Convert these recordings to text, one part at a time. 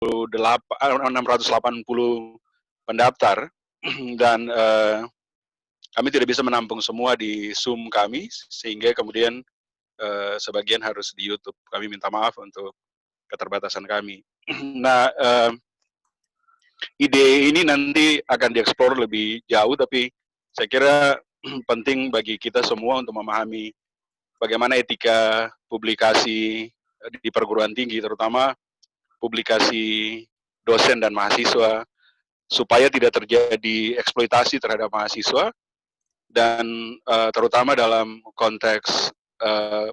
680 pendaftar dan kami tidak bisa menampung semua di Zoom kami, sehingga kemudian sebagian harus di YouTube. Kami minta maaf untuk keterbatasan kami. Nah, ide ini nanti akan dieksplor lebih jauh, tapi saya kira penting bagi kita semua untuk memahami bagaimana etika publikasi di perguruan tinggi, terutama publikasi dosen dan mahasiswa, supaya tidak terjadi eksploitasi terhadap mahasiswa, dan terutama dalam konteks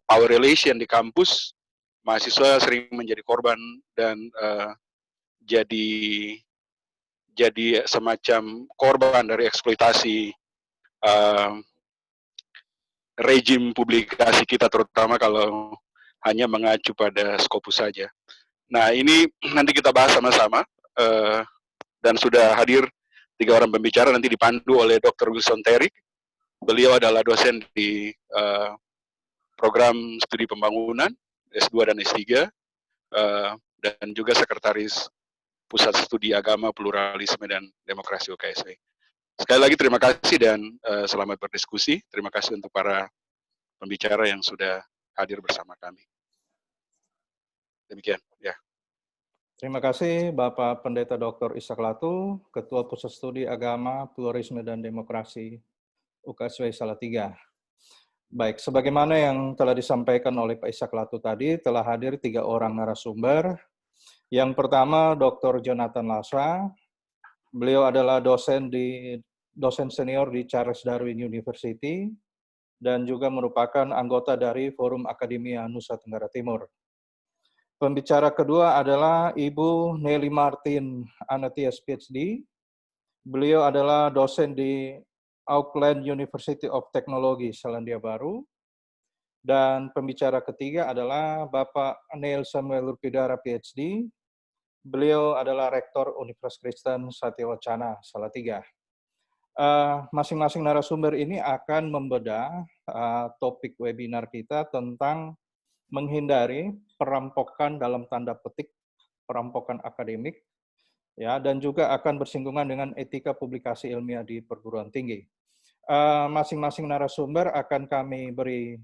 power relation di kampus, mahasiswa sering menjadi korban dan jadi semacam korban dari eksploitasi rejim publikasi kita, terutama kalau hanya mengacu pada Scopus saja. Nah, ini nanti kita bahas sama-sama, dan sudah hadir 3 orang pembicara, nanti dipandu oleh Dr. Wilson Terik. Beliau adalah dosen di program studi pembangunan S2 dan S3, dan juga sekretaris Pusat Studi Agama, Pluralisme, dan Demokrasi UKSW. Sekali lagi terima kasih dan selamat berdiskusi. Terima kasih untuk para pembicara yang sudah hadir bersama kami. Demikian, ya. Terima kasih Bapak Pendeta Dr. Ishak Latu, Ketua Pusat Studi Agama, Pluralisme, dan Demokrasi UKSW Salatiga. Baik, sebagaimana yang telah disampaikan oleh Pak Ishak Latu tadi, telah hadir 3 orang narasumber. Yang pertama, Dr. Jonathan Lasa. Beliau adalah dosen senior di Charles Darwin University dan juga merupakan anggota dari Forum Akademia Nusa Tenggara Timur. Pembicara kedua adalah Ibu Nelly Martin Anatias PhD. Beliau adalah dosen di Auckland University of Technology, Selandia Baru. Dan pembicara ketiga adalah Bapak Neil Samuel Lurpidara PhD. Beliau adalah Rektor Universitas Kristen Satyawacana, Salatiga. Masing-masing narasumber ini akan membedah topik webinar kita tentang menghindari perampokan dalam tanda petik, perampokan akademik, ya, dan juga akan bersinggungan dengan etika publikasi ilmiah di perguruan tinggi. Masing-masing narasumber akan kami beri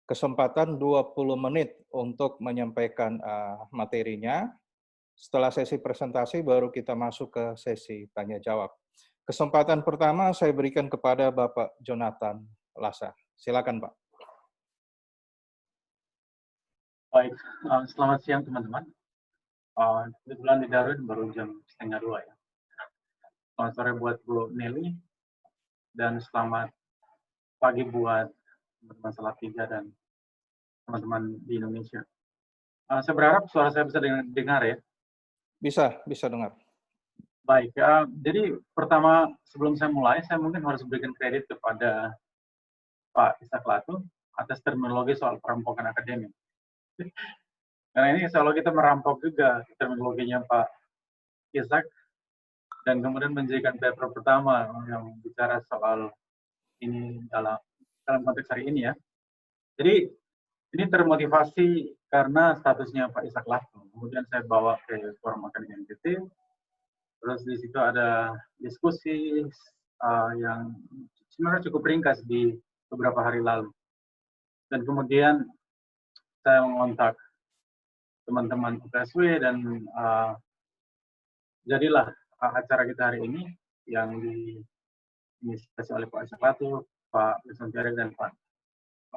kesempatan 20 menit untuk menyampaikan materinya. Setelah sesi presentasi, baru kita masuk ke sesi tanya-jawab. Kesempatan pertama saya berikan kepada Bapak Jonathan Lasa. Silakan, Pak. Baik, selamat siang teman-teman. Kebetulan di Darwin baru jam 1:30 ya. Selamat sore buat Bu Nelly, dan selamat pagi buat teman-teman Salatiga dan teman-teman di Indonesia. Saya berharap suara saya bisa dengar ya. Bisa dengar. Baik, jadi pertama sebelum saya mulai, saya mungkin harus berikan kredit kepada Pak Ishak Latu atas terminologi soal perampokan akademik. Karena ini soal kita merampok juga terminologinya Pak Ishak, dan kemudian menjadikan paper pertama yang bicara soal ini dalam konteks hari ini ya. Jadi ini termotivasi karena statusnya Pak Ishak Latu. Kemudian saya bawa ke forum akademik NTT. Terus di situ ada diskusi yang sebenarnya cukup ringkas di beberapa hari lalu. Dan kemudian saya mengontak teman-teman UKSW dan jadilah acara kita hari ini yang diinisiasi oleh Pak Ishak Latu, Pak Wilson Terik, dan Pak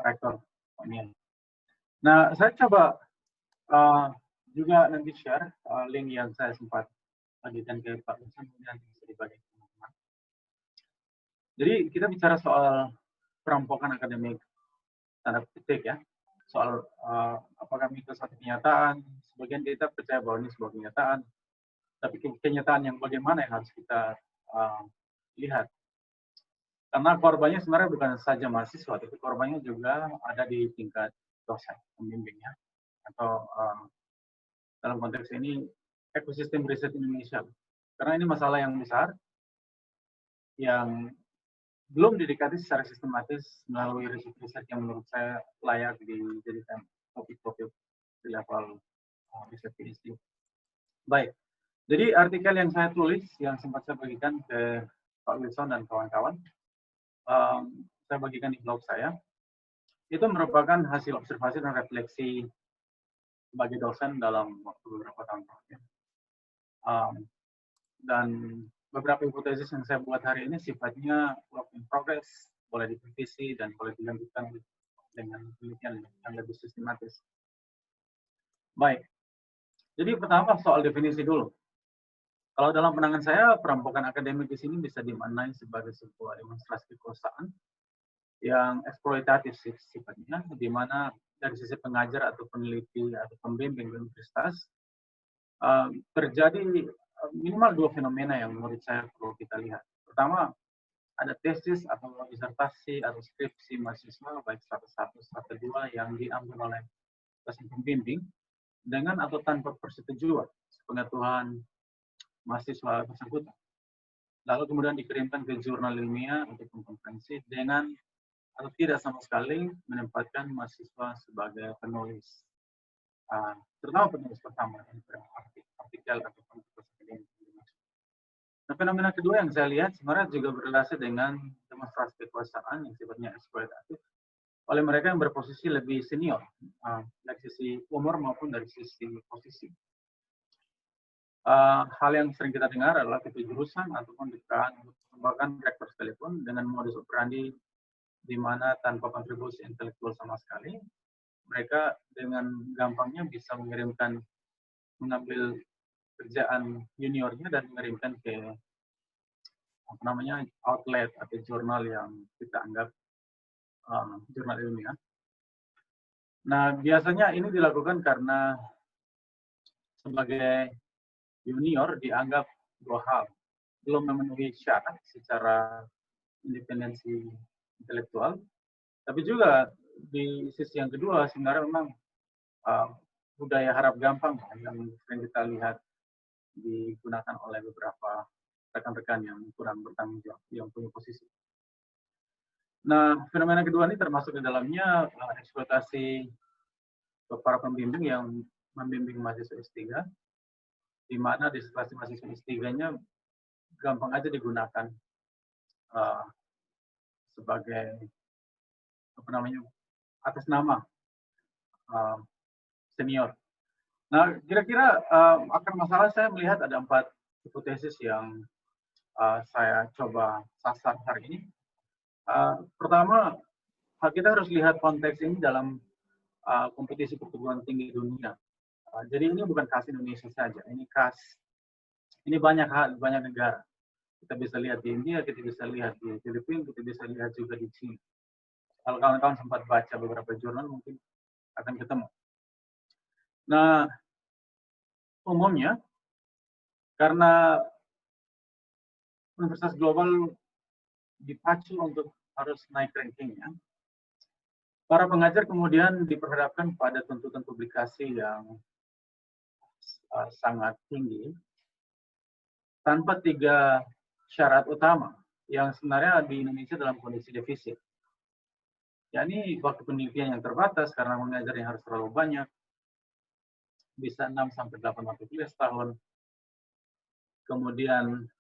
Rektor, Pak Nian. Nah, saya coba juga nanti share link yang saya sempat bagikan ke Pak Wilson, kemudian bisa dibagi ke teman-teman. Jadi kita bicara soal perampokan akademik tanda petik ya, soal apakah itu satu kenyataan. Sebagian kita percaya bahwa ini sebuah kenyataan, tapi kenyataan yang bagaimana yang harus kita lihat. Karena korbannya sebenarnya bukan saja mahasiswa, tapi korbannya juga ada di tingkat dosen, pembimbingnya, atau dalam konteks ini ekosistem riset Indonesia. Karena ini masalah yang besar, yang belum didekati secara sistematis melalui riset-riset yang menurut saya layak dijadikan topik-topik di level riset PhD. Baik, jadi artikel yang saya tulis, yang sempat saya bagikan ke Pak Wilson dan kawan-kawan, saya bagikan di blog saya, itu merupakan hasil observasi dan refleksi sebagai dosen dalam waktu beberapa tahun terakhir. Dan beberapa hipotesis yang saya buat hari ini sifatnya work in progress, boleh dikritisi dan boleh dilanjutkan dengan penelitian yang lebih sistematis. Baik, jadi pertama soal definisi dulu. Kalau dalam pandangan saya, perampokan akademik di sini bisa dimaknai sebagai sebuah demonstrasi kekuasaan yang eksploitatif sifatnya, di mana dari sisi pengajar atau peneliti atau pembimbing universitas terjadi minimal dua fenomena yang menurut saya perlu kita lihat. Pertama, ada tesis atau disertasi atau skripsi mahasiswa baik strata 1, strata 2 yang diambil oleh dosen pembimbing dengan atau tanpa persetujuan sepengetahuan mahasiswa tersebut. Lalu kemudian dikirimkan ke jurnal ilmiah untuk konferensi dengan atau tidak sama sekali menempatkan mahasiswa sebagai penulis. Terutama penulis pertama, artikel atau publikasi akademik. Nah, fenomena kedua yang saya lihat sebenarnya juga berrelasi dengan demonstrasi kekuasaan yang sifatnya eksploitatif oleh mereka yang berposisi lebih senior dari sisi umur maupun dari sisi posisi. Hal yang sering kita dengar adalah kejurusan ataupun bahkan rektor sekalipun dengan modus operandi di mana tanpa kontribusi intelektual sama sekali, mereka dengan gampangnya bisa mengambil kerjaan juniornya dan mengirimkan ke outlet atau jurnal yang kita anggap jurnal ilmiah. Nah, biasanya ini dilakukan karena sebagai junior dianggap dua hal, belum memenuhi syarat secara independensi intelektual, tapi juga di sisi yang kedua sebenarnya memang budaya harap gampang yang sering kita lihat digunakan oleh beberapa rekan-rekan yang kurang bertanggung jawab, yang punya posisi. Nah, fenomena kedua ini termasuk di dalamnya eksploitasi para pembimbing yang membimbing mahasiswa S3, di mana disertasi mahasiswa S3-nya gampang aja digunakan sebagai atas nama senior. Nah, kira-kira akar masalah saya melihat ada 4 hipotesis yang saya coba sasar hari ini. Pertama, kita harus lihat konteks ini dalam kompetisi perguruan tinggi dunia. Jadi ini bukan khas Indonesia saja, ini banyak negara. Kita bisa lihat di India, kita bisa lihat di Filipina, kita bisa lihat juga di China. Kalau kawan-kawan sempat baca beberapa jurnal mungkin akan ketemu. Nah, umumnya karena universitas global dipacu untuk harus naik rankingnya, para pengajar kemudian diperhadapkan pada tuntutan publikasi yang sangat tinggi tanpa 3 syarat utama yang sebenarnya di Indonesia dalam kondisi defisit. yakni waktu penelitian yang terbatas karena mengajar yang harus terlalu banyak, bisa 6-8 mata kuliah setahun. Kemudian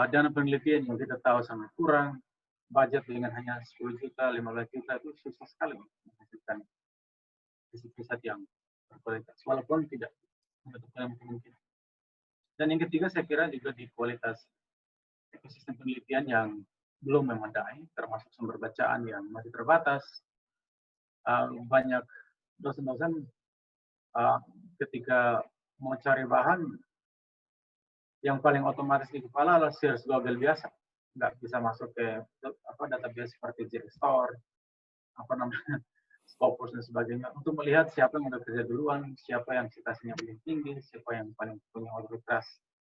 dana penelitian yang kita tahu sangat kurang, budget dengan hanya 10 juta, 15 juta itu susah sekali menghasilkan riset yang berkualitas, walaupun tidak menutup kemungkinan. Dan yang ketiga saya kira juga di kualitas ekosistem penelitian yang belum memadai, termasuk sumber bacaan yang masih terbatas. Banyak dosen-dosen ketika mau cari bahan, yang paling otomatis di kepala adalah search Google biasa, nggak bisa masuk ke database seperti JSTOR, Scopus dan sebagainya, untuk melihat siapa yang udah kerja duluan, siapa yang citasinya paling tinggi, siapa yang paling punya otoritas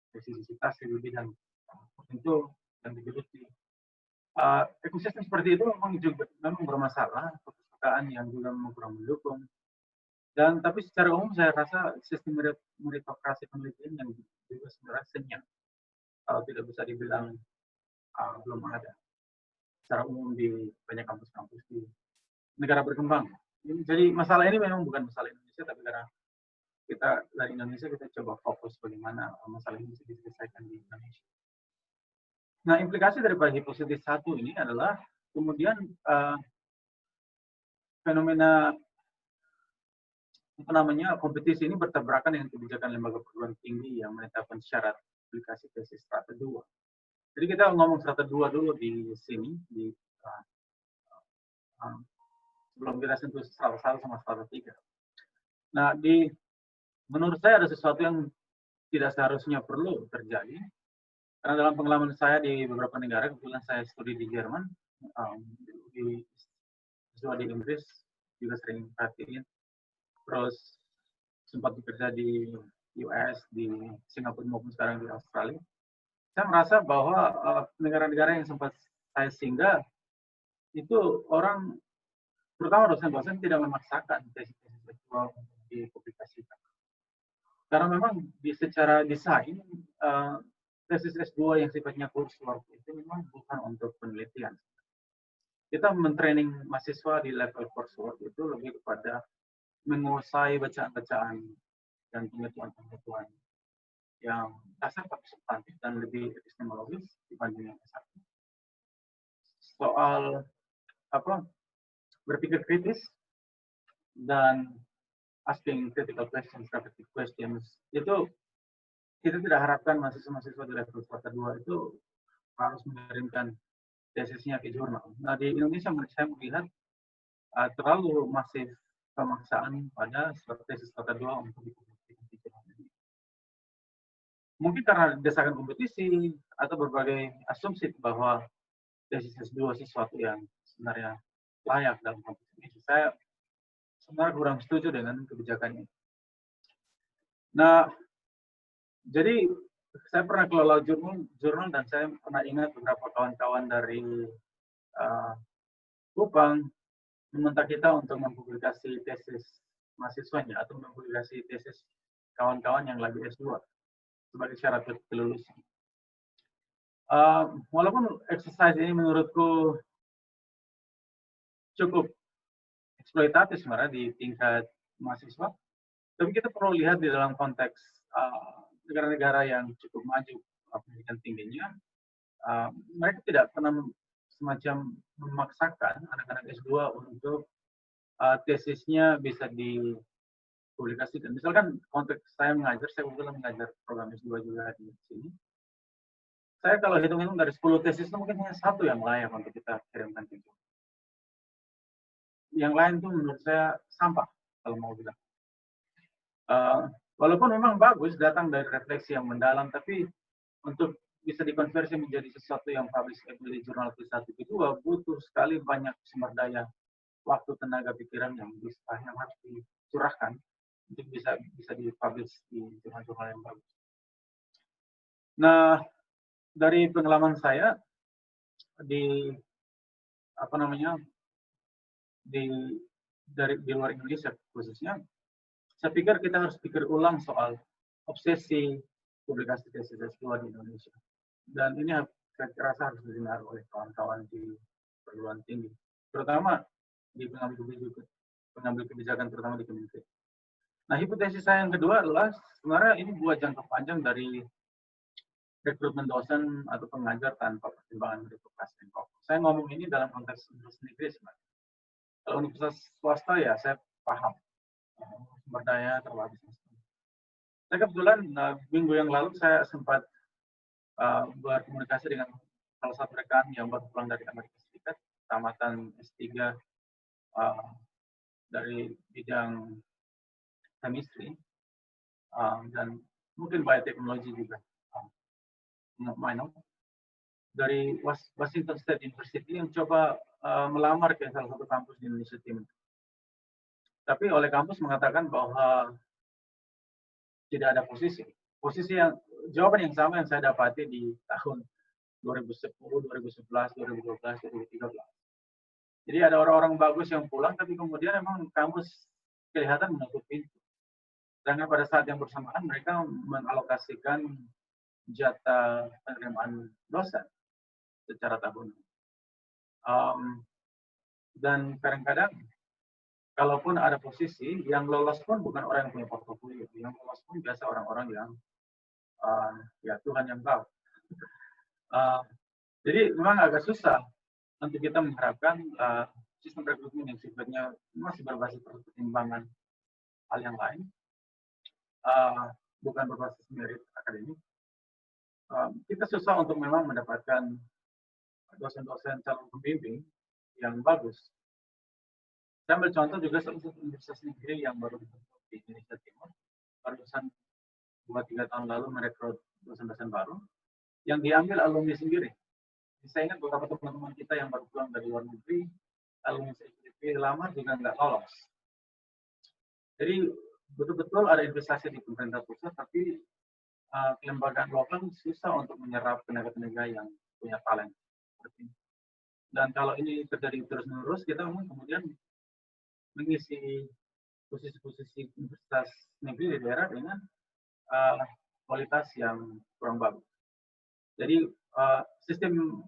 dari sisi citasi di bidang tertentu dan digeluti. Ekosistem seperti itu memang bermasalah, perpustakaan yang juga memang kurang mendukung. Dan tapi secara umum saya rasa sistem meritokrasi penelitian yang juga sebenarnya senyap, kalau tidak bisa dibilang belum ada secara umum di banyak kampus-kampus di negara berkembang. Jadi masalah ini memang bukan masalah Indonesia, tapi karena kita dari Indonesia kita coba fokus bagaimana masalah ini bisa diselesaikan di Indonesia. Nah, implikasi daripada hipotesis 1 ini adalah kemudian fenomena kompetisi ini bertabrakan dengan kebijakan lembaga perguruan tinggi yang menetapkan syarat aplikasi tesis strata 2. Jadi kita ngomong strata 2 dulu di sini, sebelum kita sentuh strata 1 sama strata 3. Nah, menurut saya ada sesuatu yang tidak seharusnya perlu terjadi. Karena dalam pengalaman saya di beberapa negara, kebetulan saya studi di Jerman, di Inggris, juga sering perhatiin. Terus sempat bekerja di US, di Singapura maupun sekarang di Australia. Saya merasa bahwa negara-negara yang sempat saya singgah, itu orang, terutama dosen-dosen tidak memaksakan tesis-tesis seksual untuk dipublikasikan. Karena memang secara desain, tesis S2 yang sifatnya coursework itu memang bukan untuk penelitian. Kita mentraining mahasiswa di level coursework itu lebih kepada menguasai bacaan-bacaan dan pengetahuan-pengetahuan yang dasar tapi substantif dan lebih epistemologis dibanding yang S1. Soal berpikir kritis dan asking critical questions, reflective questions, itu kita tidak harapkan mahasiswa-mahasiswa di level strata 2 itu harus mengirimkan tesisnya ke jurnal. Nah, di Indonesia saya melihat terlalu masif pemaksaan pada tesis strata 2 untuk dipublikasikan di jurnal ini. Mungkin karena desakan kompetisi atau berbagai asumsi bahwa tesis S2 sesuatu yang sebenarnya layak dalam kompetisi. Saya sebenarnya kurang setuju dengan kebijakan ini. Nah, jadi saya pernah kelola jurnal dan saya pernah ingat beberapa kawan-kawan dari Kupang meminta kita untuk mempublikasi tesis mahasiswanya atau mempublikasi tesis kawan-kawan yang lagi S2 sebagai syarat kelulusan. Walaupun exercise ini menurutku cukup eksploitatif sebenarnya di tingkat mahasiswa, tapi kita perlu lihat di dalam konteks negara-negara yang cukup maju pendidikan tingginya, mereka tidak pernah semacam memaksakan anak-anak S2 untuk tesisnya bisa dipublikasikan. Misalkan konteks saya mengajar, saya kebetulan mengajar program S2 juga di sini. Saya kalau hitung-hitung dari 10 tesis itu mungkin hanya 1 yang layak untuk kita kirimkan ke jurnal. Yang lain itu menurut saya sampah, kalau mau bilang. Walaupun memang bagus datang dari refleksi yang mendalam, tapi untuk bisa dikonversi menjadi sesuatu yang publishable di jurnal P1 P2 butuh sekali banyak sumber daya, waktu, tenaga, pikiran yang harus dicurahkan untuk bisa dipublish di jurnal-jurnal yang bagus. Nah, dari pengalaman saya di di luar Indonesia khususnya, saya pikir kita harus pikir ulang soal obsesi publikasi tesis S2 di Indonesia. Dan ini saya rasa harus didengar oleh kawan-kawan di perguruan tinggi, terutama di pengambil kebijakan, terutama di Kementerian. Nah, hipotesis saya yang kedua adalah sebenarnya ini buat jangka panjang dari rekrutmen dosen atau pengajar tanpa pertimbangan meritokrasi. Saya ngomong ini dalam konteks universitas negeri sebenarnya. Kalau universitas swasta ya saya paham sumber daya terlalu besar. Saya kebetulan minggu yang lalu saya sempat berkomunikasi dengan salah satu rekan yang baru pulang dari Amerika Serikat, tamatan S3 dari bidang chemistry dan mungkin bioteknologi juga. Minor dari Washington State University yang coba melamar ke salah satu kampus di Indonesia Timur. Tapi oleh kampus mengatakan bahwa tidak ada posisi yang jawaban yang sama yang saya dapati di tahun 2010, 2011, 2012, 2013. Jadi ada orang-orang bagus yang pulang, tapi kemudian memang kampus kelihatan menutup pintu. Karena pada saat yang bersamaan mereka mengalokasikan jatah penerimaan dosen secara tahunan. Dan kadang-kadang kalaupun ada posisi yang lolos pun bukan orang yang punya portofolio, yang lolos pun biasa orang-orang yang ya Tuhan yang tahu. Jadi memang agak susah untuk kita mengharapkan sistem rekrutmen yang sifatnya masih berbasis pertimbangan hal yang lain, bukan berbasis merit akademik. Kita susah untuk memang mendapatkan dosen-dosen calon pembimbing yang bagus. Saya ambil contoh juga salah satu universitas negeri yang baru dibentuk di Indonesia Timur, barusan 2-3 tahun lalu merekrut dosen-dosen baru, yang diambil alumni sendiri. Saya ingat beberapa teman-teman kita yang baru pulang dari luar negeri, alumni CIPP lama juga nggak lolos. Jadi betul-betul ada investasi di pemerintah pusat, tapi kelembagaan lokal susah untuk menyerap tenaga-tenaga yang punya talent. Dan kalau ini terjadi terus-menerus, kita memang kemudian mengisi posisi-posisi universitas negeri di daerah dengan kualitas yang kurang bagus. Jadi sistem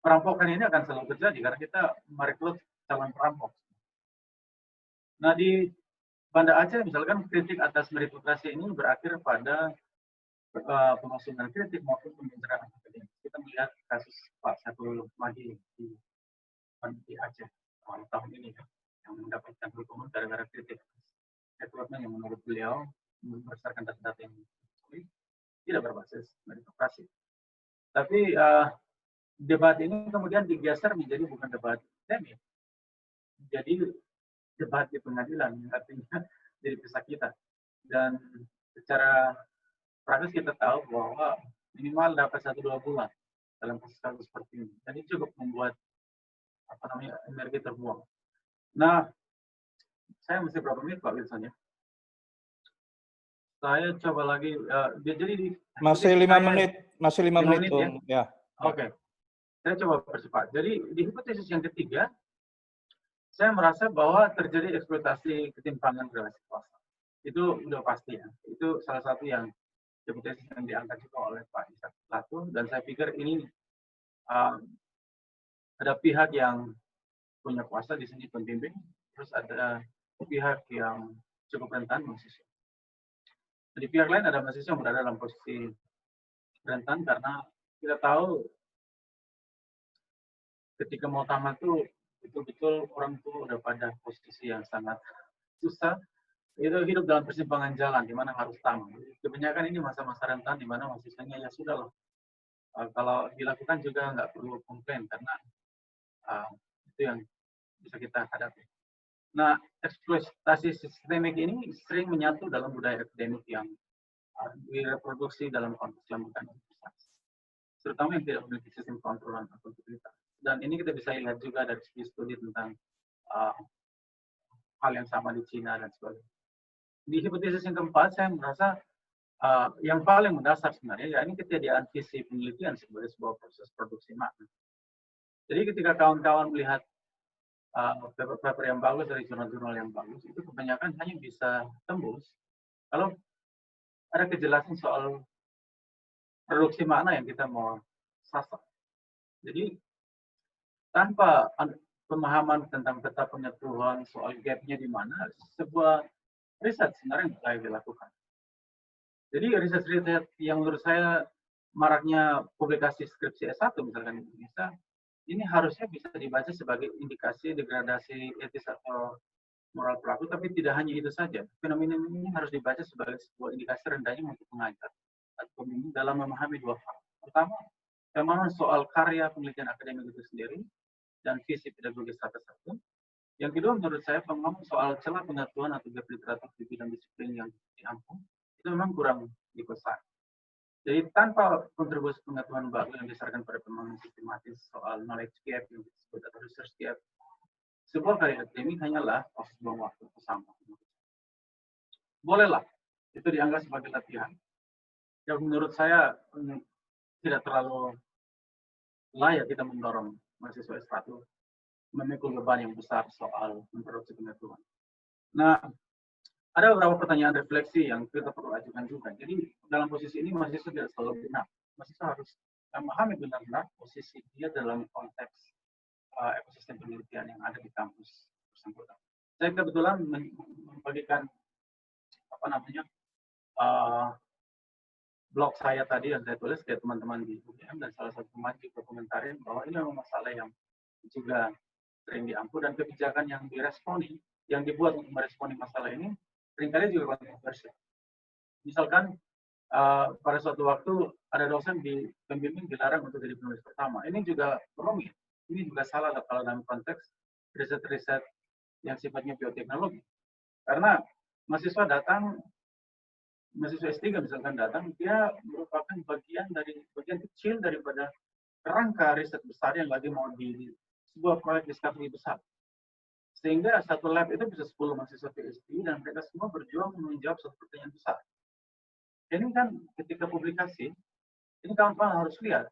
perampokan ini akan selalu terjadi karena kita merekrut calon perampok. Nah, di Banda Aceh misalkan kritik atas meritokrasi ini berakhir pada pemasungan kritik maupun pembicaraan akademik. Kita melihat kasus Pak Saiful Mahdi di Aceh tahun ini yang mendapatkan hukuman gara-gara kritik rekrutmen yang menurut beliau berdasarkan data-data yang sulit tidak berbasis meritokrasi. Tapi debat ini kemudian digeser menjadi bukan debat akademik, jadi debat di pengadilan, artinya jadi pihak kita. Dan secara praktis kita tahu bahwa minimal dapat 1-2 bulan dalam kasus-kasus seperti ini. Dan ini cukup membuat energi terbuang. Nah, saya mesti berapa menit Pak Wilson ya? Saya coba lagi. Jadi masih 5 menit, masih 5 menit ya. Oke. Saya coba percepat. Jadi di hipotesis yang ketiga, saya merasa bahwa terjadi eksploitasi ketimpangan relasi kuasa. Itu udah pasti ya. Itu salah satu yang hipotesis yang diangkat juga oleh Pak Ishak Lato, dan saya pikir ini ada pihak yang punya kuasa di sini pembimbing, terus ada pihak yang cukup rentan mahasiswa. Di pihak lain ada mahasiswa yang berada dalam posisi rentan karena kita tahu ketika mau tamat tuh betul-betul orang tuh udah pada posisi yang sangat susah, itu hidup dalam persimpangan jalan di mana harus tamat. Kebanyakan ini masa-masa rentan di mana mahasiswanya ya sudah loh. Kalau dilakukan juga nggak perlu komplain karena itu yang bisa kita hadapi. Nah, eksploitasi sistemik ini sering menyatu dalam budaya akademik yang direproduksi dalam konteks lembaga universitas, terutama yang tidak memiliki sistem kontrol dan akuntabilitas. Dan ini kita bisa lihat juga dari studi tentang hal yang sama di Cina dan sebagainya. Di hipotesis yang keempat, saya merasa yang paling mendasar sebenarnya, yakni ketiadaan visi penelitian sebagai sebuah proses produksi makna. Jadi ketika kawan-kawan melihat paper-paper yang bagus dari jurnal-jurnal yang bagus, itu kebanyakan hanya bisa tembus kalau ada kejelasan soal produksi makna yang kita mau sasar. Jadi tanpa pemahaman tentang peta pengetahuan soal gap-nya di mana, sebuah riset sebenarnya mulai dilakukan. Jadi riset-riset yang menurut saya maraknya publikasi skripsi S1 misalkan di Indonesia, ini harusnya bisa dibaca sebagai indikasi degradasi etis atau moral pelaku, tapi tidak hanya itu saja. Fenomena ini harus dibaca sebagai sebuah indikasi rendahnya untuk pengajar atau pembimbing dalam memahami dua hal. Pertama, pemahaman soal karya penelitian akademik itu sendiri dan visi pedagogis satu-satu. Yang kedua, menurut saya pemahaman soal celah pengetahuan atau gap literatur di bidang disiplin yang diampung itu memang kurang dikuasai. Jadi tanpa kontribusi pengetahuan baru yang didasarkan pada pemahaman sistematis soal knowledge gap yang disebut atau research gap, sebuah karya akademik hanyalah proses buang waktu bersama. Bolehlah itu dianggap sebagai latihan. Yang menurut saya tidak terlalu layak kita mendorong mahasiswa S1 memikul beban yang besar soal memproduksi pengetahuan. Nah, ada beberapa pertanyaan refleksi yang kita perlu ajukan juga. Jadi dalam posisi ini mahasiswa tidak selalu benar. Mahasiswa harus memahami benar-benar posisi dia dalam konteks ekosistem penelitian yang ada di kampus bersangkutan. saya kebetulan membagikan apa namanya blog saya tadi yang saya tulis ke teman-teman di UGM, dan salah satu teman juga komentarin bahwa ini memang masalah yang juga sering diampu, dan kebijakan yang diresponi, yang dibuat untuk meresponi masalah ini seringkali juga kontroversial. Misalkan pada suatu waktu ada dosen di pembimbing dilarang untuk jadi penulis pertama. Ini juga rumit. Ini juga salah kalau dalam konteks riset-riset yang sifatnya bioteknologi. Karena mahasiswa S3 misalkan datang, dia merupakan bagian kecil daripada kerangka riset besar yang lagi mau di sebuah proyek discovery besar. Sehingga satu lab itu bisa 10 mahasiswa PhD dan mereka semua berjuang menjawab satu pertanyaan besar. Ini kan ketika publikasi, ini kawan-kawan harus lihat.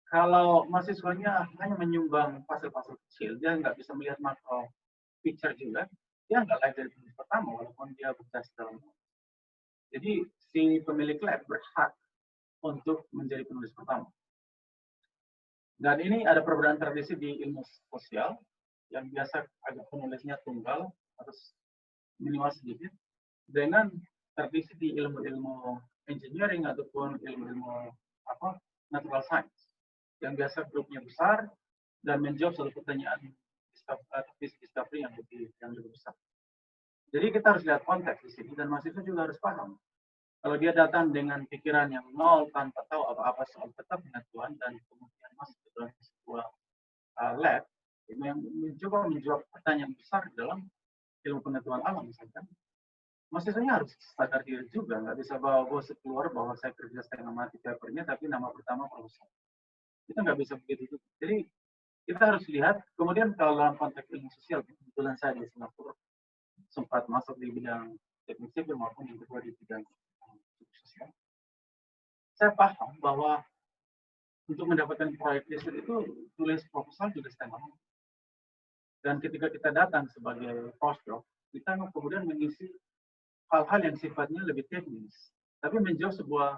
Kalau mahasiswanya hanya menyumbang pasal-pasal kecil, dia nggak bisa melihat makro picture juga, dia nggak layak dari penulis pertama walaupun dia berjasa dalam. Jadi si pemilik lab berhak untuk menjadi penulis pertama. Dan ini ada perbedaan tradisi di ilmu sosial yang biasa agak penulisnya tunggal atau minimal sedikit, dengan tradisi di ilmu-ilmu engineering ataupun ilmu-ilmu natural science yang biasa grupnya besar dan menjawab satu pertanyaan discovery yang lebih besar. Jadi kita harus lihat konteks di sini, dan mahasiswa juga harus paham. Kalau dia datang dengan pikiran yang nol tanpa tahu apa-apa soal peta pengetahuan dan kemudian masuk ke dalam sebuah lab yang mencoba menjawab pertanyaan besar dalam ilmu pengetahuan alam misalkan, mahasiswanya harus sadar diri juga, nggak bisa bawa keluar bahwa saya kerja setengah mati papernya tapi nama pertama profesor. Itu nggak bisa begitu. Jadi kita harus lihat, kemudian kalau dalam konteks ilmu sosial, kebetulan saya di Singapura sempat masuk di bidang teknik sipil maupun yang kedua di bidang sosial. Saya paham bahwa untuk mendapatkan proyek riset itu tulis proposal juga setengah. Dan ketika kita datang sebagai postdoc, kita kemudian mengisi hal-hal yang sifatnya lebih teknis, tapi menjawab sebuah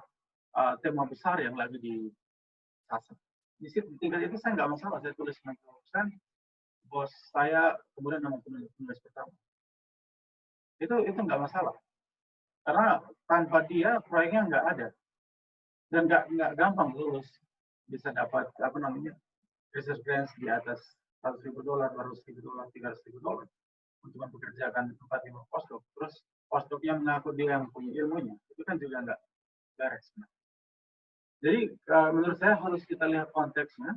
tema besar yang lagi disasar. Di tingkat itu saya nggak masalah, saya tulis 90%, bos saya kemudian nama penulis pertama. Itu nggak masalah, karena tanpa dia proyeknya nggak ada, dan nggak gampang lulus bisa dapat research grants di atas $100,000, $200,000, $300,000 untuk mempekerjakan tempat yang postdoc. Terus postdocnya mengaku dia yang punya ilmunya, itu kan juga nggak beres. Jadi menurut saya harus kita lihat konteksnya,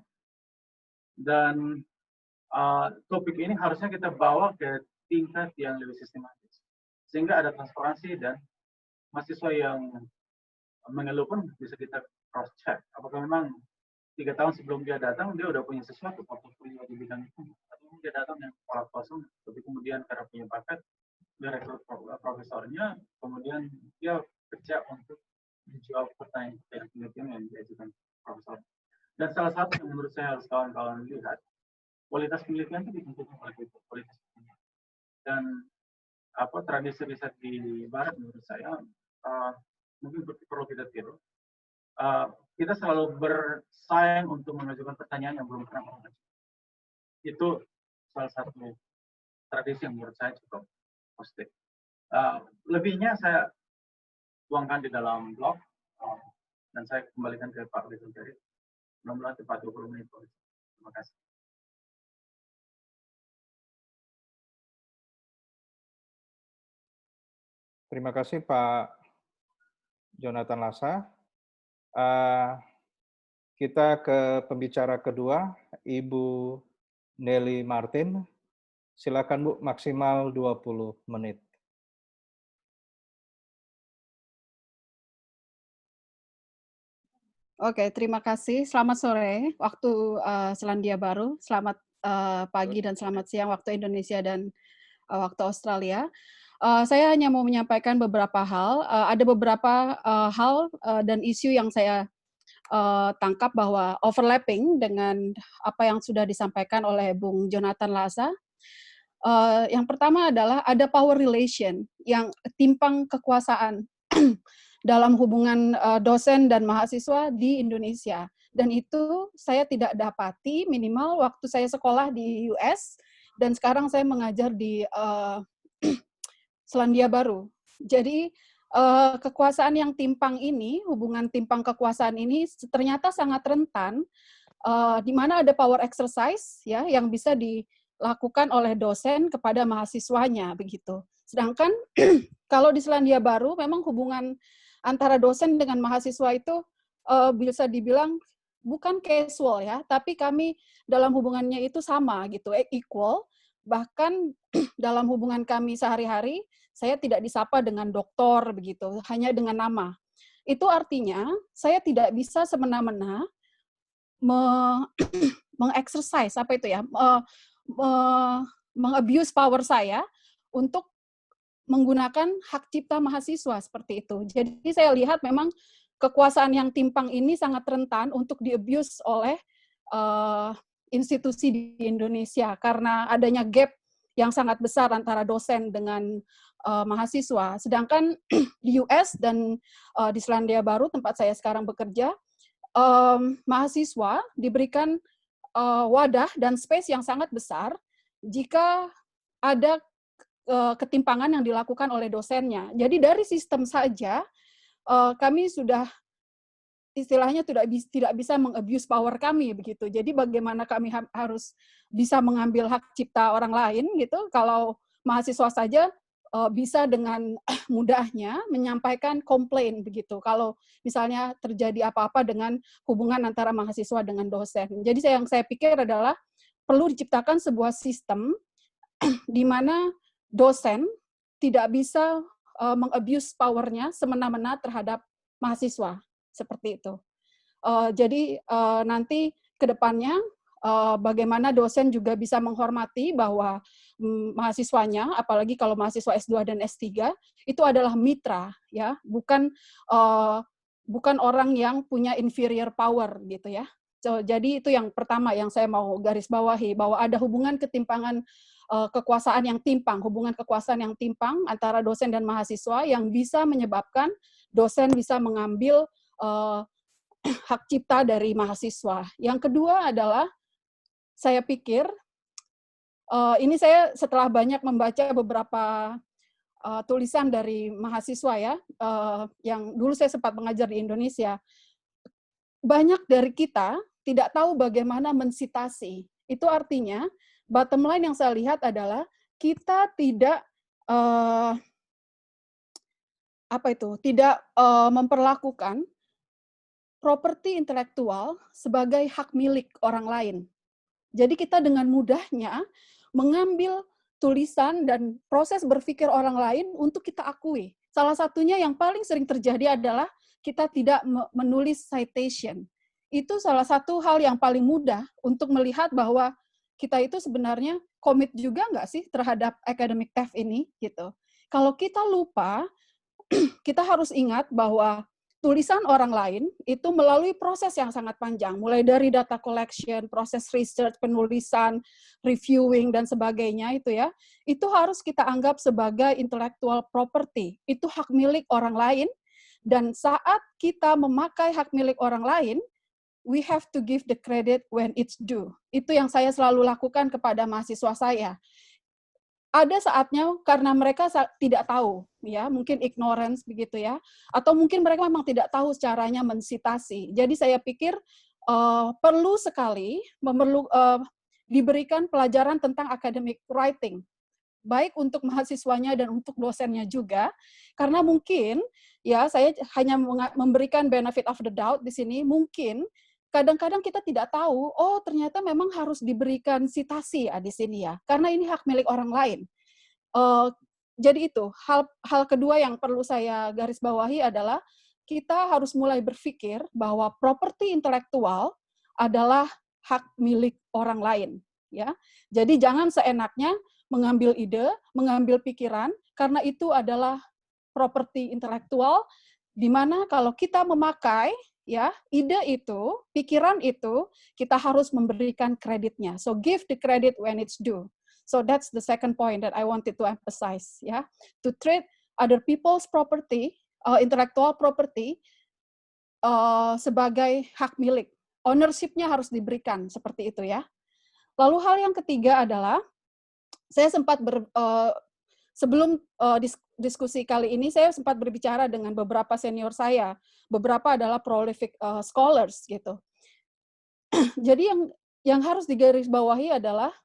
dan topik ini harusnya kita bawa ke tingkat yang lebih sistematis. Sehingga ada transparansi dan mahasiswa yang mengeluh pun bisa kita cross check. Apakah memang 3 tahun sebelum dia datang dia udah punya sesuatu portofolio di bidang itu, atau dia datang yang kepala kosong, tapi kemudian karena punya bakat dia rekrut profesornya, kemudian dia kerja untuk menjawab pertanyaan penelitian yang diajukan profesor. Dan salah satu yang menurut saya harus kawan-kawan lihat, kualitas penelitian itu ditentukan oleh kualitas penelitian. Dan tradisi riset di Barat menurut saya mungkin perlu kita tiru. Kita selalu bersaing untuk mengajukan pertanyaan yang belum pernah orang ajukan. Itu salah satu tradisi yang menurut saya cukup positif. Lebihnya saya tuangkan di dalam blog, dan saya kembalikan ke Pak Rizal Ferry. Mudah-mudahan tepat 20 menit. Terima kasih. Terima kasih Pak Jonathan Lasa. Kita ke pembicara kedua, Ibu Nelly Martin. Silakan Bu, maksimal 20 menit. Oke, terima kasih. Selamat sore waktu Selandia Baru. Selamat pagi dan selamat siang waktu Indonesia dan waktu Australia. Saya hanya mau menyampaikan beberapa hal. Ada beberapa hal dan isu yang saya tangkap bahwa overlapping dengan apa yang sudah disampaikan oleh Bung Jonathan Lasa. Yang pertama adalah ada power relation yang timpang kekuasaan dalam hubungan dosen dan mahasiswa di Indonesia. Dan itu saya tidak dapati minimal waktu saya sekolah di US, dan sekarang saya mengajar di Selandia Baru. Jadi kekuasaan yang timpang ini, hubungan timpang kekuasaan ini ternyata sangat rentan, di mana ada power exercise ya yang bisa dilakukan oleh dosen kepada mahasiswanya begitu. Sedangkan kalau di Selandia Baru memang hubungan antara dosen dengan mahasiswa itu bisa dibilang bukan casual ya, tapi kami dalam hubungannya itu sama gitu, equal. Bahkan dalam hubungan kami sehari-hari, saya tidak disapa dengan doktor begitu, hanya dengan nama. Itu artinya saya tidak bisa semena-mena mengexercise apa itu ya, mengabuse power saya untuk menggunakan hak cipta mahasiswa seperti itu. Jadi saya lihat memang kekuasaan yang timpang ini sangat rentan untuk di-abuse oleh institusi di Indonesia karena adanya gap yang sangat besar antara dosen dengan mahasiswa. Sedangkan di US dan di Selandia Baru tempat saya sekarang bekerja, mahasiswa diberikan wadah dan space yang sangat besar jika ada ketimpangan yang dilakukan oleh dosennya. Jadi dari sistem saja kami sudah istilahnya tidak bisa mengabuse power kami begitu. Jadi bagaimana kami harus bisa mengambil hak cipta orang lain gitu kalau mahasiswa saja bisa dengan mudahnya menyampaikan komplain begitu. Kalau misalnya terjadi apa-apa dengan hubungan antara mahasiswa dengan dosen. Jadi yang saya pikir adalah perlu diciptakan sebuah sistem di mana dosen tidak bisa mengabuse power-nya semena-mena terhadap mahasiswa seperti itu. Jadi nanti ke depannya bagaimana dosen juga bisa menghormati bahwa mahasiswanya, apalagi kalau mahasiswa S2 dan S3 itu adalah mitra, ya, bukan orang yang punya inferior power gitu ya. Jadi itu yang pertama yang saya mau garis bawahi, bahwa ada hubungan ketimpangan kekuasaan yang timpang, hubungan kekuasaan yang timpang antara dosen dan mahasiswa yang bisa menyebabkan dosen bisa mengambil hak cipta dari mahasiswa. Yang kedua adalah, saya pikir, ini saya setelah banyak membaca beberapa tulisan dari mahasiswa ya, yang dulu saya sempat mengajar di Indonesia, banyak dari kita tidak tahu bagaimana mensitasi. Itu artinya, bottom line yang saya lihat adalah kita tidak memperlakukan properti intelektual sebagai hak milik orang lain. Jadi kita dengan mudahnya mengambil tulisan dan proses berpikir orang lain untuk kita akui. Salah satunya yang paling sering terjadi adalah kita tidak menulis citation. Itu salah satu hal yang paling mudah untuk melihat bahwa kita itu sebenarnya komit juga nggak sih terhadap academic theft ini gitu. Kalau kita lupa, kita harus ingat bahwa tulisan orang lain itu melalui proses yang sangat panjang, mulai dari data collection, proses research, penulisan, reviewing, dan sebagainya itu ya, itu harus kita anggap sebagai intellectual property. Itu hak milik orang lain, dan saat kita memakai hak milik orang lain, we have to give the credit when it's due. Itu yang saya selalu lakukan kepada mahasiswa saya. Ada saatnya karena mereka tidak tahu, ya, mungkin ignorance begitu ya, atau mungkin mereka memang tidak tahu caranya mensitasi. Jadi saya pikir perlu sekali diberikan pelajaran tentang academic writing, baik untuk mahasiswanya dan untuk dosennya juga, karena mungkin ya saya hanya memberikan benefit of the doubt di sini, mungkin kadang-kadang kita tidak tahu, oh ternyata memang harus diberikan sitasi ya di sini ya, karena ini hak milik orang lain. Jadi itu, hal kedua yang perlu saya garis bawahi adalah kita harus mulai berpikir bahwa properti intelektual adalah hak milik orang lain. Ya, jadi jangan seenaknya mengambil ide, mengambil pikiran, karena itu adalah properti intelektual, di mana kalau kita memakai ya ide itu, pikiran itu, kita harus memberikan kreditnya. So give the credit when it's due. So that's the second point that I wanted to emphasize. Ya, to treat other people's property, intellectual property, sebagai hak milik. Ownership-nya harus diberikan seperti itu ya. Lalu hal yang ketiga adalah saya sempat sebelum diskusi kali ini, saya sempat berbicara dengan beberapa senior saya. Beberapa adalah prolific scholars gitu. Jadi yang harus digarisbawahi adalah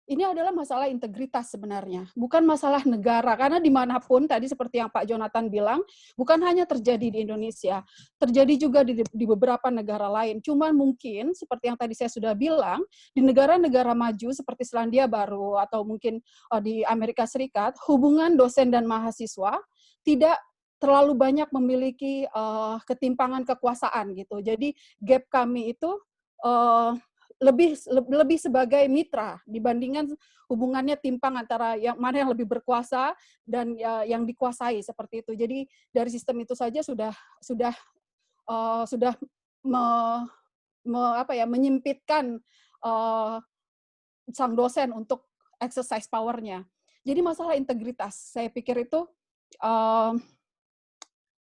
ini adalah masalah integritas sebenarnya, bukan masalah negara. Karena dimanapun, tadi seperti yang Pak Jonathan bilang, bukan hanya terjadi di Indonesia, terjadi juga di beberapa negara lain. Cuman mungkin, seperti yang tadi saya sudah bilang, di negara-negara maju seperti Selandia Baru atau mungkin di Amerika Serikat, hubungan dosen dan mahasiswa tidak terlalu banyak memiliki ketimpangan kekuasaan gitu. Jadi gap kami itu lebih sebagai mitra dibandingkan hubungannya timpang antara yang mana yang lebih berkuasa dan yang dikuasai seperti itu. Jadi dari sistem itu saja sudah menyempitkan sang dosen untuk exercise power-nya. Jadi masalah integritas, saya pikir itu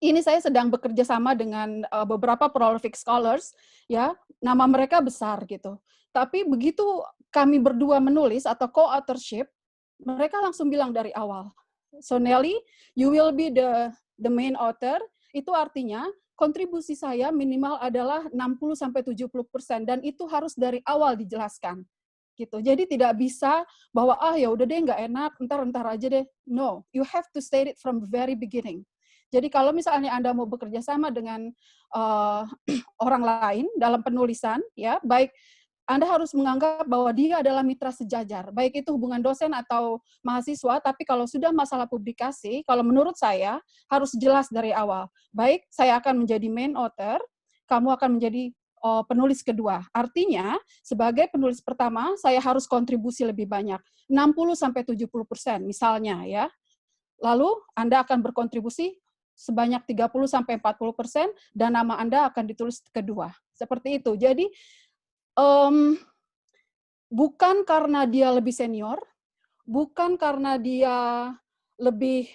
ini saya sedang bekerja sama dengan beberapa prolific scholars, ya, nama mereka besar gitu. Tapi begitu kami berdua menulis atau co-authorship, mereka langsung bilang dari awal, so Nelly, you will be the main author, itu artinya kontribusi saya minimal adalah 60-70%, dan itu harus dari awal dijelaskan. Gitu. Jadi tidak bisa bahwa, ya udah deh nggak enak, entar aja deh. No, you have to state it from the very beginning. Jadi kalau misalnya Anda mau bekerja sama dengan orang lain dalam penulisan, ya baik Anda harus menganggap bahwa dia adalah mitra sejajar, baik itu hubungan dosen atau mahasiswa, tapi kalau sudah masalah publikasi, kalau menurut saya harus jelas dari awal. Baik, saya akan menjadi main author, kamu akan menjadi penulis kedua. Artinya, sebagai penulis pertama, saya harus kontribusi lebih banyak, 60-70% misalnya ya. Lalu Anda akan berkontribusi sebanyak 30-40% dan nama Anda akan ditulis kedua. Seperti itu. Jadi bukan karena dia lebih senior, bukan karena dia lebih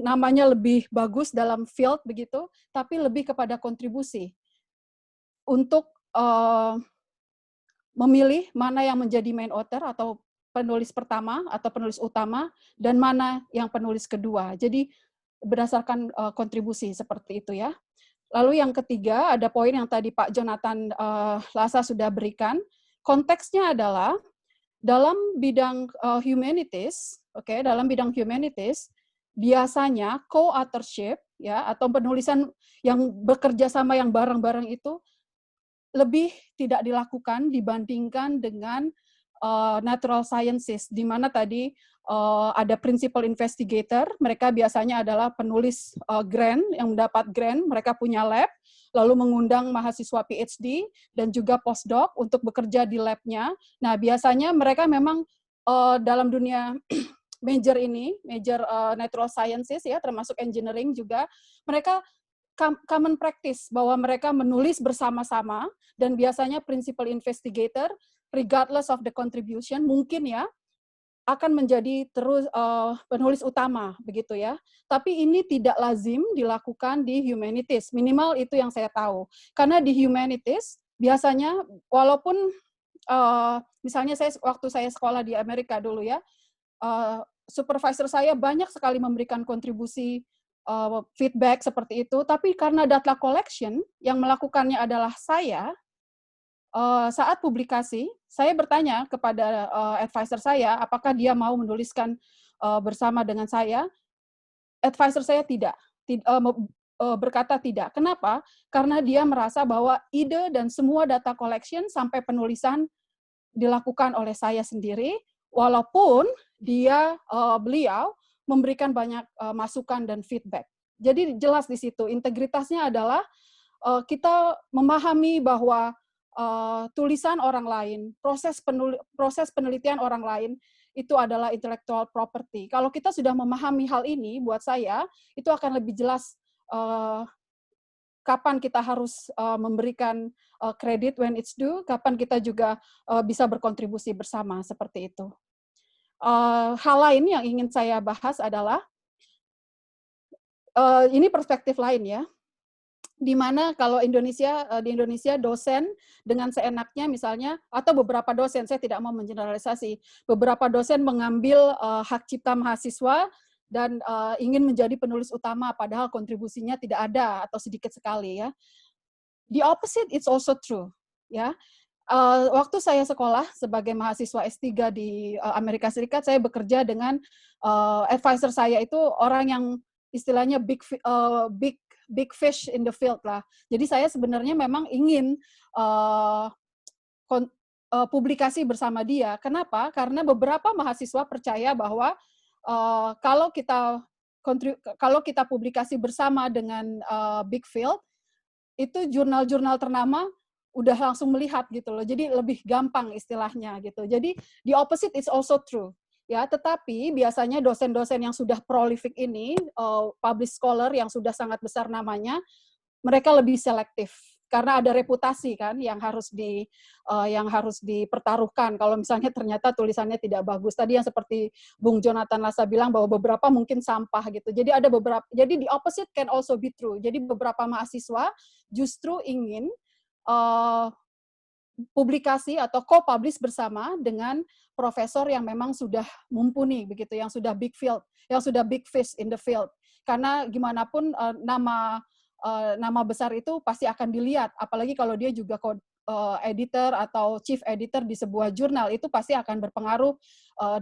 namanya lebih bagus dalam field begitu, tapi lebih kepada kontribusi untuk memilih mana yang menjadi main author atau penulis pertama atau penulis utama, dan mana yang penulis kedua. Jadi berdasarkan kontribusi seperti itu ya. Lalu yang ketiga, ada poin yang tadi Pak Jonathan Lasa sudah berikan. Konteksnya adalah dalam bidang humanities, dalam bidang humanities, biasanya co-authorship ya atau penulisan yang bekerja sama yang bareng-bareng itu lebih tidak dilakukan dibandingkan dengan natural sciences, di mana tadi ada principal investigator, mereka biasanya adalah penulis grant, yang mendapat grant, mereka punya lab, lalu mengundang mahasiswa PhD dan juga postdoc untuk bekerja di lab-nya. Nah, biasanya mereka memang dalam dunia major natural sciences ya, termasuk engineering juga, mereka common practice bahwa mereka menulis bersama-sama, dan biasanya principal investigator regardless of the contribution mungkin ya akan menjadi terus penulis utama begitu ya. Tapi ini tidak lazim dilakukan di humanities, minimal itu yang saya tahu. Karena di humanities biasanya walaupun misalnya waktu saya sekolah di Amerika dulu ya, supervisor saya banyak sekali memberikan kontribusi feedback seperti itu, tapi karena data collection yang melakukannya adalah saya, saat publikasi, saya bertanya kepada advisor saya, apakah dia mau menuliskan bersama dengan saya. Advisor saya berkata tidak. Kenapa? Karena dia merasa bahwa ide dan semua data collection sampai penulisan dilakukan oleh saya sendiri, walaupun beliau memberikan banyak masukan dan feedback. Jadi jelas di situ, integritasnya adalah kita memahami bahwa tulisan orang lain, proses penelitian orang lain, itu adalah intellectual property. Kalau kita sudah memahami hal ini, buat saya, itu akan lebih jelas kapan kita harus memberikan kredit when it's due, kapan kita juga bisa berkontribusi bersama, seperti itu. Hal lain yang ingin saya bahas adalah, ini perspektif lain ya, di mana kalau di Indonesia dosen dengan seenaknya misalnya, atau beberapa dosen, saya tidak mau mengeneralisasi, beberapa dosen mengambil hak cipta mahasiswa dan ingin menjadi penulis utama, padahal kontribusinya tidak ada atau sedikit sekali ya. The opposite is also true, ya. Waktu saya sekolah sebagai mahasiswa S3 di Amerika Serikat, saya bekerja dengan advisor saya itu orang yang istilahnya big fish in the field lah. Jadi saya sebenarnya memang ingin publikasi bersama dia. Kenapa? Karena beberapa mahasiswa percaya bahwa kalau kita publikasi bersama dengan big field, itu jurnal-jurnal ternama udah langsung melihat gitu loh. Jadi lebih gampang istilahnya gitu. Jadi the opposite is also true. Ya, tetapi biasanya dosen-dosen yang sudah prolific ini, published scholar yang sudah sangat besar namanya, mereka lebih selektif karena ada reputasi kan yang harus dipertaruhkan kalau misalnya ternyata tulisannya tidak bagus. Tadi yang seperti Bung Jonathan Lasa bilang bahwa beberapa mungkin sampah gitu. Jadi ada beberapa, jadi the opposite can also be true. Jadi beberapa mahasiswa justru ingin publikasi atau co-publish bersama dengan profesor yang memang sudah mumpuni begitu, yang sudah big fish in the field. Karena gimana pun nama besar itu pasti akan dilihat, apalagi kalau dia juga editor atau chief editor di sebuah jurnal, itu pasti akan berpengaruh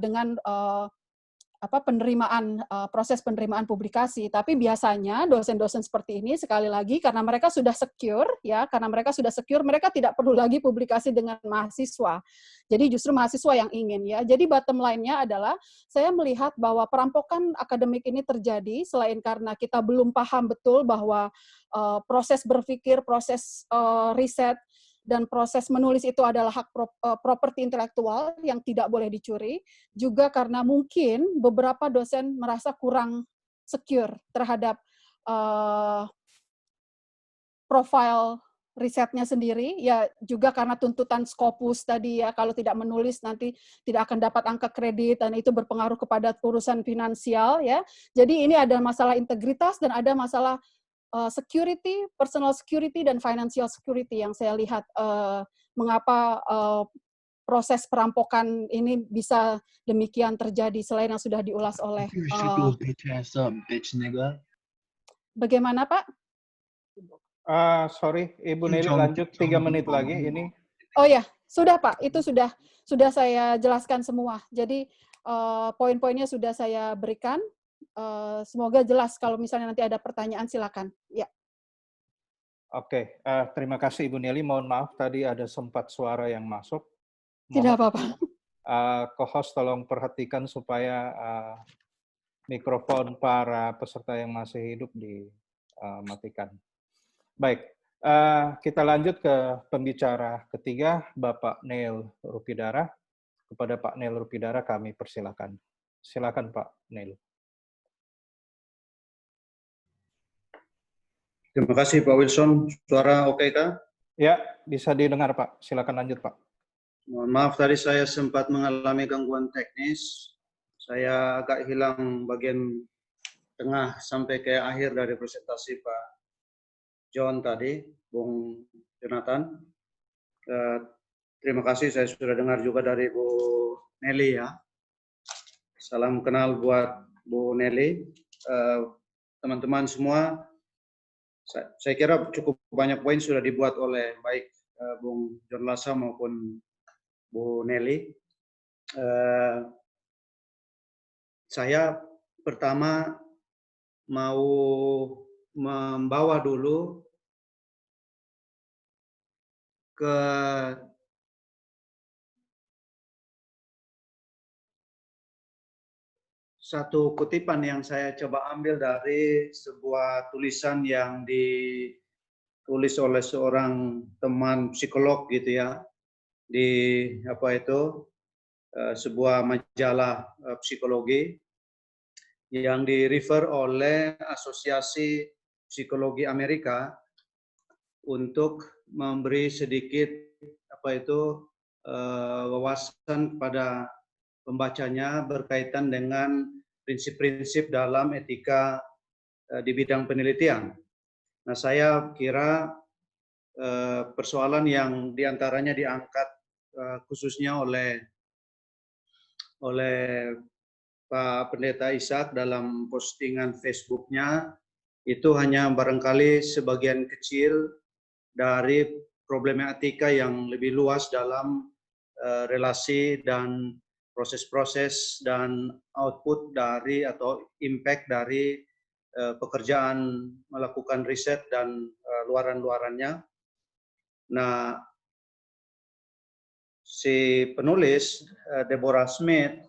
dengan proses penerimaan publikasi. Tapi biasanya dosen-dosen seperti ini sekali lagi karena mereka sudah secure, mereka tidak perlu lagi publikasi dengan mahasiswa. Jadi justru mahasiswa yang ingin ya. Jadi bottom line-nya adalah saya melihat bahwa perampokan akademik ini terjadi selain karena kita belum paham betul bahwa proses berpikir, proses riset dan proses menulis itu adalah hak properti intelektual yang tidak boleh dicuri, juga karena mungkin beberapa dosen merasa kurang secure terhadap profil risetnya sendiri, ya juga karena tuntutan Scopus tadi ya, kalau tidak menulis nanti tidak akan dapat angka kredit, dan itu berpengaruh kepada urusan finansial ya. Jadi ini ada masalah integritas dan ada masalah security, personal security, dan financial security yang saya lihat mengapa proses perampokan ini bisa demikian terjadi selain yang sudah diulas oleh bagaimana Pak? Sorry, Ibu Nelly lanjut 3 menit lagi ini. Oh ya, sudah Pak, itu sudah saya jelaskan semua. Jadi poin-poinnya sudah saya berikan. Semoga jelas. Kalau misalnya nanti ada pertanyaan, silakan. Ya. Oke, terima kasih Ibu Nelly. Mohon maaf tadi ada sempat suara yang masuk. Tidak apa-apa. Co-host tolong perhatikan supaya mikrofon para peserta yang masih hidup dimatikan. Baik, kita lanjut ke pembicara ketiga, Bapak Neil Rupidara. Kepada Pak Neil Rupidara kami persilakan. Silakan Pak Neil. Terima kasih Pak Wilson. Suara oke kah? Ya, bisa didengar Pak. Silakan lanjut Pak. Mohon maaf tadi saya sempat mengalami gangguan teknis. Saya agak hilang bagian tengah sampai ke akhir dari presentasi Pak John tadi, Bung Jonathan. Terima kasih, saya sudah dengar juga dari Bu Nelly ya. Salam kenal buat Bu Nelly. Teman-teman semua, saya kira cukup banyak poin sudah dibuat oleh baik Bung John Lasa maupun Bu Nelly. Saya pertama mau membawa dulu ke satu kutipan yang saya coba ambil dari sebuah tulisan yang ditulis oleh seorang teman psikolog gitu ya, di sebuah majalah psikologi yang di-refer oleh Asosiasi Psikologi Amerika untuk memberi sedikit wawasan kepada pembacanya berkaitan dengan prinsip-prinsip dalam etika di bidang penelitian. Nah, saya kira persoalan yang diantaranya diangkat khususnya oleh Pak Pendeta Ishak dalam postingan Facebook-nya itu hanya barangkali sebagian kecil dari problematika yang lebih luas dalam relasi dan proses-proses dan output dari atau impact dari pekerjaan melakukan riset dan luaran-luarannya. Nah, si penulis Deborah Smith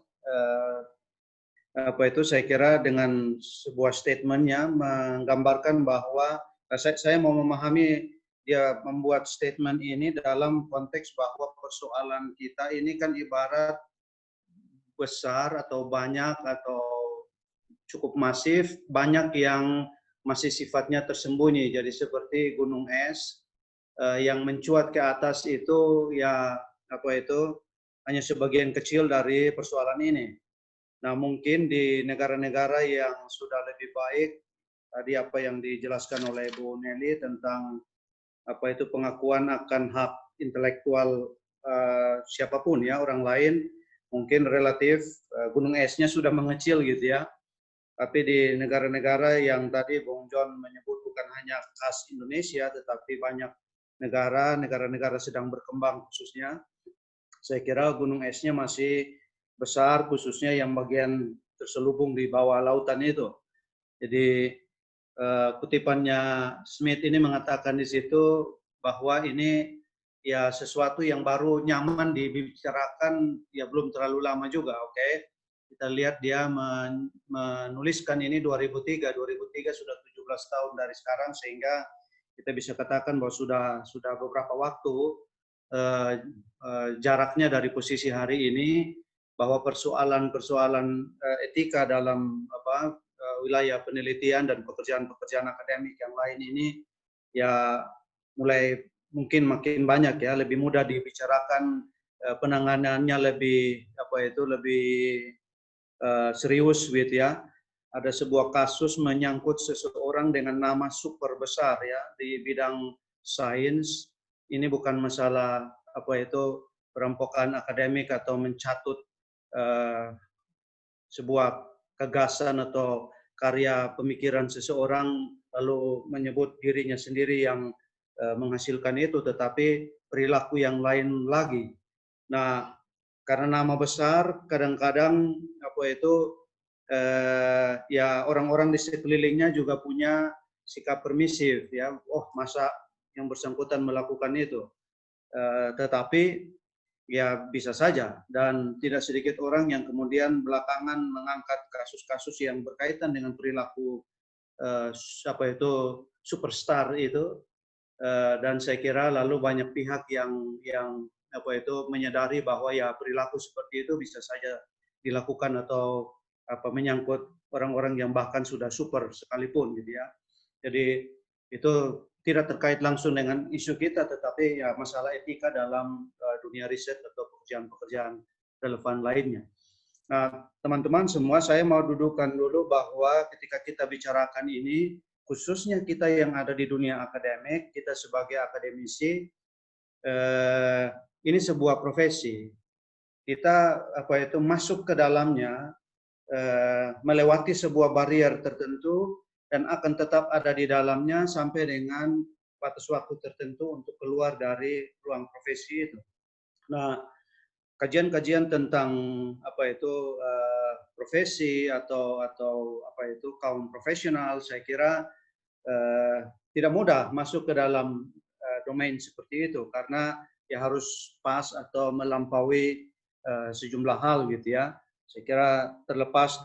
saya kira dengan sebuah statementnya menggambarkan bahwa saya mau memahami dia membuat statement ini dalam konteks bahwa persoalan kita ini kan ibarat besar atau banyak atau cukup masif, banyak yang masih sifatnya tersembunyi. Jadi seperti gunung es yang mencuat ke atas itu ya hanya sebagian kecil dari persoalan ini. Nah, mungkin di negara-negara yang sudah lebih baik, tadi apa yang dijelaskan oleh Bu Nelly tentang pengakuan akan hak intelektual siapapun ya, orang lain, mungkin relatif gunung esnya sudah mengecil gitu ya. Tapi di negara-negara yang tadi Bung John menyebut bukan hanya khas Indonesia, tetapi banyak negara-negara sedang berkembang khususnya, saya kira gunung esnya masih besar, khususnya yang bagian terselubung di bawah lautan itu. Jadi kutipannya Smith ini mengatakan di situ bahwa ini ya sesuatu yang baru nyaman dibicarakan ya belum terlalu lama juga, oke? Kita lihat dia menuliskan ini 2003 sudah 17 tahun dari sekarang, sehingga kita bisa katakan bahwa sudah beberapa waktu jaraknya dari posisi hari ini, bahwa persoalan-persoalan etika dalam wilayah penelitian dan pekerjaan-pekerjaan akademik yang lain ini ya mulai mungkin makin banyak ya, lebih mudah dibicarakan, penanganannya lebih lebih serius gitu ya. Ada sebuah kasus menyangkut seseorang dengan nama super besar ya di bidang sains. Ini bukan masalah perampokan akademik atau mencatut sebuah gagasan atau karya pemikiran seseorang lalu menyebut dirinya sendiri yang menghasilkan itu, tetapi perilaku yang lain lagi. Nah, karena nama besar, kadang-kadang ya orang-orang di sekelilingnya juga punya sikap permisif ya. Oh, masa yang bersangkutan melakukan itu? Tetapi ya bisa saja, dan tidak sedikit orang yang kemudian belakangan mengangkat kasus-kasus yang berkaitan dengan perilaku superstar itu, dan saya kira lalu banyak pihak yang menyadari bahwa ya perilaku seperti itu bisa saja dilakukan atau menyangkut orang-orang yang bahkan sudah super sekalipun gitu ya. Jadi itu tidak terkait langsung dengan isu kita, tetapi ya masalah etika dalam dunia riset atau pekerjaan-pekerjaan relevan lainnya. Nah, teman-teman semua, saya mau dudukkan dulu bahwa ketika kita bicarakan ini, khususnya kita yang ada di dunia akademik, kita sebagai akademisi, ini sebuah profesi. Kita masuk ke dalamnya, melewati sebuah barier tertentu, dan akan tetap ada di dalamnya sampai dengan batas waktu tertentu untuk keluar dari ruang profesi itu. Nah, kajian-kajian tentang profesi atau kaum profesional, saya kira tidak mudah masuk ke dalam domain seperti itu, karena ya harus pas atau melampaui sejumlah hal gitu ya. Saya kira terlepas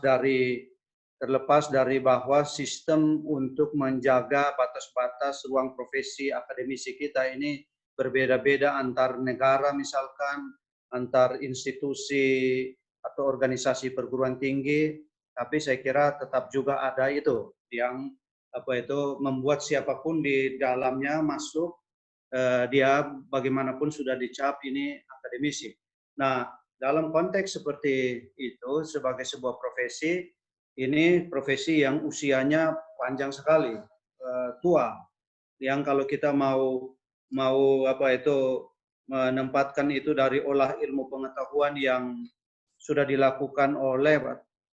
dari bahwa sistem untuk menjaga batas-batas ruang profesi akademisi kita ini berbeda-beda antar negara, misalkan antar institusi atau organisasi perguruan tinggi, tapi saya kira tetap juga ada itu yang membuat siapapun di dalamnya masuk, dia bagaimanapun sudah dicap ini akademisi. Nah, dalam konteks seperti itu sebagai sebuah profesi, ini profesi yang usianya panjang sekali, tua. yang kalau kita mau apa itu menempatkan itu dari olah ilmu pengetahuan yang sudah dilakukan oleh,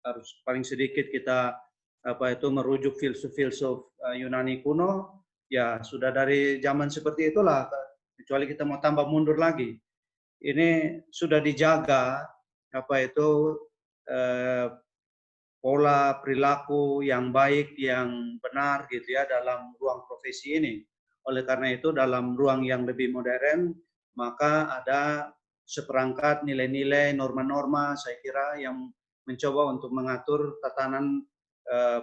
harus paling sedikit kita apa itu merujuk filsuf-filsuf Yunani kuno, ya sudah dari zaman seperti itulah, kecuali kita mau tambah mundur lagi. Ini sudah dijaga apa itu pola perilaku yang baik, yang benar gitu ya dalam ruang profesi ini. Oleh karena itu dalam ruang yang lebih modern, maka ada seperangkat nilai-nilai, norma-norma saya kira yang mencoba untuk mengatur tatanan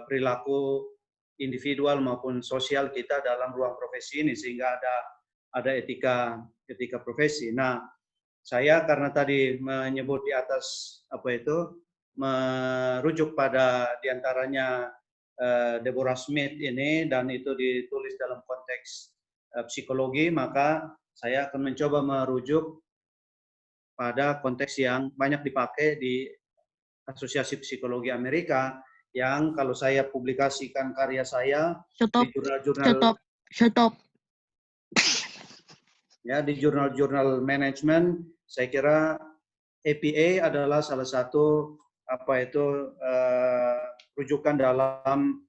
perilaku individual maupun sosial kita dalam ruang profesi ini, sehingga ada etika profesi. Nah, saya karena tadi menyebut di atas apa itu merujuk pada diantaranya Deborah Smith ini, dan itu ditulis dalam konteks psikologi, maka saya akan mencoba merujuk pada konteks yang banyak dipakai di Asosiasi Psikologi Amerika, yang kalau saya publikasikan karya saya di jurnal-jurnal ya di jurnal-jurnal manajemen, saya kira APA adalah salah satu apa itu rujukan dalam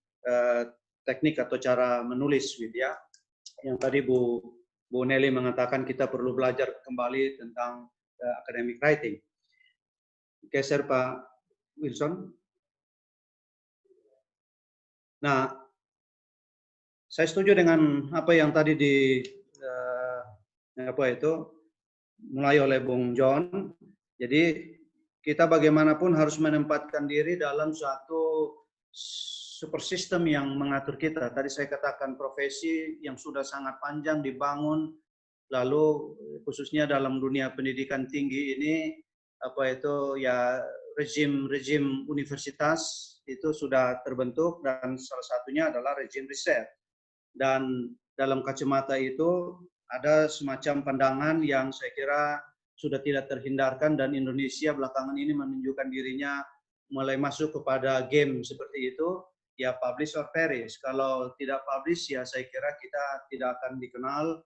teknik atau cara menulis gitu ya. Yang tadi Bu Nelly mengatakan kita perlu belajar kembali tentang academic writing. Geser Pak Wilson. Nah, saya setuju dengan apa yang tadi apa itu mulai oleh Bung John. Jadi kita bagaimanapun harus menempatkan diri dalam suatu super system yang mengatur kita. Tadi saya katakan profesi yang sudah sangat panjang dibangun, lalu khususnya dalam dunia pendidikan tinggi ini apa itu ya rezim universitas itu sudah terbentuk, dan salah satunya adalah rezim riset. Dan dalam kacamata itu ada semacam pandangan yang saya kira sudah tidak terhindarkan, dan Indonesia belakangan ini menunjukkan dirinya mulai masuk kepada game seperti itu, ya publish or perish. Kalau tidak publish ya saya kira kita tidak akan dikenal,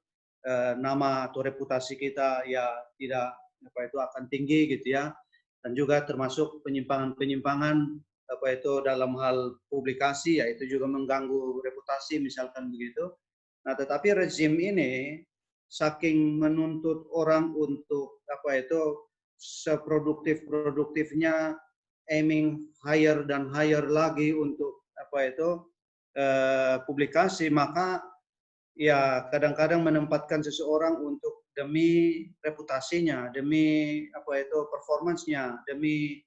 nama atau reputasi kita ya tidak apa itu akan tinggi gitu ya, dan juga termasuk penyimpangan-penyimpangan apa itu dalam hal publikasi, ya itu juga mengganggu reputasi misalkan begitu. Nah, tetapi rezim ini saking menuntut orang untuk apa itu seproduktif-produktifnya, aiming higher dan higher lagi untuk apa itu publikasi, maka ya kadang-kadang menempatkan seseorang untuk demi reputasinya, demi apa itu performance-nya, demi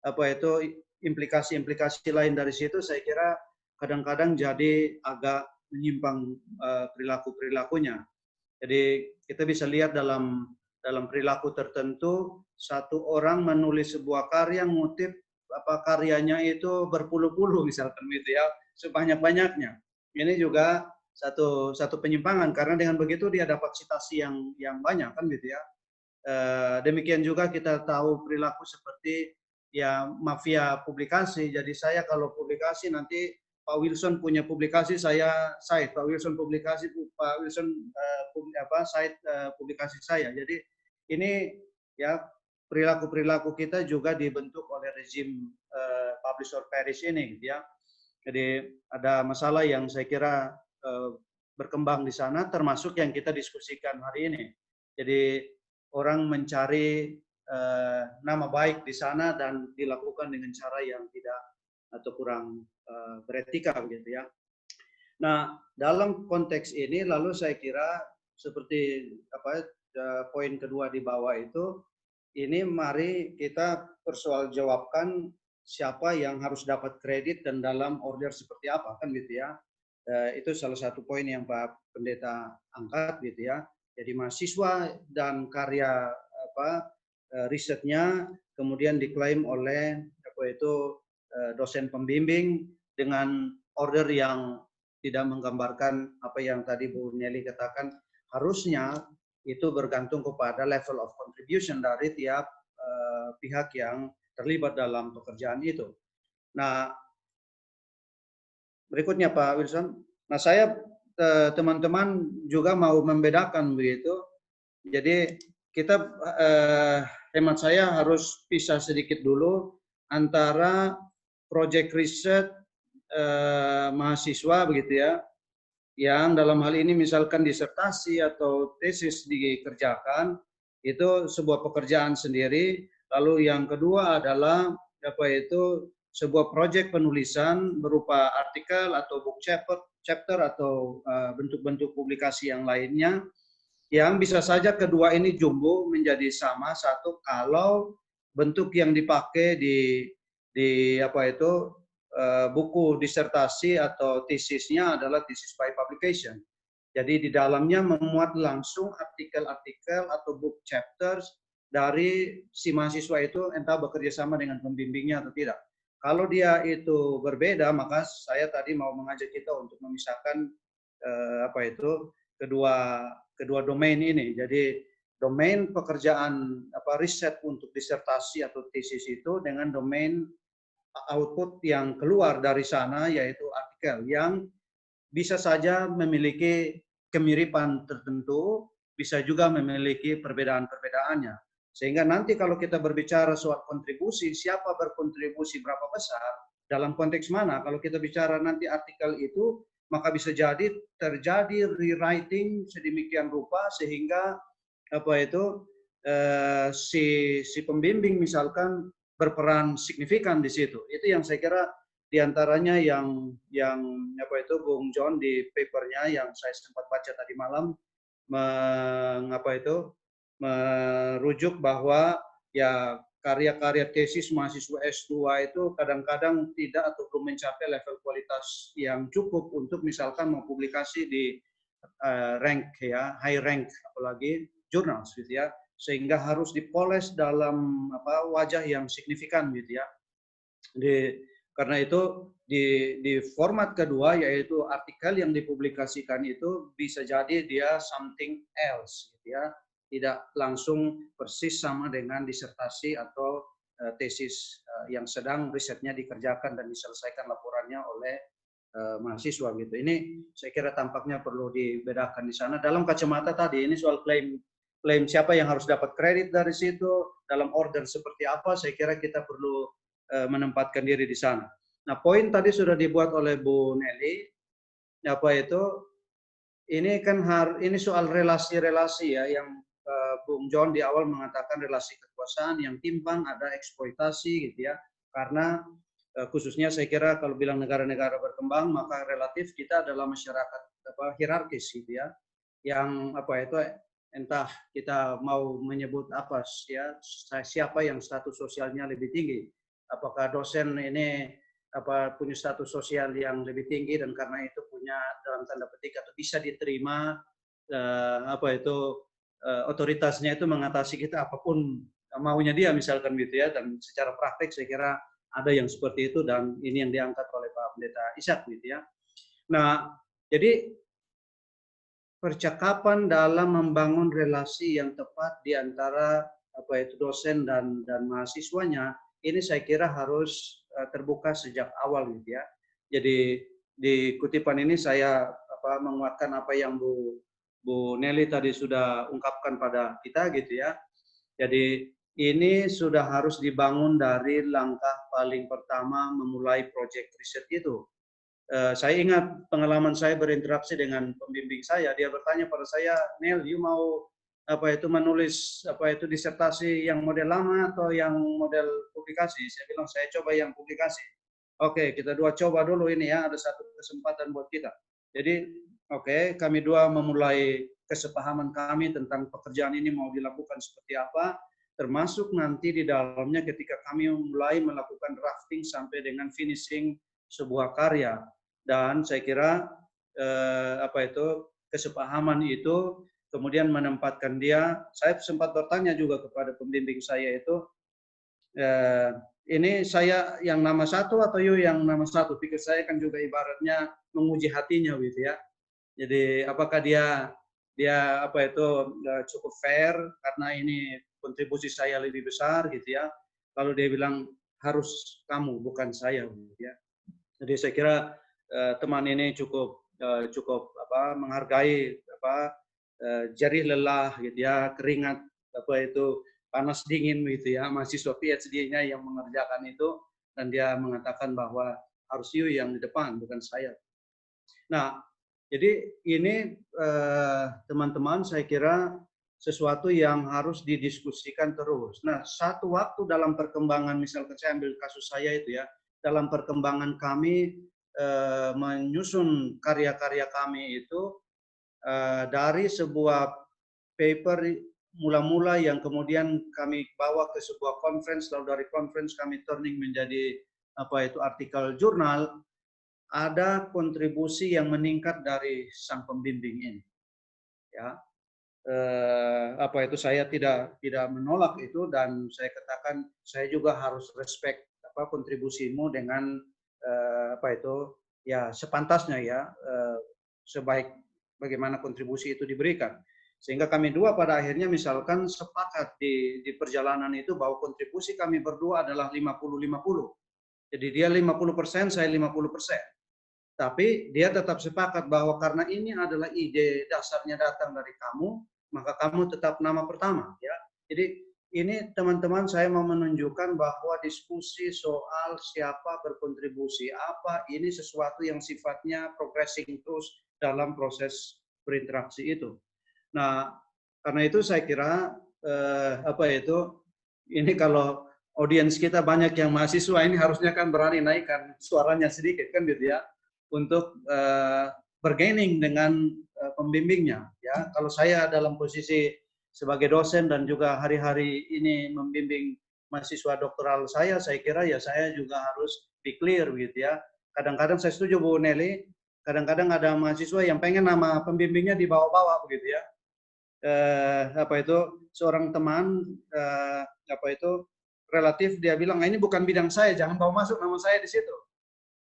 apa itu implikasi-implikasi lain dari situ, saya kira kadang-kadang jadi agak menyimpang perilaku-perilakunya. Jadi kita bisa lihat dalam perilaku tertentu, satu orang menulis sebuah karya, ngutip apa karyanya itu berpuluh-puluh misalkan gitu ya, sebanyak-banyaknya. Ini juga satu penyimpangan, karena dengan begitu dia dapat citasi yang banyak kan gitu ya. Demikian juga kita tahu perilaku seperti ya mafia publikasi. Jadi saya kalau publikasi nanti Pak Wilson punya publikasi, saya site. Pak Wilson publikasi, Pak Wilson site publikasi saya. Jadi ini ya perilaku-perilaku kita juga dibentuk oleh rezim publish or perish ini gitu ya. Jadi ada masalah yang saya kira berkembang di sana, termasuk yang kita diskusikan hari ini. Jadi orang mencari nama baik di sana dan dilakukan dengan cara yang tidak atau kurang beretika begitu ya. Nah, dalam konteks ini lalu saya kira seperti apa poin kedua di bawah itu, ini mari kita persoaljawabkan siapa yang harus dapat kredit dan dalam order seperti apa kan gitu ya. Itu salah satu poin yang Pak Pendeta angkat gitu ya. Jadi mahasiswa dan karya risetnya kemudian diklaim oleh apa itu dosen pembimbing dengan order yang tidak menggambarkan apa yang tadi Bu Nelly katakan, harusnya itu bergantung kepada level of contribution dari tiap pihak yang terlibat dalam pekerjaan itu. Nah, berikutnya Pak Wilson. Nah, saya teman-teman juga mau membedakan begitu. Jadi kita hemat saya harus pisah sedikit dulu antara proyek riset mahasiswa begitu ya, yang dalam hal ini misalkan disertasi atau tesis dikerjakan, itu sebuah pekerjaan sendiri. Lalu yang kedua adalah sebuah proyek penulisan berupa artikel atau book chapter atau bentuk-bentuk publikasi yang lainnya, yang bisa saja kedua ini jumbo menjadi sama satu kalau bentuk yang dipakai di buku disertasi atau tesisnya adalah thesis by publication. Jadi di dalamnya memuat langsung artikel-artikel atau book chapters dari si mahasiswa itu, entah bekerja sama dengan pembimbingnya atau tidak. Kalau dia itu berbeda, maka saya tadi mau mengajak kita untuk memisahkan kedua domain ini. Jadi domain pekerjaan riset untuk disertasi atau tesis itu dengan domain output yang keluar dari sana, yaitu artikel yang bisa saja memiliki kemiripan tertentu, bisa juga memiliki perbedaan-perbedaannya. Sehingga nanti kalau kita berbicara soal kontribusi, siapa berkontribusi berapa besar, dalam konteks mana, kalau kita bicara nanti artikel itu, maka bisa jadi terjadi rewriting sedemikian rupa sehingga si pembimbing misalkan berperan signifikan di situ. Itu yang saya kira diantaranya yang Bung John di papernya yang saya sempat baca tadi malam merujuk bahwa ya karya-karya tesis mahasiswa S2 itu kadang-kadang tidak atau belum mencapai level kualitas yang cukup untuk misalkan mempublikasi di rank ya, high rank apalagi jurnal gitu ya, sehingga harus dipoles dalam wajah yang signifikan gitu ya. Karena itu di format kedua, yaitu artikel yang dipublikasikan itu bisa jadi dia something else gitu ya, tidak langsung persis sama dengan disertasi atau tesis yang sedang risetnya dikerjakan dan diselesaikan laporannya oleh mahasiswa gitu. Ini saya kira tampaknya perlu dibedakan di sana. Dalam kacamata tadi ini soal klaim siapa yang harus dapat kredit dari situ, dalam order seperti apa, saya kira kita perlu menempatkan diri di sana. Nah, poin tadi sudah dibuat oleh Bu Nelly, ini kan ini soal relasi-relasi ya, yang Bung John di awal mengatakan relasi kekuasaan yang timpang, ada eksploitasi gitu ya, karena khususnya saya kira kalau bilang negara-negara berkembang, maka relatif kita adalah masyarakat hierarkis gitu ya, yang entah kita mau menyebut apa ya, siapa yang status sosialnya lebih tinggi, apakah dosen ini punya status sosial yang lebih tinggi dan karena itu punya dalam tanda petik atau bisa diterima otoritasnya itu mengatasi kita apapun maunya dia misalkan gitu ya, dan secara praktek saya kira ada yang seperti itu dan ini yang diangkat oleh Pak Pendeta Ishak gitu ya. Nah, jadi percakapan dalam membangun relasi yang tepat di antara dosen dan mahasiswanya ini saya kira harus terbuka sejak awal gitu ya. Jadi di kutipan ini saya menguatkan apa yang Bu Nelly tadi sudah ungkapkan pada kita gitu ya. Jadi ini sudah harus dibangun dari langkah paling pertama memulai proyek riset itu. Saya ingat pengalaman saya berinteraksi dengan pembimbing saya, dia bertanya pada saya, Nel, you mau menulis disertasi yang model lama atau yang model publikasi? Saya bilang saya coba yang publikasi. Oke, kita dua coba dulu ini ya, ada satu kesempatan buat kita. Jadi kami dua memulai kesepahaman kami tentang pekerjaan ini mau dilakukan seperti apa, termasuk nanti di dalamnya ketika kami mulai melakukan drafting sampai dengan finishing sebuah karya. Dan saya kira kesepahaman itu kemudian menempatkan dia. Saya sempat bertanya juga kepada pembimbing saya itu, ini saya yang nama satu atau you yang nama satu? Pikir saya kan juga ibaratnya menguji hatinya gitu ya. Jadi apakah dia cukup fair karena ini kontribusi saya lebih besar gitu ya. Lalu dia bilang harus kamu bukan saya gitu ya. Jadi saya kira teman ini cukup cukup menghargai jerih lelah gitu ya, keringat itu panas dingin gitu ya, mahasiswa PhD-nya yang mengerjakan itu, dan dia mengatakan bahwa harus you yang di depan bukan saya. Nah, jadi ini teman-teman saya kira sesuatu yang harus didiskusikan terus. Nah, satu waktu dalam perkembangan, misalkan saya ambil kasus saya itu ya, dalam perkembangan kami menyusun karya-karya kami itu dari sebuah paper mula-mula yang kemudian kami bawa ke sebuah conference, lalu dari conference kami turning menjadi artikel jurnal, ada kontribusi yang meningkat dari sang pembimbing ini. Ya, saya tidak menolak itu, dan saya katakan saya juga harus respect kontribusimu dengan sepantasnya ya, sebaik bagaimana kontribusi itu diberikan. Sehingga kami dua pada akhirnya misalkan sepakat di perjalanan itu bahwa kontribusi kami berdua adalah 50-50. Jadi dia 50%, saya 50%. Tapi dia tetap sepakat bahwa karena ini adalah ide dasarnya datang dari kamu, maka kamu tetap nama pertama. Ya. Jadi ini teman-teman saya mau menunjukkan bahwa diskusi soal siapa berkontribusi apa, ini sesuatu yang sifatnya progressing terus dalam proses berinteraksi itu. Nah, karena itu saya kira ini kalau audiens kita banyak yang mahasiswa, ini harusnya kan berani naikkan suaranya sedikit kan gitu ya, untuk bergaining dengan pembimbingnya. Ya, kalau saya dalam posisi sebagai dosen dan juga hari-hari ini membimbing mahasiswa doktoral saya kira ya saya juga harus be clear gitu ya. Kadang-kadang saya setuju Bu Nelly, kadang-kadang ada mahasiswa yang pengen nama pembimbingnya dibawa-bawa begitu ya. Seorang teman relatif dia bilang, ini bukan bidang saya, jangan bawa masuk nama saya di situ.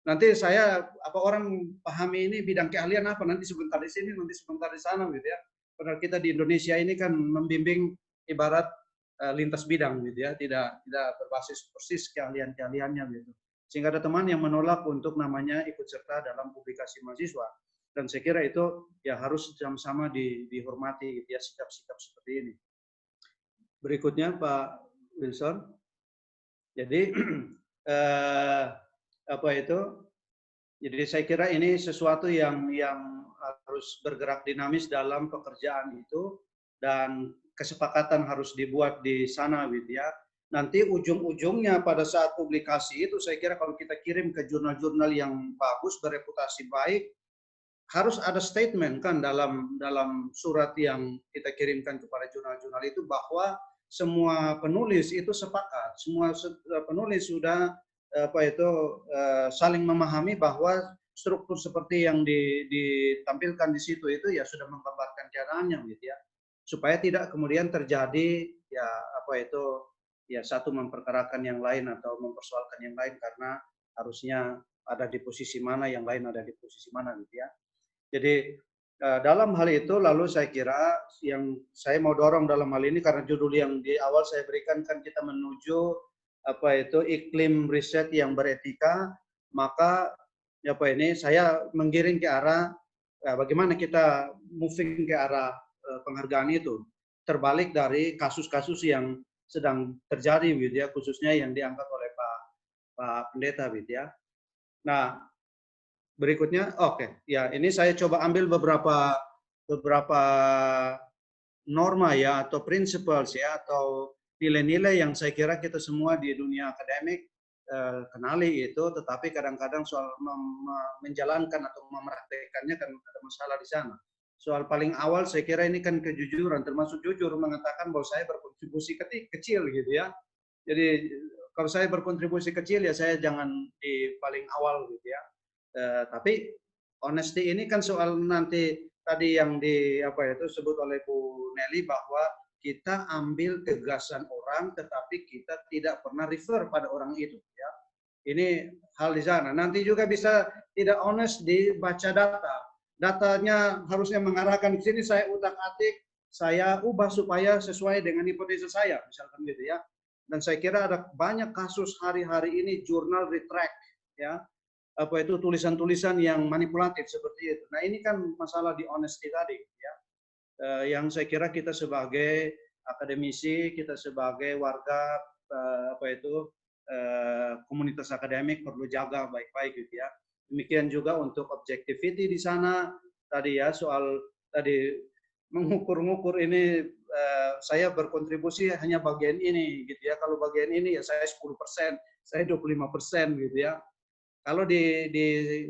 Nanti saya orang pahami ini bidang keahlian apa, nanti sebentar di sini, nanti sebentar di sana gitu ya. Padahal kita di Indonesia ini kan membimbing ibarat lintas bidang gitu ya, tidak berbasis persis keahlian-keahliannya gitu. Sehingga ada teman yang menolak untuk namanya ikut serta dalam publikasi mahasiswa. Dan saya kira itu ya harus sama-sama dihormati gitu ya, sikap-sikap seperti ini. Berikutnya Pak Wilson. Jadi jadi saya kira ini sesuatu yang harus bergerak dinamis dalam pekerjaan itu, dan kesepakatan harus dibuat di sana gitu ya. Nanti ujung-ujungnya pada saat publikasi itu saya kira kalau kita kirim ke jurnal-jurnal yang bagus, bereputasi baik, harus ada statement kan dalam surat yang kita kirimkan kepada jurnal-jurnal itu bahwa semua penulis itu sepakat, semua penulis sudah saling memahami bahwa struktur seperti yang ditampilkan di situ itu ya sudah menggambarkan caranya gitu ya, supaya tidak kemudian terjadi satu memperkarakan yang lain atau mempersoalkan yang lain karena harusnya ada di posisi mana, yang lain ada di posisi mana gitu ya. Jadi dalam hal itu lalu saya kira yang saya mau dorong dalam hal ini, karena judul yang di awal saya berikan kan kita menuju iklim riset yang beretika, maka saya menggiring ke arah bagaimana kita moving ke arah penghargaan itu, terbalik dari kasus-kasus yang sedang terjadi gitu ya, khususnya yang diangkat oleh Pak Pendeta gitu ya. Nah, berikutnya, ya ini saya coba ambil beberapa norma ya atau principles ya atau nilai-nilai yang saya kira kita semua di dunia akademik kenali itu, tetapi kadang-kadang soal menjalankan atau mempraktekannya kan ada masalah di sana. Soal paling awal saya kira ini kan kejujuran, termasuk jujur mengatakan bahwa saya berkontribusi kecil gitu ya. Jadi kalau saya berkontribusi kecil ya saya jangan di paling awal gitu ya. Tapi honesty ini kan soal nanti tadi yang disebut oleh Bu Nelly bahwa kita ambil gagasan orang tetapi kita tidak pernah refer pada orang itu ya. Ini hal di sana. Nanti juga bisa tidak honest dibaca data. Datanya harusnya mengarahkan ke sini, saya utak-atik, saya ubah supaya sesuai dengan hipotesa saya, misalkan gitu ya. Dan saya kira ada banyak kasus hari-hari ini jurnal retract ya. tulisan-tulisan yang manipulatif seperti itu. Nah ini kan masalah di honesty tadi ya, yang saya kira kita sebagai akademisi, kita sebagai warga komunitas akademik perlu jaga baik-baik gitu ya. Demikian juga untuk objectivity di sana tadi ya, soal tadi mengukur-ngukur ini saya berkontribusi hanya bagian ini gitu ya. Kalau bagian ini ya saya 10%, saya 25% gitu ya. Kalau di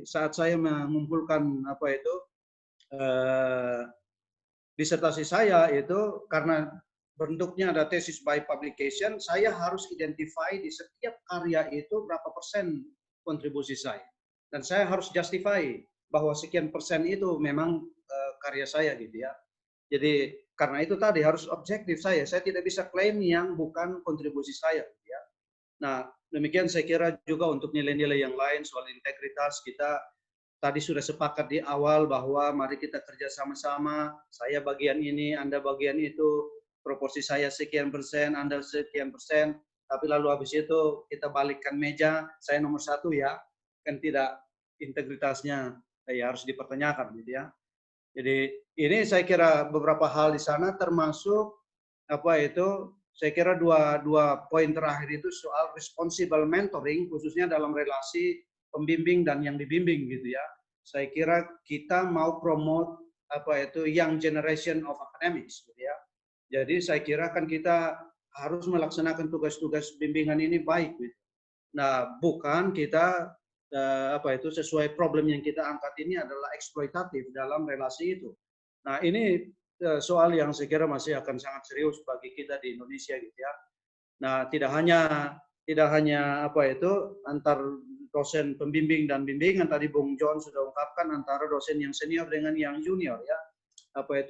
saat saya mengumpulkan disertasi saya itu karena bentuknya ada tesis by publication, saya harus identify di setiap karya itu berapa persen kontribusi saya. Dan saya harus justify bahwa sekian persen itu memang karya saya gitu ya. Jadi karena itu tadi harus objektif saya tidak bisa klaim yang bukan kontribusi saya gitu ya. Nah, demikian saya kira juga untuk nilai-nilai yang lain soal integritas kita tadi sudah sepakat di awal bahwa mari kita kerja sama-sama, saya bagian ini, Anda bagian itu, proporsi saya sekian persen, Anda sekian persen, tapi lalu habis itu kita balikkan meja, saya nomor 1 ya, kan tidak integritasnya ya harus dipertanyakan gitu ya. Jadi ini saya kira beberapa hal di sana termasuk saya kira dua poin terakhir itu soal responsible mentoring khususnya dalam relasi pembimbing dan yang dibimbing gitu ya. Saya kira kita mau promote young generation of academics gitu ya. Jadi saya kira kan kita harus melaksanakan tugas-tugas bimbingan ini baik gitu. Nah, bukan kita sesuai problem yang kita angkat ini adalah eksploitatif dalam relasi itu. Nah, ini soal yang saya kira masih akan sangat serius bagi kita di Indonesia gitu ya. Nah, tidak hanya antar dosen pembimbing dan bimbingan, tadi Bung John sudah ungkapkan antara dosen yang senior dengan yang junior ya.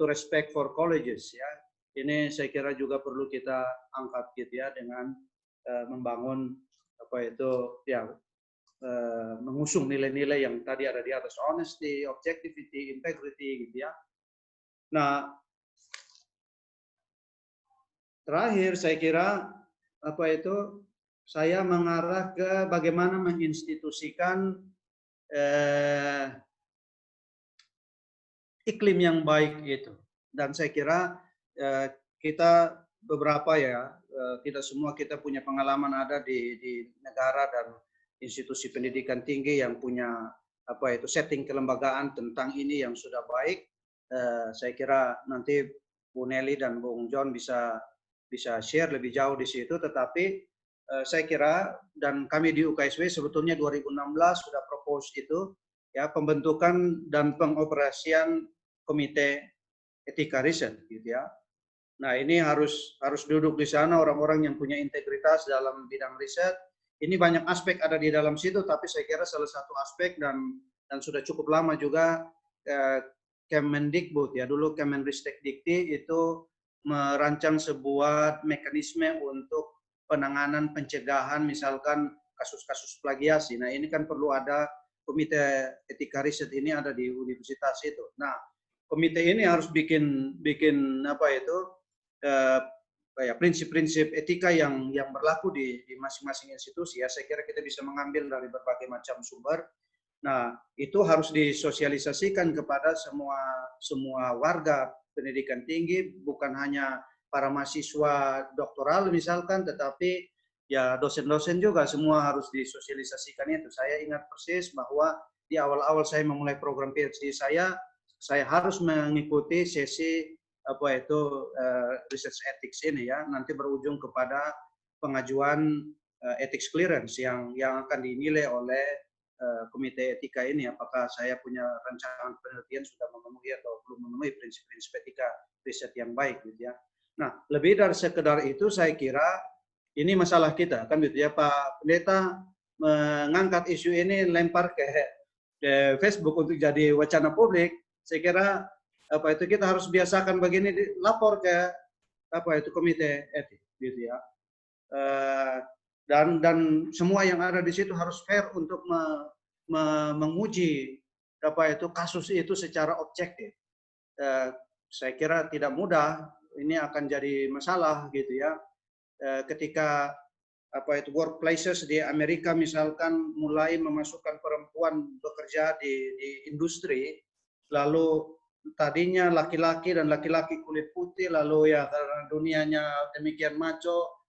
Respect for colleges ya. Ini saya kira juga perlu kita angkat gitu ya dengan membangun mengusung nilai-nilai yang tadi ada di atas, honesty, objectivity, integrity gitu ya. Nah, terakhir saya kira saya mengarah ke bagaimana menginstitusikan iklim yang baik itu. Dan saya kira kita beberapa ya, kita semua kita punya pengalaman ada di negara dan institusi pendidikan tinggi yang punya setting kelembagaan tentang ini yang sudah baik. Saya kira nanti Bu Nelly dan Bung John bisa share lebih jauh di situ, tetapi saya kira dan kami di UKSW sebetulnya 2016 sudah propose itu ya, pembentukan dan pengoperasian komite etika riset gitu ya. Nah, ini harus duduk di sana orang-orang yang punya integritas dalam bidang riset. Ini banyak aspek ada di dalam situ, tapi saya kira salah satu aspek dan sudah cukup lama juga Kemendikbud ya, dulu Kemenristekdikti itu merancang sebuah mekanisme untuk penanganan pencegahan misalkan kasus-kasus plagiasi. Nah, ini kan perlu ada komite etika riset ini ada di universitas itu. Nah, komite ini harus bikin prinsip-prinsip etika yang berlaku di masing-masing institusi ya. Saya kira kita bisa mengambil dari berbagai macam sumber. Nah, itu harus disosialisasikan kepada semua warga pendidikan tinggi, bukan hanya para mahasiswa doktoral misalkan, tetapi ya dosen-dosen juga semua harus disosialisasikan itu. Saya ingat persis bahwa di awal-awal saya memulai program PhD saya harus mengikuti sesi research ethics ini ya, nanti berujung kepada pengajuan ethics clearance yang akan dinilai oleh komite etika ini, apakah saya punya rancangan penelitian sudah memenuhi atau belum memenuhi prinsip-prinsip etika riset yang baik gitu ya. Nah, lebih dari sekedar itu saya kira ini masalah kita kan gitu ya, Pak Pendeta mengangkat isu ini lempar ke Facebook untuk jadi wacana publik. Saya kira kita harus biasakan begini, lapor ke komite etik gitu ya. Dan semua yang ada di situ harus fair untuk menguji kasus itu secara objektif. Saya kira tidak mudah, ini akan jadi masalah gitu ya, ketika workplaces di Amerika misalkan mulai memasukkan perempuan bekerja di industri, lalu tadinya laki-laki dan laki-laki kulit putih, lalu ya karena dunianya demikian maco,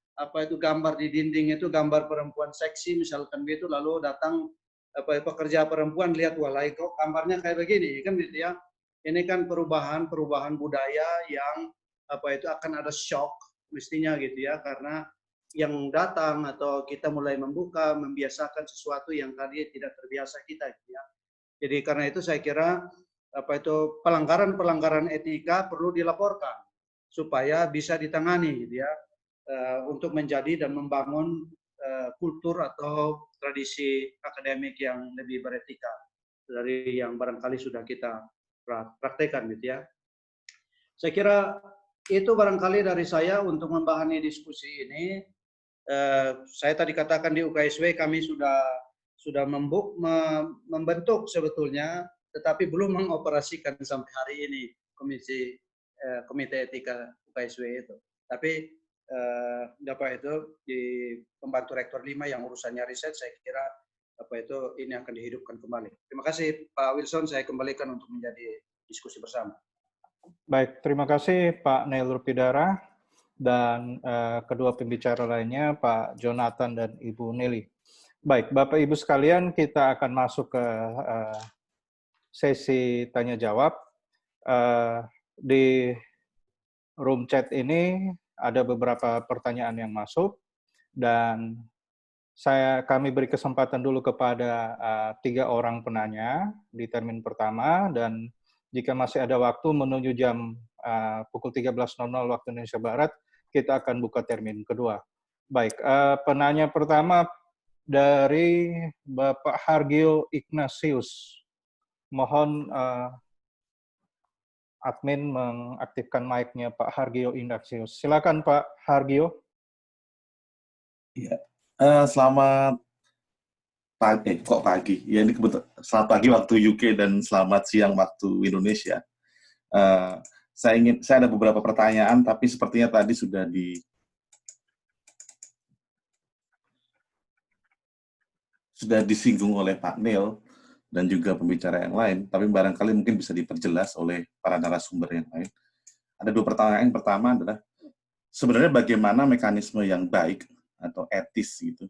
gambar di dinding itu gambar perempuan seksi misalkan gitu, lalu datang pekerja perempuan lihat, wah kok gambarnya kayak begini kan gitu ya. Ini kan perubahan budaya yang akan ada shock mestinya gitu ya, karena yang datang atau kita mulai membiasakan sesuatu yang tadi tidak terbiasa kita gitu ya. Jadi karena itu saya kira pelanggaran etika perlu dilaporkan supaya bisa ditangani gitu ya, untuk menjadi dan membangun kultur atau tradisi akademik yang lebih beretika dari yang barangkali sudah kita praktekkan gitu ya. Saya kira itu barangkali dari saya untuk membahani diskusi ini. Saya tadi katakan di UKSW kami sudah membentuk sebetulnya, tetapi belum mengoperasikan sampai hari ini komite etika UKSW itu. Tapi itu di pembantu rektor 5 yang urusannya riset, saya kira ini akan dihidupkan kembali. Terima kasih Pak Wilson, saya kembalikan untuk menjadi diskusi bersama. Baik, terima kasih Pak Neil Rupidara dan kedua pembicara lainnya, Pak Jonathan dan Ibu Nelly. Baik, Bapak Ibu sekalian, kita akan masuk ke sesi tanya jawab. Di room chat ini ada beberapa pertanyaan yang masuk dan kami beri kesempatan dulu kepada 3 orang penanya di termin pertama, dan jika masih ada waktu menuju jam pukul 13.00 waktu Indonesia Barat, kita akan buka termin kedua. Baik, penanya pertama dari Bapak Hargio Ignatius. Mohon admin mengaktifkan mic-nya Pak Hargio Ignatius. Silakan Pak Hargio. Ya, selamat pagi. Ya, ini selamat pagi waktu UK dan selamat siang waktu Indonesia. Saya ada beberapa pertanyaan, tapi sepertinya tadi sudah disinggung oleh Pak Neil dan juga pembicara yang lain, tapi barangkali mungkin bisa diperjelas oleh para narasumber yang lain. Ada 2 pertanyaan. Yang pertama adalah sebenarnya bagaimana mekanisme yang baik atau etis gitu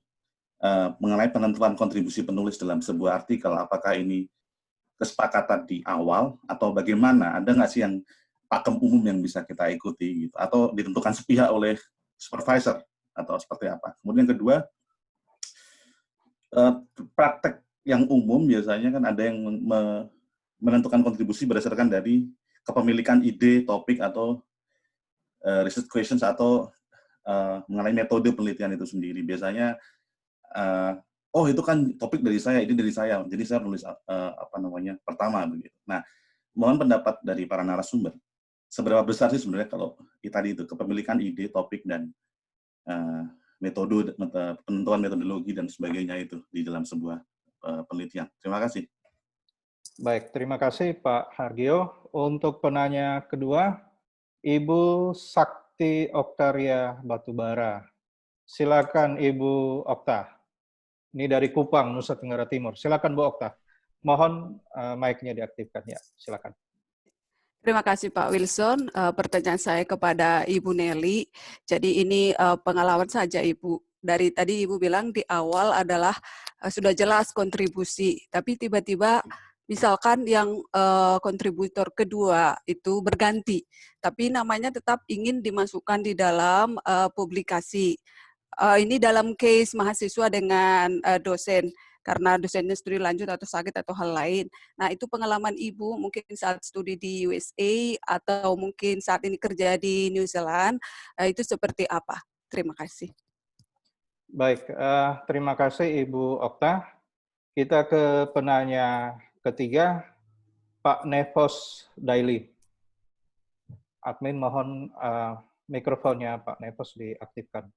mengenai penentuan kontribusi penulis dalam sebuah artikel. Apakah ini kesepakatan di awal atau bagaimana? Ada nggak sih yang pakem umum yang bisa kita ikuti gitu, atau ditentukan sepihak oleh supervisor atau seperti apa? Kemudian yang kedua, praktek yang umum biasanya kan ada yang menentukan kontribusi berdasarkan dari kepemilikan ide, topik, atau research questions, atau mengenai metode penelitian itu sendiri. Biasanya itu kan topik dari saya, ide dari saya, jadi saya menulis pertama begitu. Nah, mohon pendapat dari para narasumber, seberapa besar sih sebenarnya kalau tadi itu kepemilikan ide, topik, dan penentuan metodologi dan sebagainya itu di dalam sebuah penelitian. Terima kasih. Baik, terima kasih Pak Hargio. Untuk penanya kedua, Ibu Sakti Oktaria Batubara. Silakan Ibu Okta. Ini dari Kupang, Nusa Tenggara Timur. Silakan Bu Okta. Mohon mic-nya diaktifkan ya. Silakan. Terima kasih Pak Wilson. Pertanyaan saya kepada Ibu Nelly. Jadi ini pengalaman saja Ibu. Dari tadi Ibu bilang di awal adalah sudah jelas kontribusi, tapi tiba-tiba misalkan yang kontributor kedua itu berganti, tapi namanya tetap ingin dimasukkan di dalam publikasi. Ini dalam case mahasiswa dengan dosen, karena dosennya studi lanjut atau sakit atau hal lain. Nah, itu pengalaman Ibu mungkin saat studi di USA atau mungkin saat ini kerja di New Zealand, itu seperti apa? Terima kasih. Baik, terima kasih Ibu Okta. Kita ke penanya ketiga, Pak Nevos Daily. Admin mohon mikrofonnya Pak Nevos diaktifkan.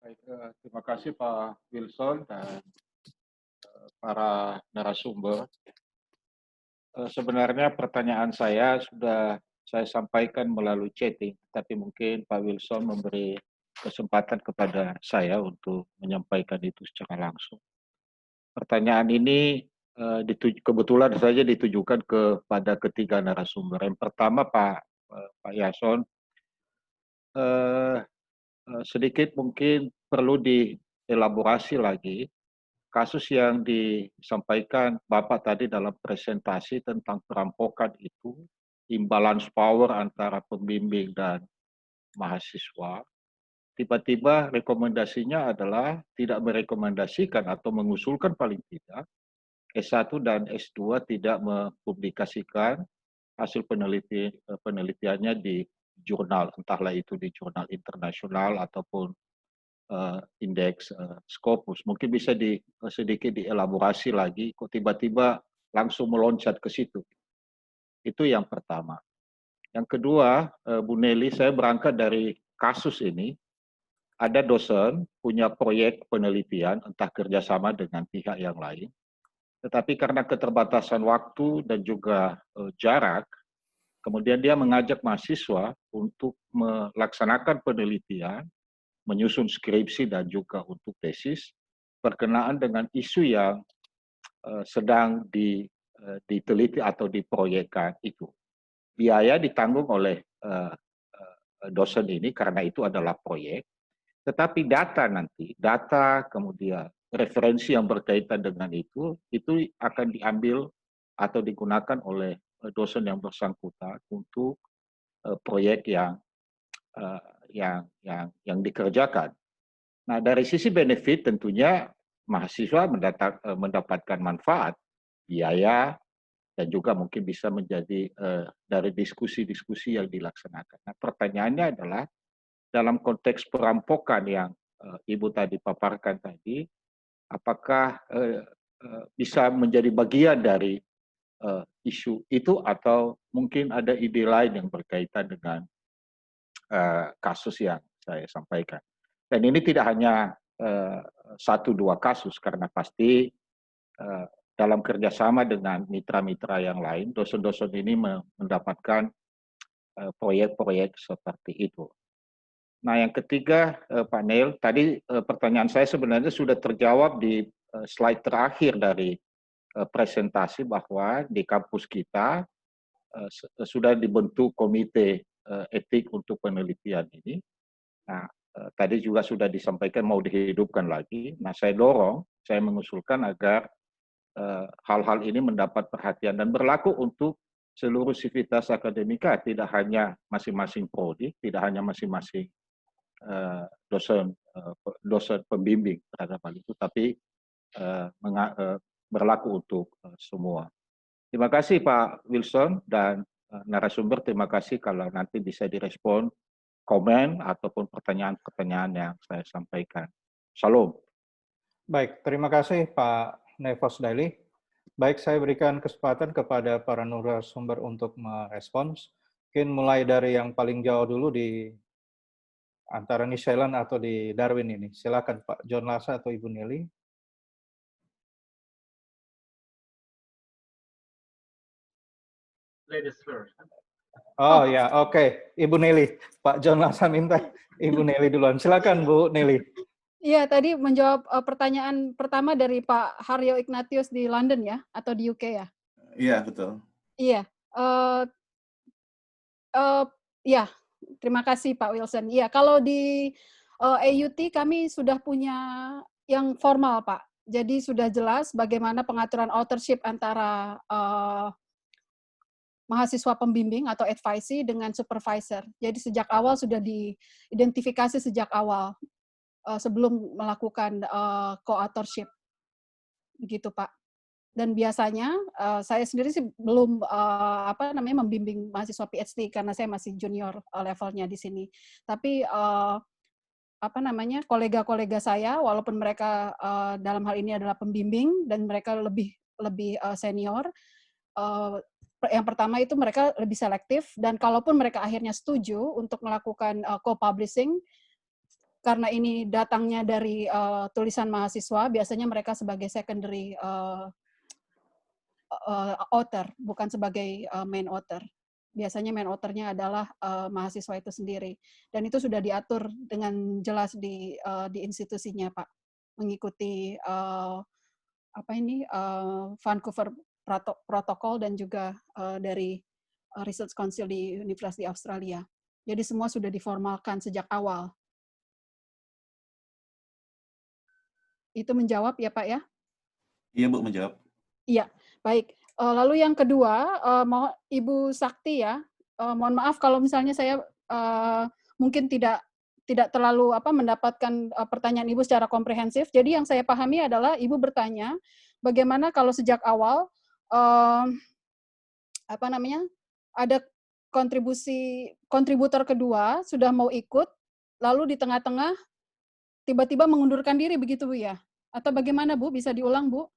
Baik, terima kasih Pak Wilson dan para narasumber. Sebenarnya pertanyaan saya sudah saya sampaikan melalui chatting, tapi mungkin Pak Wilson memberi kesempatan kepada saya untuk menyampaikan itu secara langsung. Pertanyaan ini kebetulan saja ditujukan kepada ketiga narasumber. Yang pertama Pak Yason, sedikit mungkin perlu dielaborasi lagi kasus yang disampaikan Bapak tadi dalam presentasi tentang perampokan itu, imbalance power antara pembimbing dan mahasiswa. Tiba-tiba rekomendasinya adalah tidak merekomendasikan atau mengusulkan paling tidak S1 dan S2 tidak mempublikasikan hasil penelitiannya di jurnal, entahlah itu di jurnal internasional ataupun indeks Scopus. Mungkin bisa sedikit dielaborasi lagi, kok tiba-tiba langsung meloncat ke situ. Itu yang pertama. Yang kedua, Bu Nelly, saya berangkat dari kasus ini. Ada dosen punya proyek penelitian, entah kerjasama dengan pihak yang lain, tetapi karena keterbatasan waktu dan juga jarak, kemudian dia mengajak mahasiswa untuk melaksanakan penelitian, menyusun skripsi dan juga untuk tesis, berkenaan dengan isu yang sedang diteliti atau diproyekkan itu. Biaya ditanggung oleh dosen ini karena itu adalah proyek, tetapi data kemudian referensi yang berkaitan dengan itu akan diambil atau digunakan oleh dosen yang bersangkutan untuk proyek yang dikerjakan. Nah, dari sisi benefit tentunya mahasiswa mendapatkan manfaat, biaya, dan juga mungkin bisa menjadi dari diskusi-diskusi yang dilaksanakan. Nah, pertanyaannya adalah dalam konteks perampokan yang Ibu tadi paparkan tadi, apakah bisa menjadi bagian dari isu itu atau mungkin ada ide lain yang berkaitan dengan kasus yang saya sampaikan. Dan ini tidak hanya 1-2 kasus, karena pasti dalam kerjasama dengan mitra-mitra yang lain, dosen-dosen ini mendapatkan proyek-proyek seperti itu. Nah, yang ketiga, Pak Neil, tadi pertanyaan saya sebenarnya sudah terjawab di slide terakhir dari presentasi bahwa di kampus kita sudah dibentuk komite etik untuk penelitian ini. Nah, tadi juga sudah disampaikan mau dihidupkan lagi. Nah, saya mengusulkan agar hal-hal ini mendapat perhatian dan berlaku untuk seluruh sivitas akademika, tidak hanya masing-masing prodi, tidak hanya masing-masing dosen pembimbing terhadap hal itu, tapi berlaku untuk semua. Terima kasih Pak Wilson dan narasumber, terima kasih kalau nanti bisa direspon komen ataupun pertanyaan-pertanyaan yang saya sampaikan. Salam. Baik, terima kasih Pak Nevos Daily. Baik, saya berikan kesempatan kepada para narasumber untuk merespons. Mungkin mulai dari yang paling jauh dulu di antara New Zealand atau di Darwin ini. Silakan Pak John Lasa atau Ibu Nelly. Ladies first. Oh ya, oke. Ibu Nelly. Pak John Lasa minta Ibu Nelly duluan. Silakan Bu Nelly. Iya, tadi menjawab pertanyaan pertama dari Pak Haryo Ignatius di London ya, atau di UK ya? Iya, betul. Iya. Ya, terima kasih Pak Wilson. Iya, kalau di AUT kami sudah punya yang formal, Pak. Jadi sudah jelas bagaimana pengaturan authorship antara mahasiswa pembimbing atau advisee dengan supervisor. Jadi sejak awal sudah diidentifikasi sejak awal sebelum melakukan co-authorship. Begitu, Pak. Dan biasanya saya sendiri sih belum membimbing mahasiswa PhD karena saya masih junior levelnya di sini. Tapi kolega-kolega saya walaupun mereka dalam hal ini adalah pembimbing dan mereka lebih senior, yang pertama itu mereka lebih selektif, dan kalaupun mereka akhirnya setuju untuk melakukan co-publishing, karena ini datangnya dari tulisan mahasiswa, biasanya mereka sebagai secondary author, bukan sebagai main author. biasanya main author-nya adalah mahasiswa itu sendiri. Dan itu sudah diatur dengan jelas di institusinya, Pak, mengikuti Vancouver Protocol dan juga dari Research Council di Universitas Australia. Jadi semua sudah diformalkan sejak awal. Itu menjawab ya, Pak ya? Iya, Bu, menjawab. Iya, baik. Lalu yang kedua, Ibu Sakti ya, mohon maaf kalau misalnya saya mungkin tidak terlalu mendapatkan pertanyaan Ibu secara komprehensif. Jadi yang saya pahami adalah Ibu bertanya, bagaimana kalau sejak awal ada kontributor kedua sudah mau ikut, lalu di tengah-tengah tiba-tiba mengundurkan diri, begitu Bu ya? Atau bagaimana Bu? Bisa diulang Bu?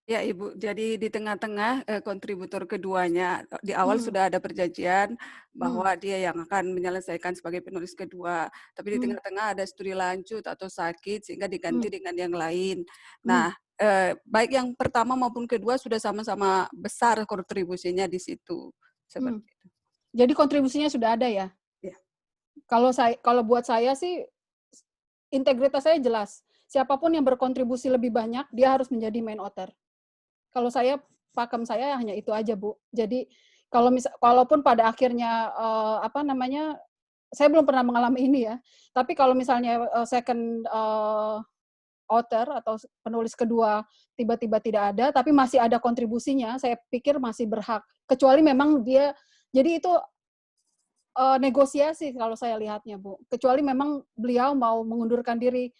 Ya Ibu, jadi di tengah-tengah kontributor keduanya di awal sudah ada perjanjian bahwa dia yang akan menyelesaikan sebagai penulis kedua, tapi di tengah-tengah ada studi lanjut atau sakit sehingga diganti dengan yang lain. Nah, baik yang pertama maupun kedua sudah sama-sama besar kontribusinya di situ. Seperti itu. Jadi kontribusinya sudah ada ya? Ya. Kalau buat saya sih integritas saya jelas. Siapapun yang berkontribusi lebih banyak, dia harus menjadi main author. Kalau saya, pakem saya hanya itu aja, Bu. Jadi kalaupun pada akhirnya saya belum pernah mengalami ini ya. Tapi kalau misalnya second author atau penulis kedua tiba-tiba tidak ada, tapi masih ada kontribusinya, saya pikir masih berhak. Kecuali memang dia, jadi itu negosiasi kalau saya lihatnya, Bu. Kecuali memang beliau mau mengundurkan diri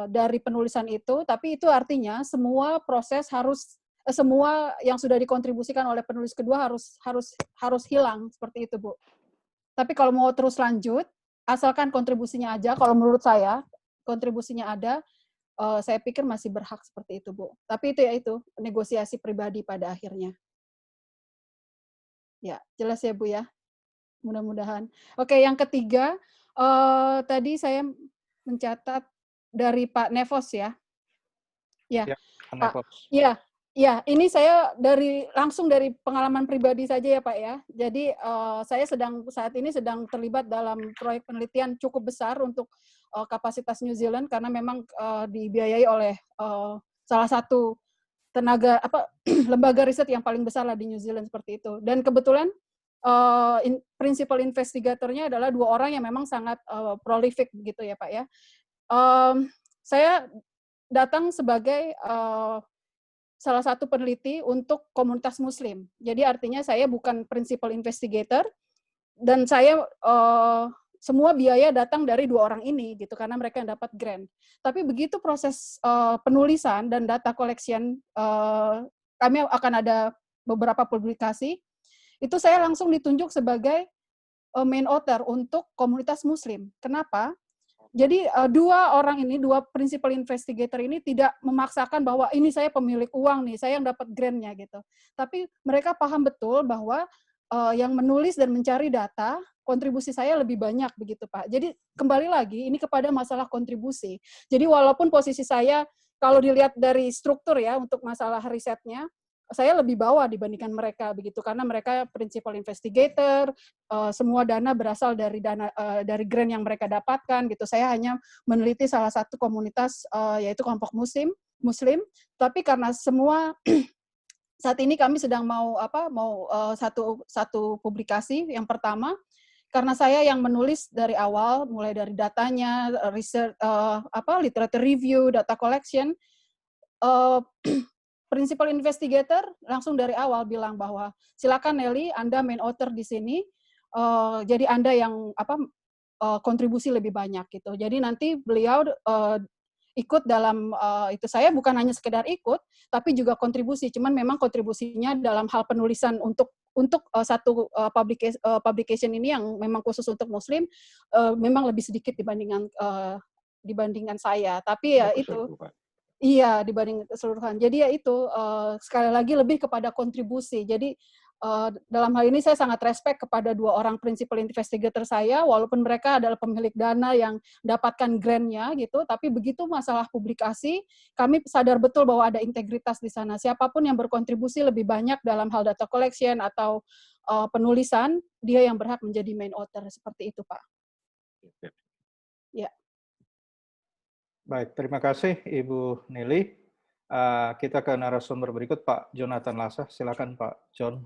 dari penulisan itu, tapi itu artinya semua proses semua yang sudah dikontribusikan oleh penulis kedua harus hilang seperti itu, Bu. Tapi kalau mau terus lanjut, asalkan kontribusinya aja, kalau menurut saya kontribusinya ada, saya pikir masih berhak seperti itu, Bu. Tapi itu negosiasi pribadi pada akhirnya. Ya, jelas ya, Bu ya. Mudah-mudahan. Oke, yang ketiga, tadi saya mencatat dari Pak Nevos ya. Ya, Pak. Iya, ini saya langsung dari pengalaman pribadi saja ya Pak ya. Jadi saya saat ini sedang terlibat dalam proyek penelitian cukup besar untuk kapasitas New Zealand karena memang dibiayai oleh salah satu lembaga riset yang paling besar lah di New Zealand seperti itu. Dan kebetulan principal investigatornya adalah 2 orang yang memang sangat prolific begitu ya Pak ya. Saya datang sebagai salah satu peneliti untuk komunitas Muslim. Jadi artinya saya bukan principal investigator dan saya semua biaya datang dari 2 orang ini gitu karena mereka yang dapat grant. Tapi begitu proses penulisan dan data collection, kami akan ada beberapa publikasi. Itu saya langsung ditunjuk sebagai main author untuk komunitas Muslim. Kenapa? Jadi 2 orang ini, 2 principal investigator ini tidak memaksakan bahwa ini saya pemilik uang nih, saya yang dapat grant-nya gitu. Tapi mereka paham betul bahwa yang menulis dan mencari data, kontribusi saya lebih banyak begitu Pak. Jadi kembali lagi ini kepada masalah kontribusi. Jadi walaupun posisi saya kalau dilihat dari struktur ya untuk masalah risetnya, saya lebih bawah dibandingkan mereka begitu karena mereka principal investigator, semua dana berasal dari dari grant yang mereka dapatkan gitu. Saya hanya meneliti salah satu komunitas yaitu kelompok Muslim, tapi karena semua saat ini kami sedang mau satu publikasi yang pertama karena saya yang menulis dari awal mulai dari datanya, research literature review, data collection. Principal investigator langsung dari awal bilang bahwa silakan Nelly, Anda main author di sini, jadi Anda yang kontribusi lebih banyak gitu. Jadi nanti beliau ikut dalam itu. Saya bukan hanya sekedar ikut, tapi juga kontribusi. Cuman memang kontribusinya dalam hal penulisan untuk satu publication ini yang memang khusus untuk Muslim memang lebih sedikit dibandingkan saya. Tapi ya itu. Iya, dibanding keseluruhan. Jadi ya itu, sekali lagi lebih kepada kontribusi. Jadi dalam hal ini saya sangat respect kepada 2 orang principal investigator saya, walaupun mereka adalah pemilik dana yang dapatkan grant-nya gitu, tapi begitu masalah publikasi, kami sadar betul bahwa ada integritas di sana. Siapapun yang berkontribusi lebih banyak dalam hal data collection atau penulisan, dia yang berhak menjadi main author, seperti itu, Pak. Ya. Baik, terima kasih Ibu Nelly. Kita ke narasumber berikut, Pak Jonathan Lasa. Silakan Pak John.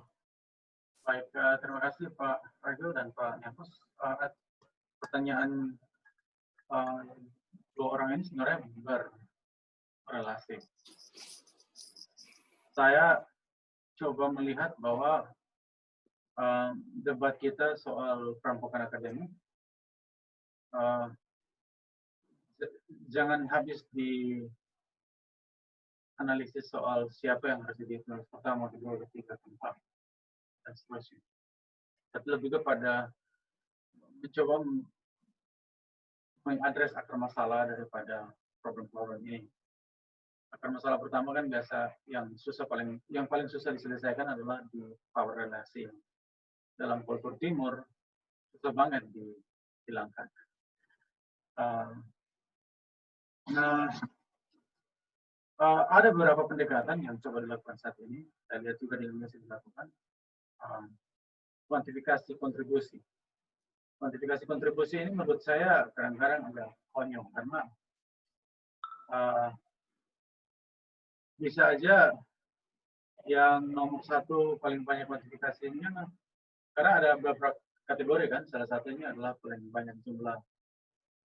Baik, terima kasih Pak Rego dan Pak Nyapus. Pertanyaan 2 orang ini sebenarnya berrelasi. Saya coba melihat bahwa debat kita soal perampokan akademik jangan habis di analisis soal siapa yang harus jadi penulis pertama, kedua, ketiga, keempat, dan seterusnya. Tapi lebih kepada mencoba mengadres akar masalah daripada problem-problem ini. Akar masalah pertama kan biasa yang paling susah diselesaikan adalah di power relasi. Dalam kultur timur susah banget dihilangkan. Ada beberapa pendekatan yang coba dilakukan saat ini. Saya lihat juga di Indonesia dilakukan. Kuantifikasi kontribusi. Kuantifikasi kontribusi ini menurut saya kadang-kadang agak konyol karena bisa aja yang nomor 1 paling banyak kuantifikasinya, karena ada beberapa kategori kan, salah satunya adalah paling banyak jumlah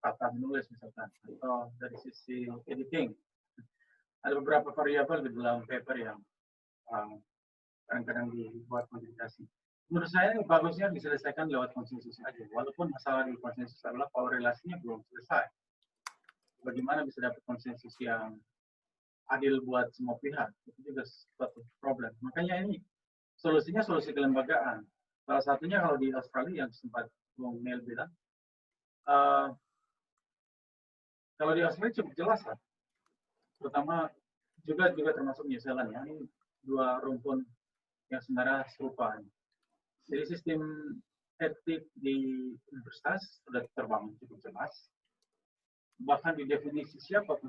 kata menulis misalkan, atau dari sisi editing. Ada beberapa variabel di dalam paper yang kadang-kadang dibuat kuantifikasi. Menurut saya bagusnya diselesaikan lewat konsensus aja, walaupun masalah di konsensus adalah power relasinya belum selesai. Bagaimana bisa dapat konsensus yang adil buat semua pihak, itu juga suatu problem. Makanya ini solusinya solusi kelembagaan. Salah satunya kalau di Australia yang sempat Bung Neil bilang, kalau di Australia cukup jelas lah, terutama juga termasuk New Zealand ya, ini 2 rumpun yang sebenarnya serupa. Jadi sistem etik di universitas sudah terbangun cukup jelas. Bahkan di definisi siapa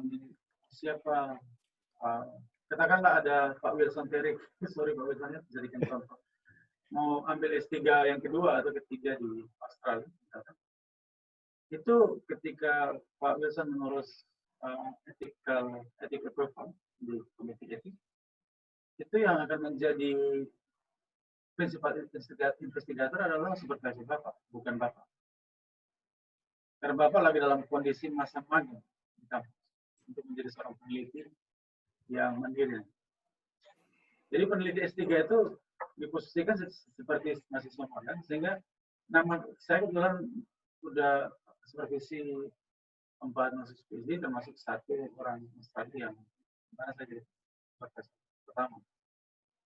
katakanlah ada Pak Wilson Terry, sorry Pak Wilson, jadikan contoh, mau ambil S3 yang kedua atau ketiga di Australia, itu ketika Pak Wilson mengurus ethical approval di komite etik, itu yang akan menjadi prinsipal investigator adalah supervisor Bapak, bukan Bapak. Karena Bapak lagi dalam kondisi masa magang untuk menjadi seorang peneliti yang mandiri. Jadi peneliti S3 itu diposisikan seperti mahasiswa magang, sehingga nama saya kebetulan udah supervisi 4 mahasiswa PhD, termasuk 1 orang Australia yang mana saya jadi supervisor pertama.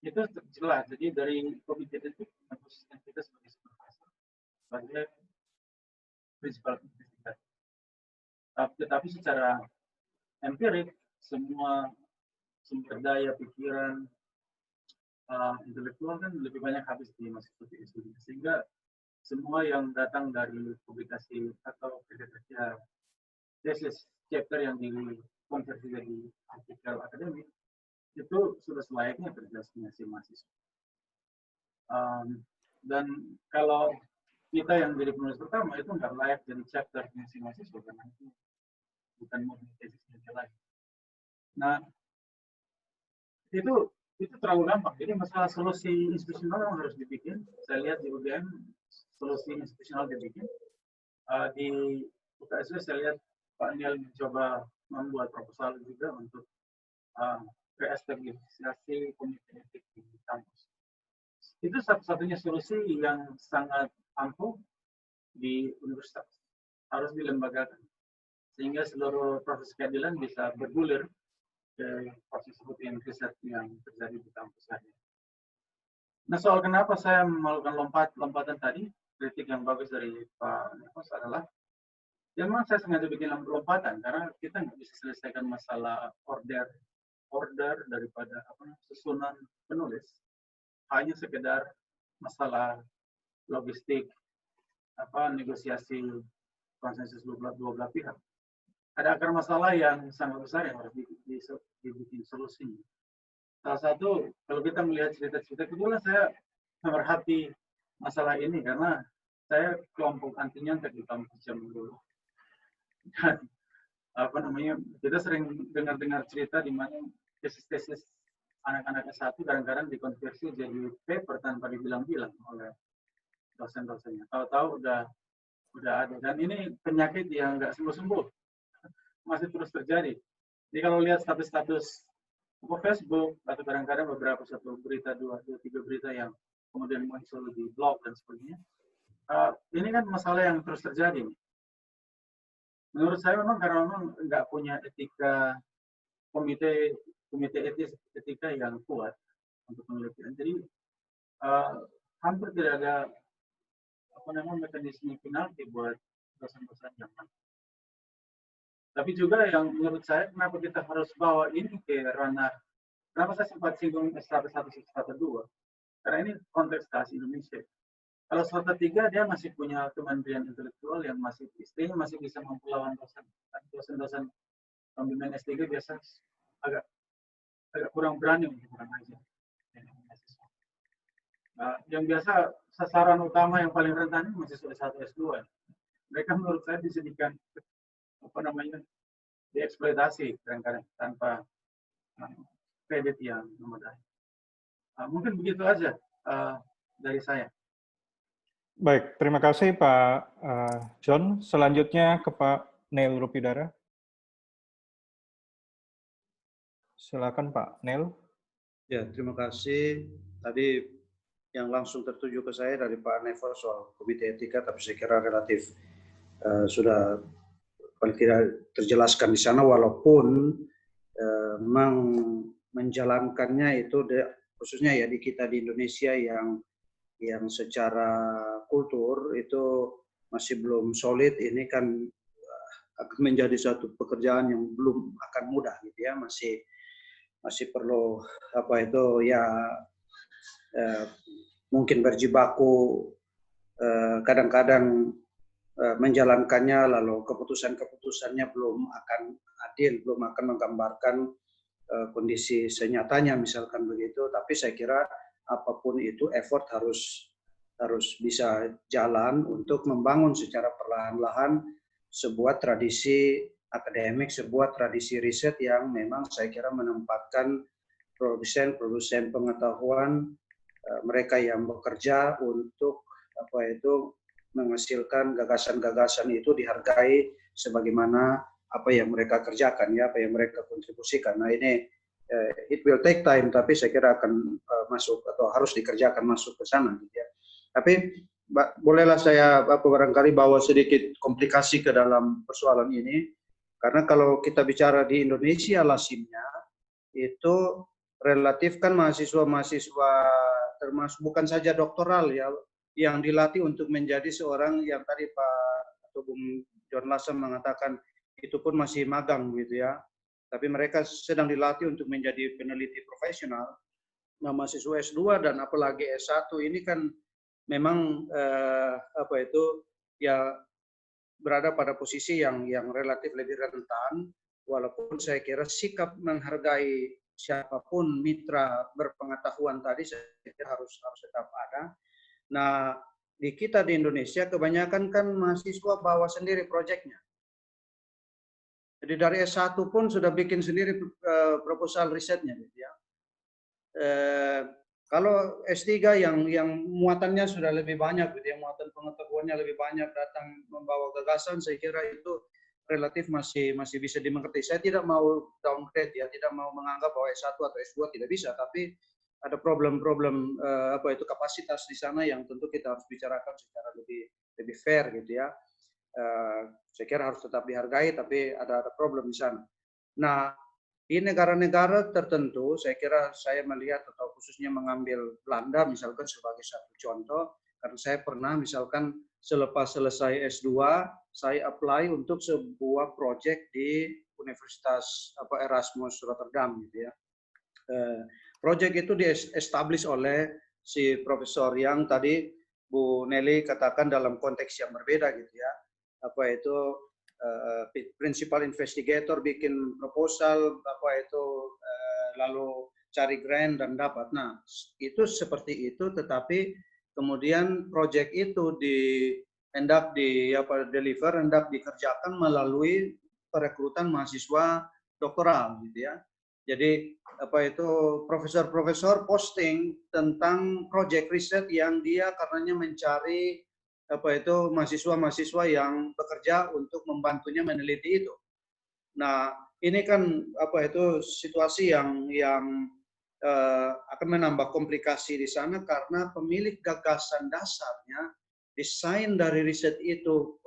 Itu jelas, jadi dari komite etik memposisikan kita sebagai supervisor, sebagai prinsipal investigator. Tetapi secara empirik, semua sumber daya, pikiran, intelektual kan lebih banyak habis di mahasiswa PhD. Sehingga semua yang datang dari publikasi atau kerja-kerja tesis chapter yang dikonversi jadi artikel akademik, itu sudah selayaknya kerjanya si mahasiswa. Dan kalau kita yang jadi penulis pertama itu nggak layak jadi chapternya si mahasiswa karena itu bukan murni tesisnya dia lagi. Nah, itu terlalu gampang. Jadi masalah solusi institusional yang harus dibikin. Saya lihat di UGM solusi institusional dibikin. Di UKSW saya lihat Pak Niel mencoba membuat proposal juga untuk reestablishasi komite etik di kampus. Itu satu-satunya solusi yang sangat ampuh di universitas. Harus dilembagakan. Sehingga seluruh proses keadilan bisa bergulir ke proses yang riset yang terjadi di kampus saya. Nah, soal kenapa saya melakukan lompatan tadi, kritik yang bagus dari Pak Nikos adalah, ya memang saya sengaja bikin lompatan, karena kita nggak bisa selesaikan masalah order daripada susunan penulis hanya sekedar masalah logistik, negosiasi konsensus dua belah pihak. Ada akar masalah yang sangat besar yang harus dibikin solusinya. Salah satu, kalau kita melihat cerita-cerita, kebetulan saya memerhati masalah ini karena saya kelompok anti nyontek di kampus zaman dulu. Dan kita sering dengar cerita di mana tesis-tesis anak-anak S1 kadang-kadang dikonversi jadi paper tanpa dibilang-bilang oleh dosen-dosennya. Tahu-tahu udah ada. Dan ini penyakit yang nggak sembuh-sembuh, masih terus terjadi. Jadi kalau lihat status-status Facebook atau kadang-kadang beberapa satu berita, dua, tiga berita yang kemudian muncul di blog dan sebagainya, ini kan masalah yang terus terjadi. Menurut saya memang karena memang nggak punya etika komite etika yang kuat untuk penelitian. Jadi hampir tidak ada mekanisme penalti buat dosen-dosen yang mana. Tapi juga yang menurut saya kenapa kita harus bawa ini ke ranah, kenapa saya sempat singgung strata 1, strata 2, karena ini konteks khas Indonesia. Kalau strata 3 dia masih punya kementerian intelektual yang masih istilahnya masih bisa melawan dosen-dosen pembimbing S3 biasa agak kurang berani untuk kurang aja. Yang biasa sasaran utama yang paling rentan ini mahasiswa S1 S2. Mereka menurut saya disediakan dieksploitasi kadang-kadang tanpa kredit yang memadai. Mungkin begitu aja dari saya. Baik, terima kasih Pak John. Selanjutnya ke Pak Neil Rupidara. Silakan Pak Neil. Ya, terima kasih. Tadi yang langsung tertuju ke saya dari Pak Nevo soal komite etika, tapi saya kira relatif sudah paling tidak terjelaskan di sana, walaupun memang menjalankannya itu khususnya ya di kita di Indonesia yang secara kultur itu masih belum solid. Ini kan akan menjadi satu pekerjaan yang belum akan mudah gitu ya, masih perlu mungkin berjibaku kadang-kadang menjalankannya, lalu keputusannya belum akan adil, belum akan menggambarkan kondisi senyatanya misalkan begitu. Tapi saya kira apapun itu effort harus bisa jalan untuk membangun secara perlahan-lahan sebuah tradisi akademik, sebuah tradisi riset yang memang saya kira menempatkan produsen pengetahuan, mereka yang bekerja untuk menghasilkan gagasan-gagasan itu dihargai sebagaimana apa yang mereka kerjakan, ya, apa yang mereka kontribusikan. Nah ini it will take time, tapi saya kira akan masuk atau harus dikerjakan masuk ke sana, gitu ya. Tapi bolehlah saya barangkali bawa sedikit komplikasi ke dalam persoalan ini, karena kalau kita bicara di Indonesia lazimnya itu relatif kan mahasiswa termasuk bukan saja doktoral ya, yang dilatih untuk menjadi seorang yang tadi Pak atau Bung John Lasem mengatakan itu pun masih magang gitu ya. Tapi mereka sedang dilatih untuk menjadi peneliti profesional. Nah, mahasiswa S2 dan apalagi S1 ini kan memang berada pada posisi yang relatif lebih rentan, walaupun saya kira sikap menghargai siapapun mitra berpengetahuan tadi saya kira harus tetap ada. Nah, di kita di Indonesia kebanyakan kan mahasiswa bawa sendiri proyeknya. Jadi dari S1 pun sudah bikin sendiri proposal risetnya, gitu ya. Kalau S3 yang muatannya sudah lebih banyak, gitu ya, muatan pengetahuannya lebih banyak, datang membawa gagasan, saya kira itu relatif masih bisa dimengerti. Saya tidak mau downgrade ya, tidak mau menganggap bahwa S1 atau S2 tidak bisa, tapi ada problem-problem kapasitas di sana yang tentu kita harus bicarakan secara lebih fair, gitu ya. Saya kira harus tetap dihargai, tapi ada problem di sana. Nah, di negara-negara tertentu, saya kira saya melihat atau khususnya mengambil Belanda misalkan sebagai satu contoh, karena saya pernah misalkan selepas selesai S2, saya apply untuk sebuah proyek di Universitas Erasmus Rotterdam, gitu ya. Proyek itu di-establish oleh si Profesor yang tadi Bu Nelly katakan dalam konteks yang berbeda gitu ya. Apa itu principal investigator bikin proposal, apa itu lalu cari grant dan dapat. Nah, itu seperti itu, tetapi kemudian proyek itu hendak dikerjakan melalui perekrutan mahasiswa doktoral gitu ya. Jadi apa itu profesor-profesor posting tentang proyek riset yang dia karenanya mencari apa itu mahasiswa-mahasiswa yang bekerja untuk membantunya meneliti itu. Nah, ini kan apa itu situasi yang akan menambah komplikasi di sana karena pemilik gagasan dasarnya, desain dari riset itu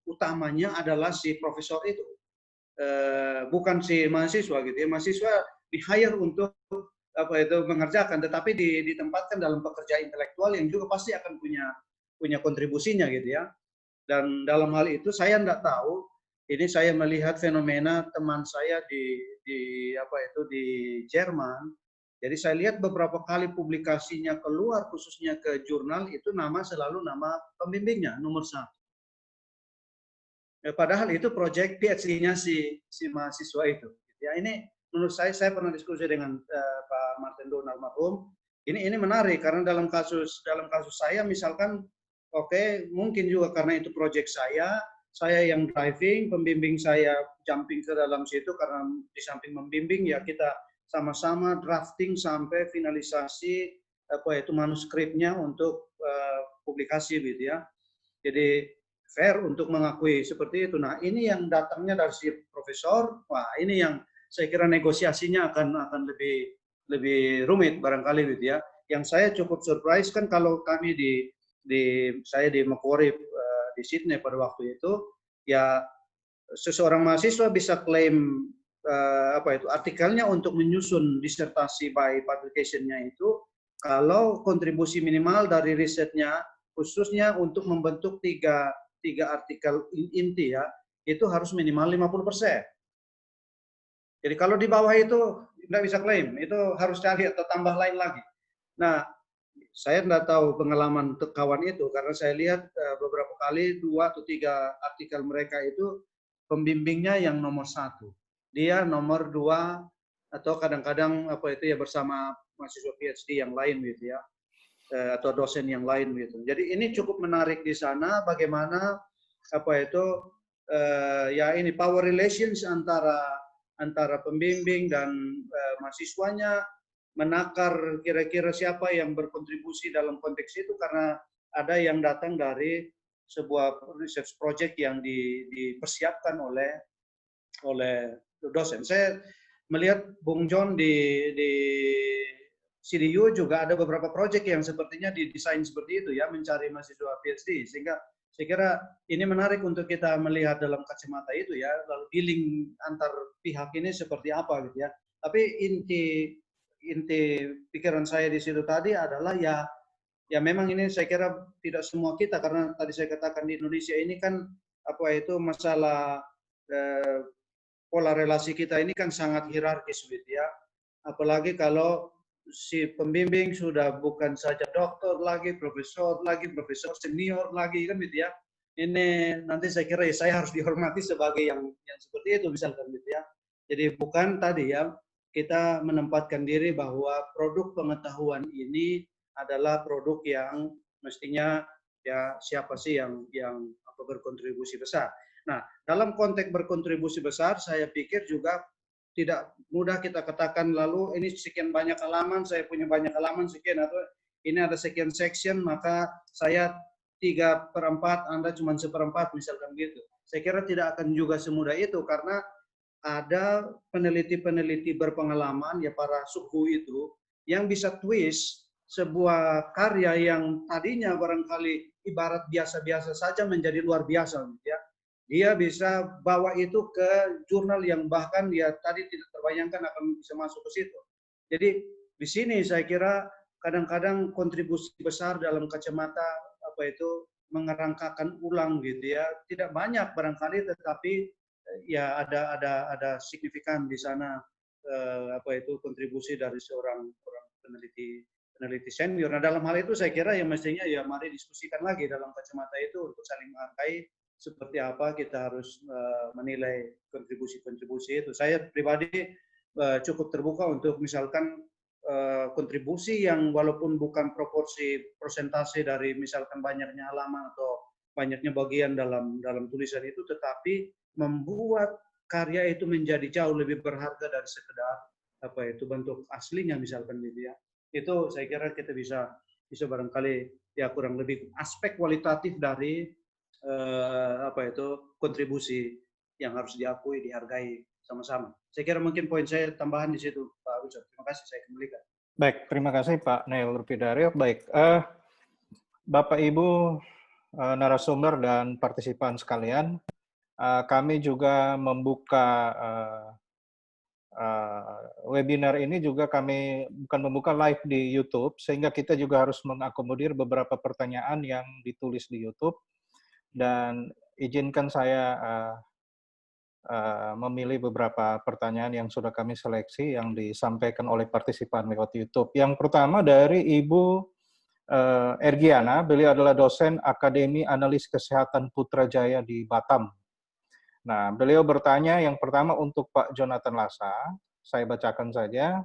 utamanya adalah si profesor itu. Bukan si mahasiswa gitu ya. Mahasiswa di-hire untuk apa itu mengerjakan, tetapi ditempatkan dalam pekerja intelektual yang juga pasti akan punya kontribusinya gitu ya. Dan dalam hal itu saya tidak tahu, ini saya melihat fenomena teman saya di Jerman. Jadi saya lihat beberapa kali publikasinya keluar khususnya ke jurnal itu selalu nama pembimbingnya nomor 1. Padahal itu proyek PhD-nya si mahasiswa itu. Ya ini menurut saya pernah diskusi dengan Pak Martin Donald almarhum. Ini menarik karena dalam kasus saya misalkan mungkin juga karena itu proyek saya yang driving, pembimbing saya jumping ke dalam situ karena di samping membimbing ya kita sama-sama drafting sampai finalisasi manuskripnya untuk publikasi gitu ya. Jadi fair untuk mengakui seperti itu. Nah, ini yang datangnya dari si profesor. Wah, ini yang saya kira negosiasinya akan lebih rumit barangkali gitu ya. Yang saya cukup surprise kan kalau kami saya di Macquarie di Sydney pada waktu itu, ya seseorang mahasiswa bisa klaim artikelnya untuk menyusun disertasi by publication-nya itu kalau kontribusi minimal dari risetnya khususnya untuk membentuk tiga artikel inti ya, itu harus minimal 50%. Jadi kalau di bawah itu tidak bisa klaim, itu harus cari atau tambah lain lagi. Nah, saya tidak tahu pengalaman kawan itu karena saya lihat beberapa kali 2 atau 3 artikel mereka itu pembimbingnya yang nomor 1. Dia nomor 2 atau kadang-kadang bersama mahasiswa PhD yang lain gitu ya. Atau dosen yang lain gitu. Jadi ini cukup menarik di sana bagaimana ini power relations antara pembimbing dan mahasiswanya menakar kira-kira siapa yang berkontribusi dalam konteks itu karena ada yang datang dari sebuah research project yang dipersiapkan oleh dosen. Saya melihat Bung John di CDU juga ada beberapa proyek yang sepertinya didesain seperti itu ya, mencari mahasiswa PhD. Sehingga saya kira ini menarik untuk kita melihat dalam kacamata itu ya, lalu dealing antar pihak ini seperti apa gitu ya. Tapi inti pikiran saya di situ tadi adalah ya memang ini saya kira tidak semua kita, karena tadi saya katakan di Indonesia ini kan masalah pola relasi kita ini kan sangat hierarkis gitu ya. Apalagi kalau si pembimbing sudah bukan saja doktor lagi, profesor senior lagi kan gitu ya. Ini nanti saya kira saya harus dihormati sebagai yang seperti itu misalkan gitu ya. Jadi bukan tadi ya kita menempatkan diri bahwa produk pengetahuan ini adalah produk yang mestinya ya siapa sih yang berkontribusi besar. Nah, dalam konteks berkontribusi besar saya pikir juga tidak mudah kita katakan lalu ini sekian banyak halaman, saya punya banyak halaman sekian, atau ini ada sekian section, maka saya 3/4, Anda cuma 1/4 misalkan gitu. Saya kira tidak akan juga semudah itu karena ada peneliti-peneliti berpengalaman ya para suku itu yang bisa twist sebuah karya yang tadinya barangkali ibarat biasa-biasa saja menjadi luar biasa gitu ya. Dia bisa bawa itu ke jurnal yang bahkan dia tadi tidak terbayangkan akan bisa masuk ke situ. Jadi di sini saya kira kadang-kadang kontribusi besar dalam kacamata mengerangkakan ulang gitu ya. Tidak banyak barangkali, tetapi ya ada signifikan di sana kontribusi dari seorang peneliti peneliti senior. Nah, dalam hal itu saya kira ya mestinya ya mari diskusikan lagi dalam kacamata itu untuk saling menghargai seperti apa kita harus menilai kontribusi-kontribusi itu. Saya pribadi cukup terbuka untuk misalkan kontribusi yang walaupun bukan proporsi persentase dari misalkan banyaknya halaman atau banyaknya bagian dalam tulisan itu, tetapi membuat karya itu menjadi jauh lebih berharga dari sekedar apa itu bentuk aslinya misalkan gitu ya. Itu saya kira kita bisa barangkali ya kurang lebih aspek kualitatif dari apa itu kontribusi yang harus diakui, dihargai sama-sama. Saya kira mungkin poin saya tambahan di situ, Pak Wilson. Terima kasih, saya kembalikan. Baik, terima kasih Pak Neil Rupidario. Baik, Bapak Ibu narasumber dan partisipan sekalian, kami juga membuka webinar ini juga kami bukan membuka live di YouTube, sehingga kita juga harus mengakomodir beberapa pertanyaan yang ditulis di YouTube. Dan izinkan saya memilih beberapa pertanyaan yang sudah kami seleksi yang disampaikan oleh partisipan lewat YouTube. Yang pertama dari Ibu Ergiana, beliau adalah dosen Akademi Analis Kesehatan Putrajaya di Batam. Nah, beliau bertanya yang pertama untuk Pak Jonathan Lasa, saya bacakan saja.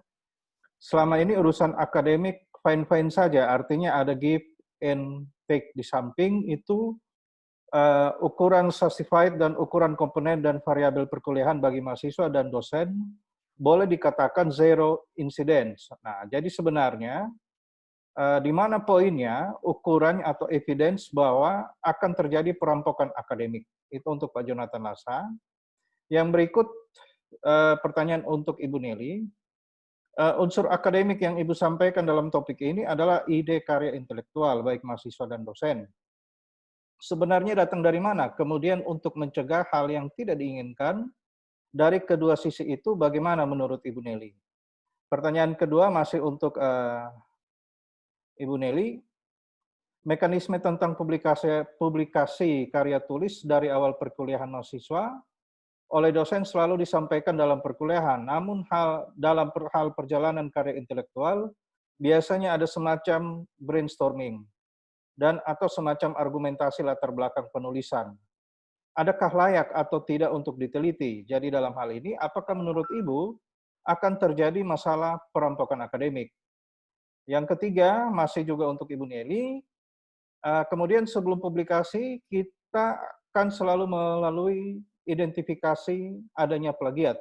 Selama ini urusan akademik fine-fine saja, artinya ada give and take di samping itu ukuran classified dan ukuran komponen dan variabel perkuliahan bagi mahasiswa dan dosen boleh dikatakan zero incidence. Nah, jadi sebenarnya di mana poinnya, ukurannya atau evidence bahwa akan terjadi perampokan akademik. Itu untuk Pak Jonathan Lasa. Yang berikut pertanyaan untuk Ibu Nelly. Unsur akademik yang Ibu sampaikan dalam topik ini adalah ide karya intelektual, baik mahasiswa dan dosen. Sebenarnya datang dari mana? Kemudian untuk mencegah hal yang tidak diinginkan, dari kedua sisi itu bagaimana menurut Ibu Nelly? Pertanyaan kedua masih untuk Ibu Nelly. Mekanisme tentang publikasi karya tulis dari awal perkuliahan mahasiswa oleh dosen selalu disampaikan dalam perkuliahan, namun dalam hal perjalanan karya intelektual biasanya ada semacam brainstorming dan atau semacam argumentasi latar belakang penulisan. Adakah layak atau tidak untuk diteliti? Jadi dalam hal ini, apakah menurut Ibu akan terjadi masalah perampokan akademik? Yang ketiga, masih juga untuk Ibu Nelly, kemudian sebelum publikasi, kita akan selalu melalui identifikasi adanya plagiat.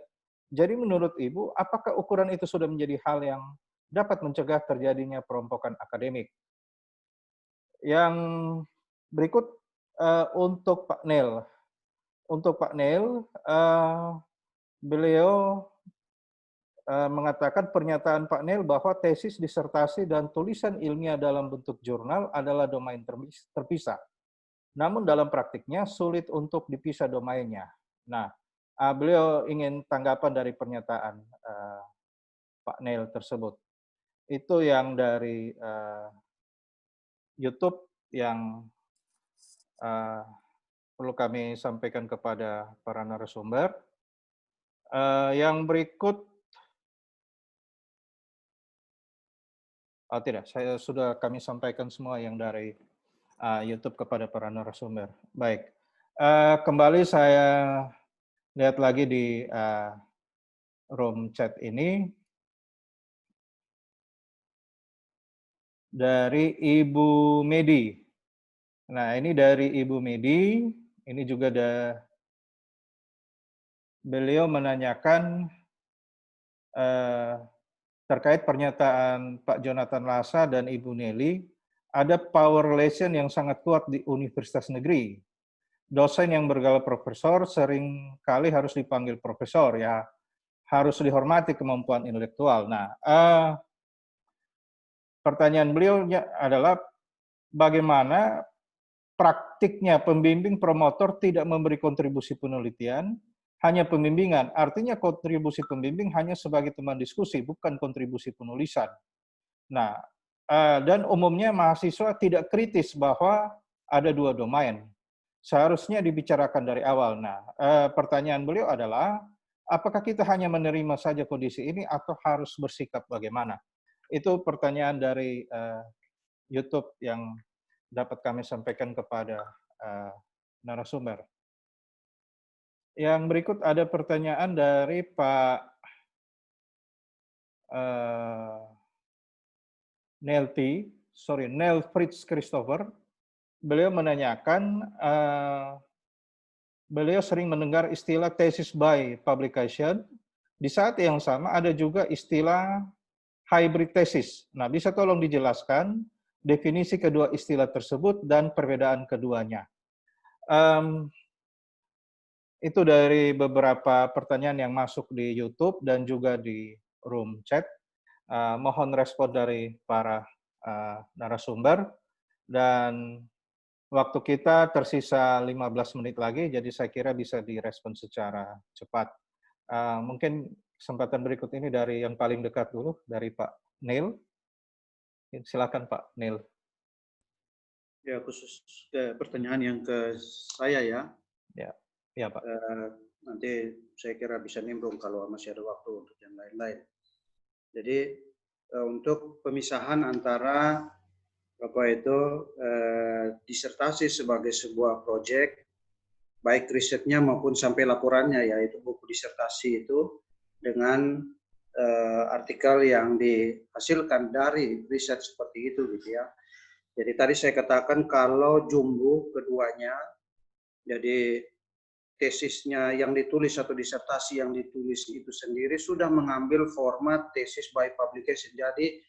Jadi menurut Ibu, apakah ukuran itu sudah menjadi hal yang dapat mencegah terjadinya perampokan akademik? Yang berikut untuk Pak Neil. Untuk Pak Neil, beliau mengatakan pernyataan Pak Neil bahwa tesis, disertasi, dan tulisan ilmiah dalam bentuk jurnal adalah domain terpisah. Namun dalam praktiknya sulit untuk dipisah domainnya. Nah, beliau ingin tanggapan dari pernyataan Pak Neil tersebut. Itu yang dari YouTube yang perlu kami sampaikan kepada para narasumber. Yang berikut, tidak, saya sudah kami sampaikan semua yang dari YouTube kepada para narasumber. Baik, kembali saya lihat lagi di room chat ini. Dari Ibu Medi. Nah, ini dari Ibu Medi, ini juga beliau menanyakan terkait pernyataan Pak Jonathan Lasa dan Ibu Nelly, ada power relation yang sangat kuat di universitas negeri. Dosen yang bergelar profesor sering kali harus dipanggil profesor, ya harus dihormati kemampuan intelektual. Nah, pertanyaan beliau adalah bagaimana praktiknya pembimbing promotor tidak memberi kontribusi penelitian, hanya pembimbingan. Artinya kontribusi pembimbing hanya sebagai teman diskusi, bukan kontribusi penulisan. Nah, dan umumnya mahasiswa tidak kritis bahwa ada dua domain. Seharusnya dibicarakan dari awal. Nah, pertanyaan beliau adalah, apakah kita hanya menerima saja kondisi ini atau harus bersikap bagaimana? Itu pertanyaan dari YouTube yang dapat kami sampaikan kepada narasumber. Yang berikut ada pertanyaan dari Pak Neil Fritz Christopher. Beliau menanyakan, beliau sering mendengar istilah thesis by publication. Di saat yang sama ada juga istilah hybrid thesis. Nah, bisa tolong dijelaskan definisi kedua istilah tersebut dan perbedaan keduanya. Itu dari beberapa pertanyaan yang masuk di YouTube dan juga di room chat. Mohon respon dari para narasumber. Dan waktu kita tersisa 15 menit lagi, jadi saya kira bisa direspon secara cepat. Mungkin kesempatan berikut ini dari yang paling dekat dulu, dari Pak Neil. Silakan Pak Neil. Ya, khusus pertanyaan yang ke saya ya. Ya Pak. Nanti saya kira bisa nimbrung kalau masih ada waktu untuk yang lain-lain. Jadi untuk pemisahan antara disertasi sebagai sebuah proyek, baik risetnya maupun sampai laporannya, yaitu buku disertasi itu, dengan artikel yang dihasilkan dari riset seperti itu gitu ya. Jadi tadi saya katakan kalau jumbo keduanya, jadi tesisnya yang ditulis atau disertasi yang ditulis itu sendiri sudah mengambil format tesis by publication. Jadi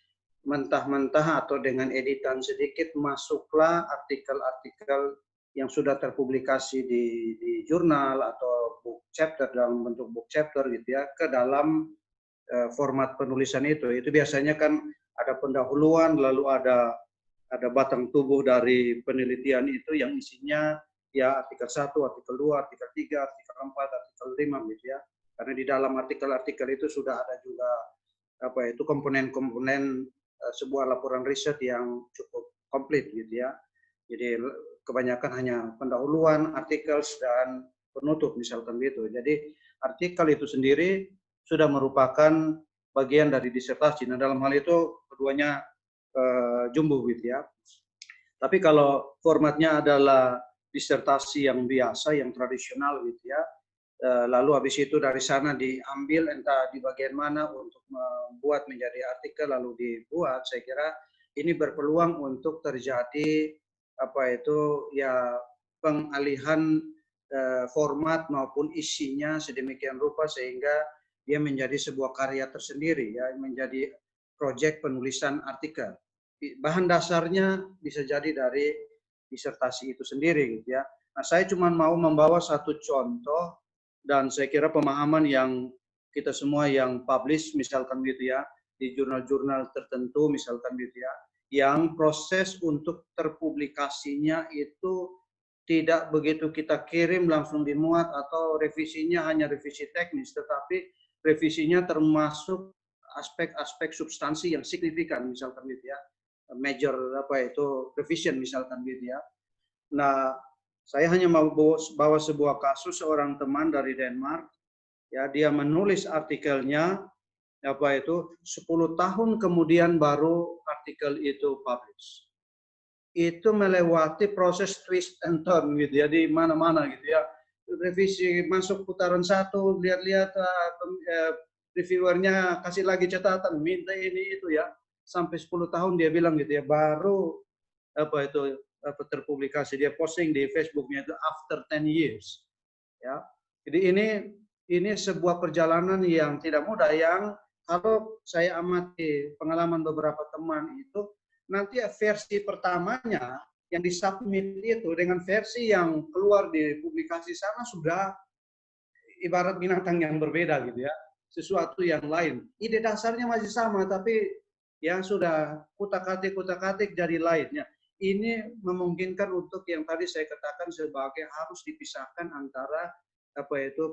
mentah-mentah atau dengan editan sedikit masuklah artikel-artikel yang sudah terpublikasi di jurnal atau book chapter, dalam bentuk book chapter gitu ya, ke dalam format penulisan itu. Itu biasanya kan ada pendahuluan, lalu ada batang tubuh dari penelitian itu yang isinya ya artikel 1, artikel 2, artikel 3, artikel 4, artikel 5 gitu ya. Karena di dalam artikel-artikel itu sudah ada juga komponen-komponen sebuah laporan riset yang cukup komplit gitu ya. Jadi kebanyakan hanya pendahuluan, artikel dan penutup misalkan gitu. Jadi artikel itu sendiri sudah merupakan bagian dari disertasi. Nah, dalam hal itu keduanya jumbo gitu ya. Tapi kalau formatnya adalah disertasi yang biasa, yang tradisional gitu ya, lalu habis itu dari sana diambil entah di bagian mana untuk membuat menjadi artikel lalu dibuat, saya kira ini berpeluang untuk terjadi pengalihan format maupun isinya sedemikian rupa sehingga dia menjadi sebuah karya tersendiri ya, menjadi proyek penulisan artikel. Bahan dasarnya bisa jadi dari disertasi itu sendiri gitu ya. Nah, saya cuma mau membawa satu contoh dan saya kira pemahaman yang kita semua yang publish misalkan gitu ya, di jurnal-jurnal tertentu misalkan gitu ya, yang proses untuk terpublikasinya itu tidak begitu kita kirim langsung dimuat atau revisinya hanya revisi teknis, tetapi revisinya termasuk aspek-aspek substansi yang signifikan misalkan gitu ya, major revision misalkan gitu ya. Nah, saya hanya mau bawa sebuah kasus seorang teman dari Denmark ya, dia menulis artikelnya 10 tahun kemudian baru artikel itu publish. Itu melewati proses twist and turn gitu ya, di mana-mana gitu ya. Revisi masuk putaran 1, lihat-lihat reviewernya kasih lagi catatan, minta ini itu ya. Sampai 10 tahun dia bilang gitu ya, baru terpublikasi. Dia posting di Facebooknya itu after 10 years. Ya. Jadi ini sebuah perjalanan yang tidak mudah, yang kalau saya amati pengalaman beberapa teman itu, nanti versi pertamanya yang disubmit itu dengan versi yang keluar di publikasi sana sudah ibarat binatang yang berbeda gitu ya, sesuatu yang lain. Ide dasarnya masih sama, tapi yang sudah kutak-katik jadi lainnya. Ini memungkinkan untuk yang tadi saya katakan sebagai harus dipisahkan antara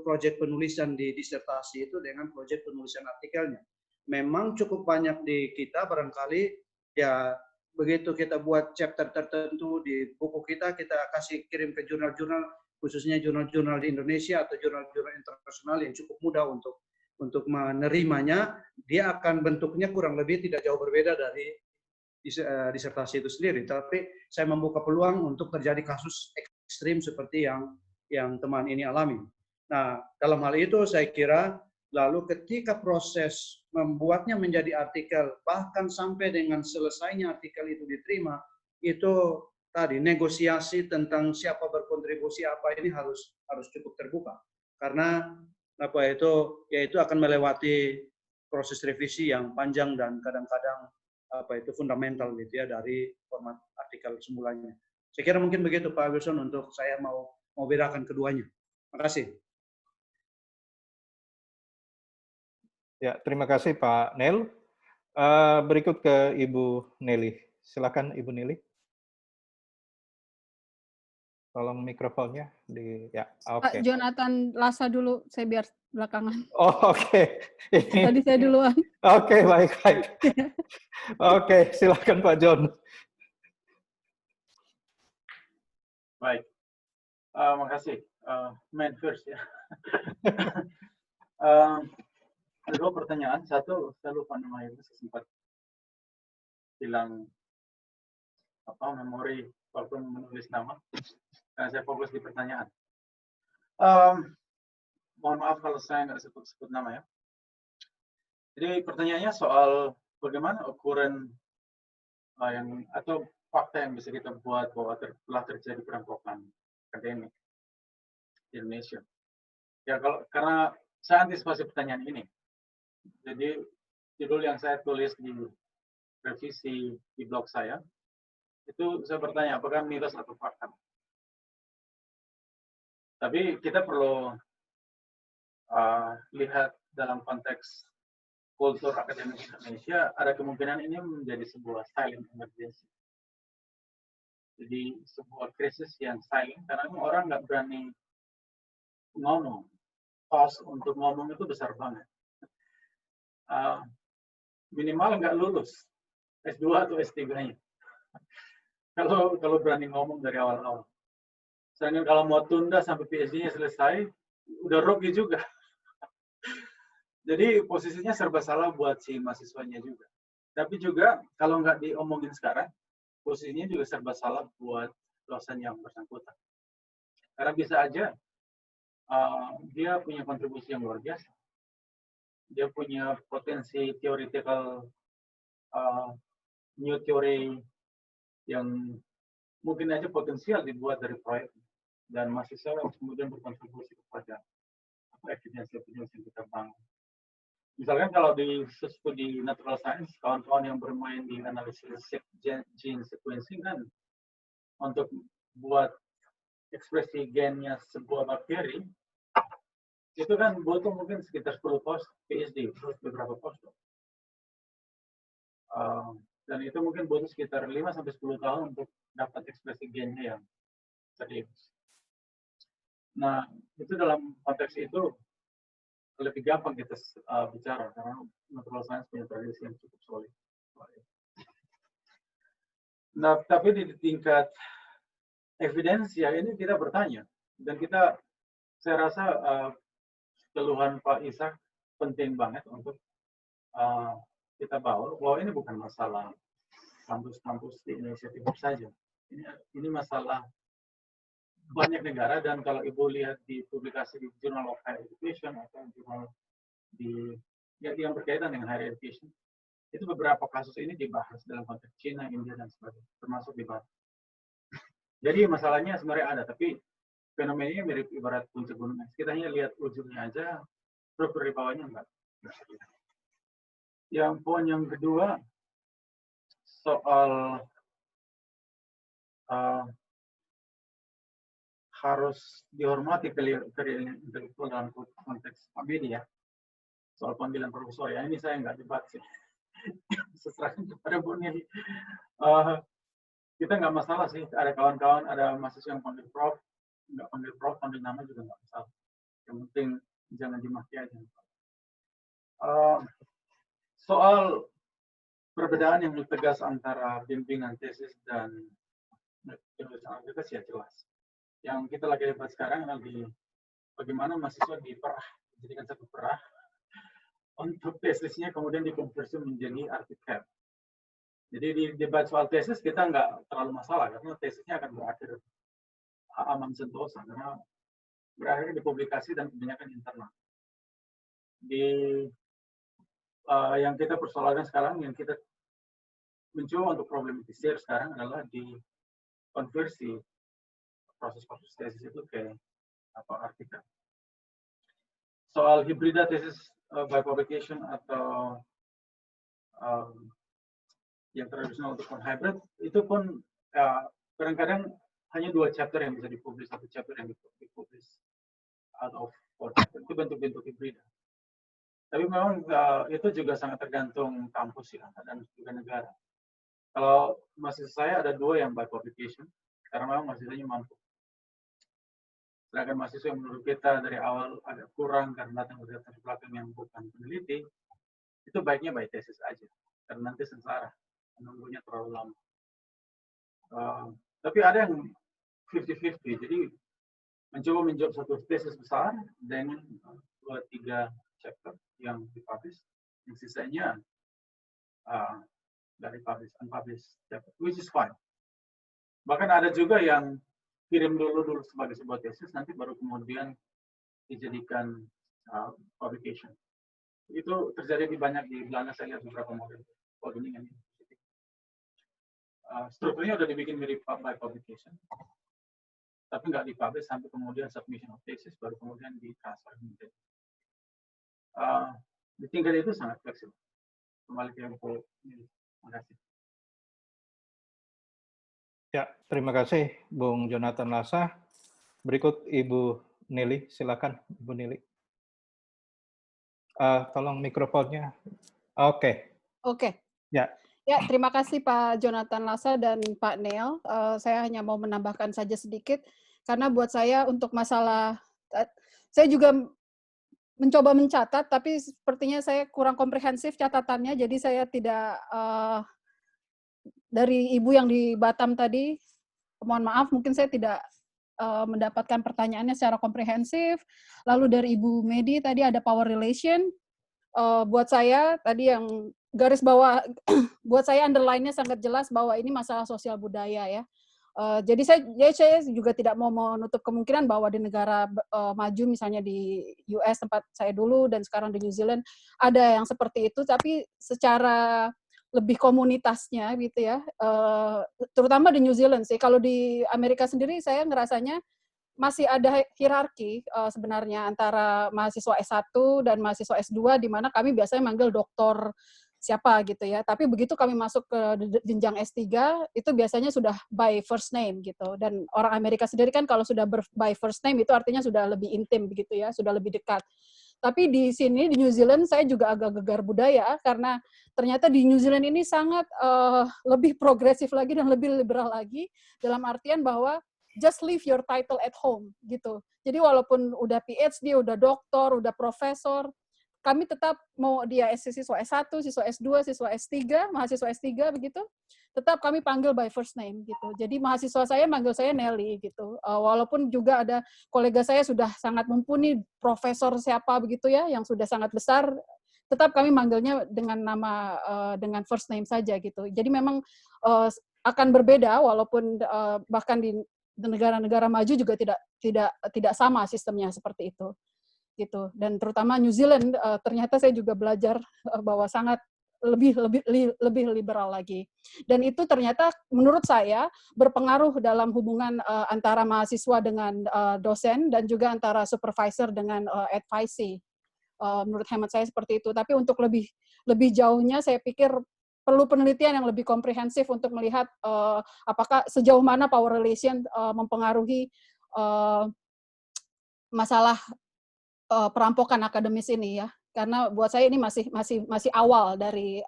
proyek penulisan di disertasi itu dengan proyek penulisan artikelnya. Memang cukup banyak di kita barangkali ya, begitu kita buat chapter tertentu di buku kita kasih kirim ke jurnal-jurnal, khususnya jurnal-jurnal di Indonesia atau jurnal-jurnal internasional yang cukup mudah untuk untuk menerimanya, dia akan bentuknya kurang lebih tidak jauh berbeda dari disertasi itu sendiri. Tapi saya membuka peluang untuk terjadi kasus ekstrim seperti yang teman ini alami. Nah, dalam hal itu saya kira lalu ketika proses membuatnya menjadi artikel, bahkan sampai dengan selesainya artikel itu diterima, itu tadi negosiasi tentang siapa berkontribusi apa ini harus cukup terbuka. Karena apa itu yaitu akan melewati proses revisi yang panjang dan kadang-kadang apa itu fundamental gitu ya dari format artikel semulanya. Saya kira mungkin begitu Pak Wilson untuk saya mau bedakan keduanya. Terima kasih. Ya, terima kasih Pak Nel. Berikut ke Ibu Nelly. Silakan Ibu Nelly. Tolong mikrofonnya di ya. Oke. Jonathan Lasa dulu, saya biar belakangan. Oh, oke. Tadi saya duluan. Oke, baik. Oke, silakan Pak John. Baik, makasih. Man first ya. Ada dua pertanyaan. Satu, saya lupa namanya, saya sempat bilang memori waktu menulis nama. Karena saya fokus di pertanyaan. Mohon maaf kalau saya nggak sebut nama ya. Jadi pertanyaannya soal bagaimana ukuran atau fakta yang bisa kita buat bahwa telah terjadi perampokan akademik di Indonesia. Ya karena saya antisipasi pertanyaan ini. Jadi judul yang saya tulis di revisi di blog saya itu saya bertanya apakah mitos atau fakta. Tapi kita perlu lihat dalam konteks kultur akademik Indonesia, ada kemungkinan ini menjadi sebuah silent emergency. Jadi sebuah krisis yang silent, karena orang nggak berani ngomong. Cost untuk ngomong itu besar banget. Minimal nggak lulus S2 atau S3-nya. Kalau berani ngomong dari awal-awal. Sedangkan kalau mau tunda sampai PhD-nya selesai, udah rugi juga. Jadi posisinya serba salah buat si mahasiswanya juga. Tapi juga kalau nggak diomongin sekarang, posisinya juga serba salah buat dosen yang bersangkutan. Karena bisa aja dia punya kontribusi yang luar biasa. Dia punya potensi theoretical new theory yang mungkin aja potensial dibuat dari proyek. Dan mahasiswa kemudian berkontribusi kepada evidence yang kita bangun. Misalkan kalau di studi natural science, kawan-kawan yang bermain di analisis gene sequencing kan, untuk buat ekspresi gennya sebuah bakteri, itu kan butuh mungkin sekitar 10 PhD, terus beberapa postdoc. Dan itu mungkin butuh sekitar 5-10 tahun untuk dapat ekspresi gennya yang serius. Nah, itu dalam konteks itu lebih gampang kita bicara karena natural science punya tradisi yang cukup solid. Nah, tapi di tingkat evidensia ini kita bertanya dan saya rasa keluhan Pak Ishak penting banget untuk kita bawa bahwa ini bukan masalah kampus-kampus di Indonesia Timur saja. Ini masalah banyak negara, dan kalau Ibu lihat di publikasi di Journal of Higher Education atau jurnal yang berkaitan dengan higher education, itu beberapa kasus ini dibahas dalam konteks China, India, dan sebagainya, termasuk di Barat. Jadi masalahnya sebenarnya ada, tapi fenomenanya mirip ibarat puncak gunung es. Kita hanya lihat ujungnya aja, struktur di bawahnya enggak. Yang poin yang kedua, soal harus dihormati keahlian intelektual dalam konteks media. Soal panggilan profesor ya, ini saya nggak debat sih. Seserahkan kepada Bu Nelly. Kita nggak masalah sih, ada kawan-kawan, ada mahasiswa yang panggil prof, nggak panggil prof, panggil nama juga nggak masalah. Yang penting jangan dimaki aja. Soal perbedaan yang tegas antara bimbingan tesis dan penulisan aplikasi ya jelas. Yang kita lagi debat sekarang adalah bagaimana mahasiswa diperah, dijadikan satu perah untuk tesisnya kemudian dikonversi menjadi artikel. Jadi di debat soal tesis kita nggak terlalu masalah karena tesisnya akan berakhir aman sentosa karena berakhir di publikasi dan kebanyakan internal. Di yang kita persoalkan sekarang, yang kita mencoba untuk problematisir sekarang adalah di konversi proses tesis itu ke artikel. Soal hibrida tesis by publication atau yang tradisional untuk hybrid itu pun kadang-kadang hanya 2 chapter yang bisa dipublish, 1 chapter yang dipublish out of 4 chapter. Itu bentuk-bentuk hibrida. Tapi memang itu juga sangat tergantung kampus ya dan juga negara. Kalau mahasiswa saya ada 2 yang by publication karena memang mahasiswanya mampu. Sedangkan mahasiswa yang menurut kita dari awal agak kurang karena datang dari latar belakang yang bukan peneliti, itu baiknya by tesis aja karena nanti sengsara menunggunya terlalu lama. Tapi ada yang 50-50, jadi mencoba menjawab satu tesis besar dengan 2-3 chapter yang dipublish, yang sisanya dari publish, unpublished chapter, which is fine. Bahkan ada juga yang kirim dulu sebagai sebuah tesis, nanti baru kemudian dijadikan publication. Itu terjadi di banyak di Belanda, saya lihat beberapa model coding ini. Strukturnya udah dibikin mirip by publication, tapi nggak dipublish sampai kemudian submission of thesis, baru kemudian ditransfer menjadi. Di tingkat itu sangat fleksibel. Kembali ke info ini. Terima kasih. Ya, terima kasih Bung Jonathan Lasa. Berikut Ibu Nili, silakan Ibu Nili. Tolong mikrofonnya. Oke. Ya. Ya, terima kasih Pak Jonathan Lasa dan Pak Neil. Saya hanya mau menambahkan saja sedikit, karena buat saya untuk masalah, saya juga mencoba mencatat, tapi sepertinya saya kurang komprehensif catatannya, jadi saya tidak, dari Ibu yang di Batam tadi, mohon maaf, mungkin saya tidak mendapatkan pertanyaannya secara komprehensif. Lalu dari Ibu Medi tadi ada power relation. Buat saya tadi yang garis bawah, buat saya underline-nya sangat jelas bahwa ini masalah sosial budaya ya. Jadi saya juga tidak mau menutup kemungkinan bahwa di negara maju, misalnya di US tempat saya dulu dan sekarang di New Zealand, ada yang seperti itu, tapi secara lebih komunitasnya gitu ya, terutama di New Zealand sih. Kalau di Amerika sendiri saya ngerasanya masih ada hierarki sebenarnya antara mahasiswa S1 dan mahasiswa S2, di mana kami biasanya manggil doktor siapa gitu ya. Tapi begitu kami masuk ke jenjang S3, itu biasanya sudah by first name gitu. Dan orang Amerika sendiri kan kalau sudah by first name itu artinya sudah lebih intim begitu ya, sudah lebih dekat. Tapi di sini, di New Zealand, saya juga agak gegar budaya, karena ternyata di New Zealand ini sangat lebih progresif lagi dan lebih liberal lagi, dalam artian bahwa just leave your title at home, gitu. Jadi walaupun udah PhD, udah doktor, udah profesor, kami tetap mau dia siswa S1, siswa S2, siswa S3, mahasiswa S3 begitu, tetap kami panggil by first name gitu. Jadi mahasiswa saya manggil saya Nelly gitu. Walaupun juga ada kolega saya sudah sangat mumpuni, profesor siapa begitu ya, yang sudah sangat besar, tetap kami manggilnya dengan nama dengan first name saja gitu. Jadi memang akan berbeda, walaupun bahkan di negara-negara maju juga tidak sama sistemnya seperti itu. Gitu. Dan terutama New Zealand, ternyata saya juga belajar bahwa sangat lebih liberal lagi. Dan itu ternyata menurut saya berpengaruh dalam hubungan antara mahasiswa dengan dosen dan juga antara supervisor dengan advisee. Menurut hemat saya seperti itu. Tapi untuk lebih jauhnya saya pikir perlu penelitian yang lebih komprehensif untuk melihat apakah sejauh mana power relation mempengaruhi masalah perampokan akademis ini ya, karena buat saya ini masih awal dari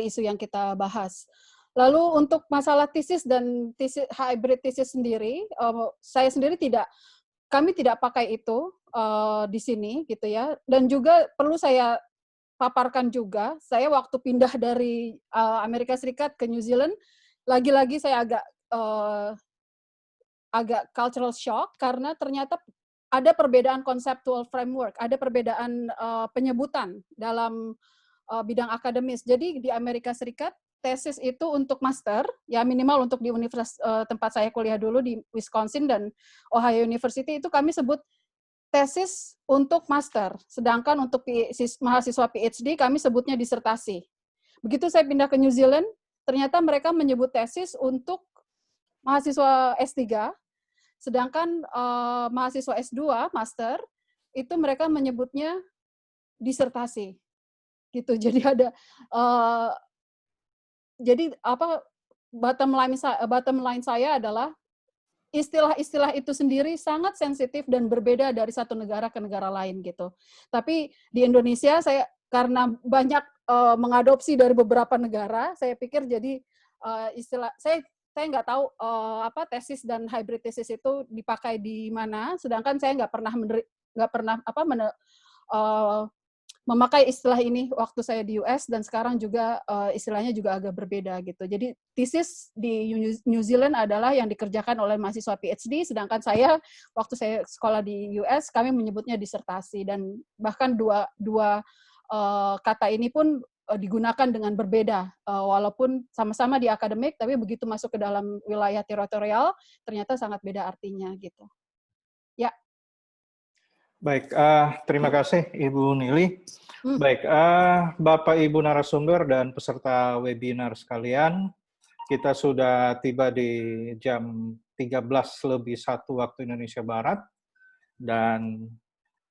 isu yang kita bahas. Lalu untuk masalah tesis dan hybrid tesis sendiri, saya sendiri kami tidak pakai itu di sini gitu ya, dan juga perlu saya paparkan juga, saya waktu pindah dari Amerika Serikat ke New Zealand, lagi-lagi saya agak cultural shock karena ternyata ada perbedaan conceptual framework, ada perbedaan penyebutan dalam bidang akademis. Jadi di Amerika Serikat, tesis itu untuk master, ya minimal untuk di universitas tempat saya kuliah dulu di Wisconsin dan Ohio University, itu kami sebut tesis untuk master. Sedangkan untuk mahasiswa PhD, kami sebutnya disertasi. Begitu saya pindah ke New Zealand, ternyata mereka menyebut tesis untuk mahasiswa S3, sedangkan mahasiswa S2, master, itu mereka menyebutnya disertasi. Gitu. Jadi ada bottom line saya adalah istilah-istilah itu sendiri sangat sensitif dan berbeda dari satu negara ke negara lain gitu. Tapi di Indonesia saya karena banyak mengadopsi dari beberapa negara, saya pikir jadi istilah saya nggak tahu tesis dan hybrid tesis itu dipakai di mana, sedangkan saya nggak pernah memakai istilah ini waktu saya di US, dan sekarang juga istilahnya juga agak berbeda gitu. Jadi tesis di New Zealand adalah yang dikerjakan oleh mahasiswa PhD, sedangkan saya waktu saya sekolah di US kami menyebutnya disertasi, dan bahkan dua kata ini pun digunakan dengan berbeda, walaupun sama-sama di akademik, tapi begitu masuk ke dalam wilayah teritorial, ternyata sangat beda artinya gitu. Ya. Baik, terima kasih Ibu Nili. Baik, Bapak Ibu narasumber dan peserta webinar sekalian, kita sudah tiba di jam 13:01 waktu Indonesia Barat, dan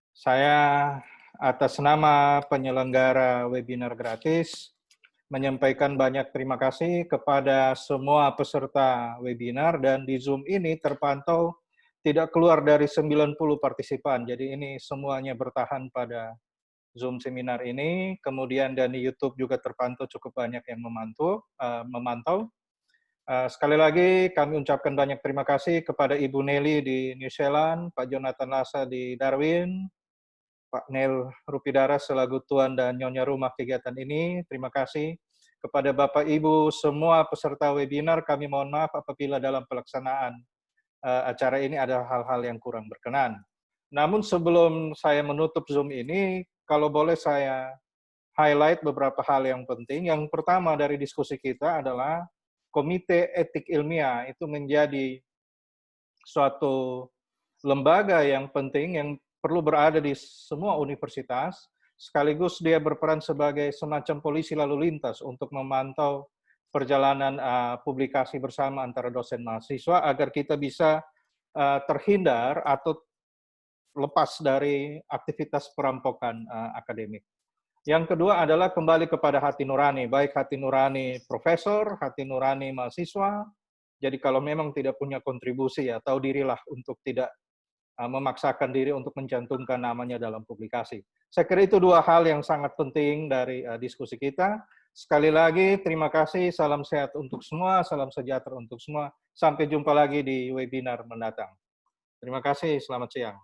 saya atas nama penyelenggara webinar gratis menyampaikan banyak terima kasih kepada semua peserta webinar, dan di Zoom ini terpantau tidak keluar dari 90 partisipan. Jadi ini semuanya bertahan pada Zoom seminar ini. Kemudian dan di YouTube juga terpantau cukup banyak yang memantau. Sekali lagi kami ucapkan banyak terima kasih kepada Ibu Nelly di New Zealand, Pak Jonathan Lasa di Darwin, Pak Neil Rupidara selaku tuan dan nyonya rumah kegiatan ini. Terima kasih kepada Bapak Ibu semua peserta webinar. Kami mohon maaf apabila dalam pelaksanaan acara ini ada hal-hal yang kurang berkenan. Namun sebelum saya menutup Zoom ini, kalau boleh saya highlight beberapa hal yang penting. Yang pertama dari diskusi kita adalah Komite Etik Ilmiah itu menjadi suatu lembaga yang penting yang perlu berada di semua universitas, sekaligus dia berperan sebagai semacam polisi lalu lintas untuk memantau perjalanan publikasi bersama antara dosen mahasiswa agar kita bisa terhindar atau lepas dari aktivitas perampokan akademik. Yang kedua adalah kembali kepada hati nurani, baik hati nurani profesor, hati nurani mahasiswa. Jadi kalau memang tidak punya kontribusi, ya tahu dirilah untuk tidak memaksakan diri untuk mencantumkan namanya dalam publikasi. Saya kira itu dua hal yang sangat penting dari diskusi kita. Sekali lagi, terima kasih, salam sehat untuk semua, salam sejahtera untuk semua. Sampai jumpa lagi di webinar mendatang. Terima kasih, selamat siang.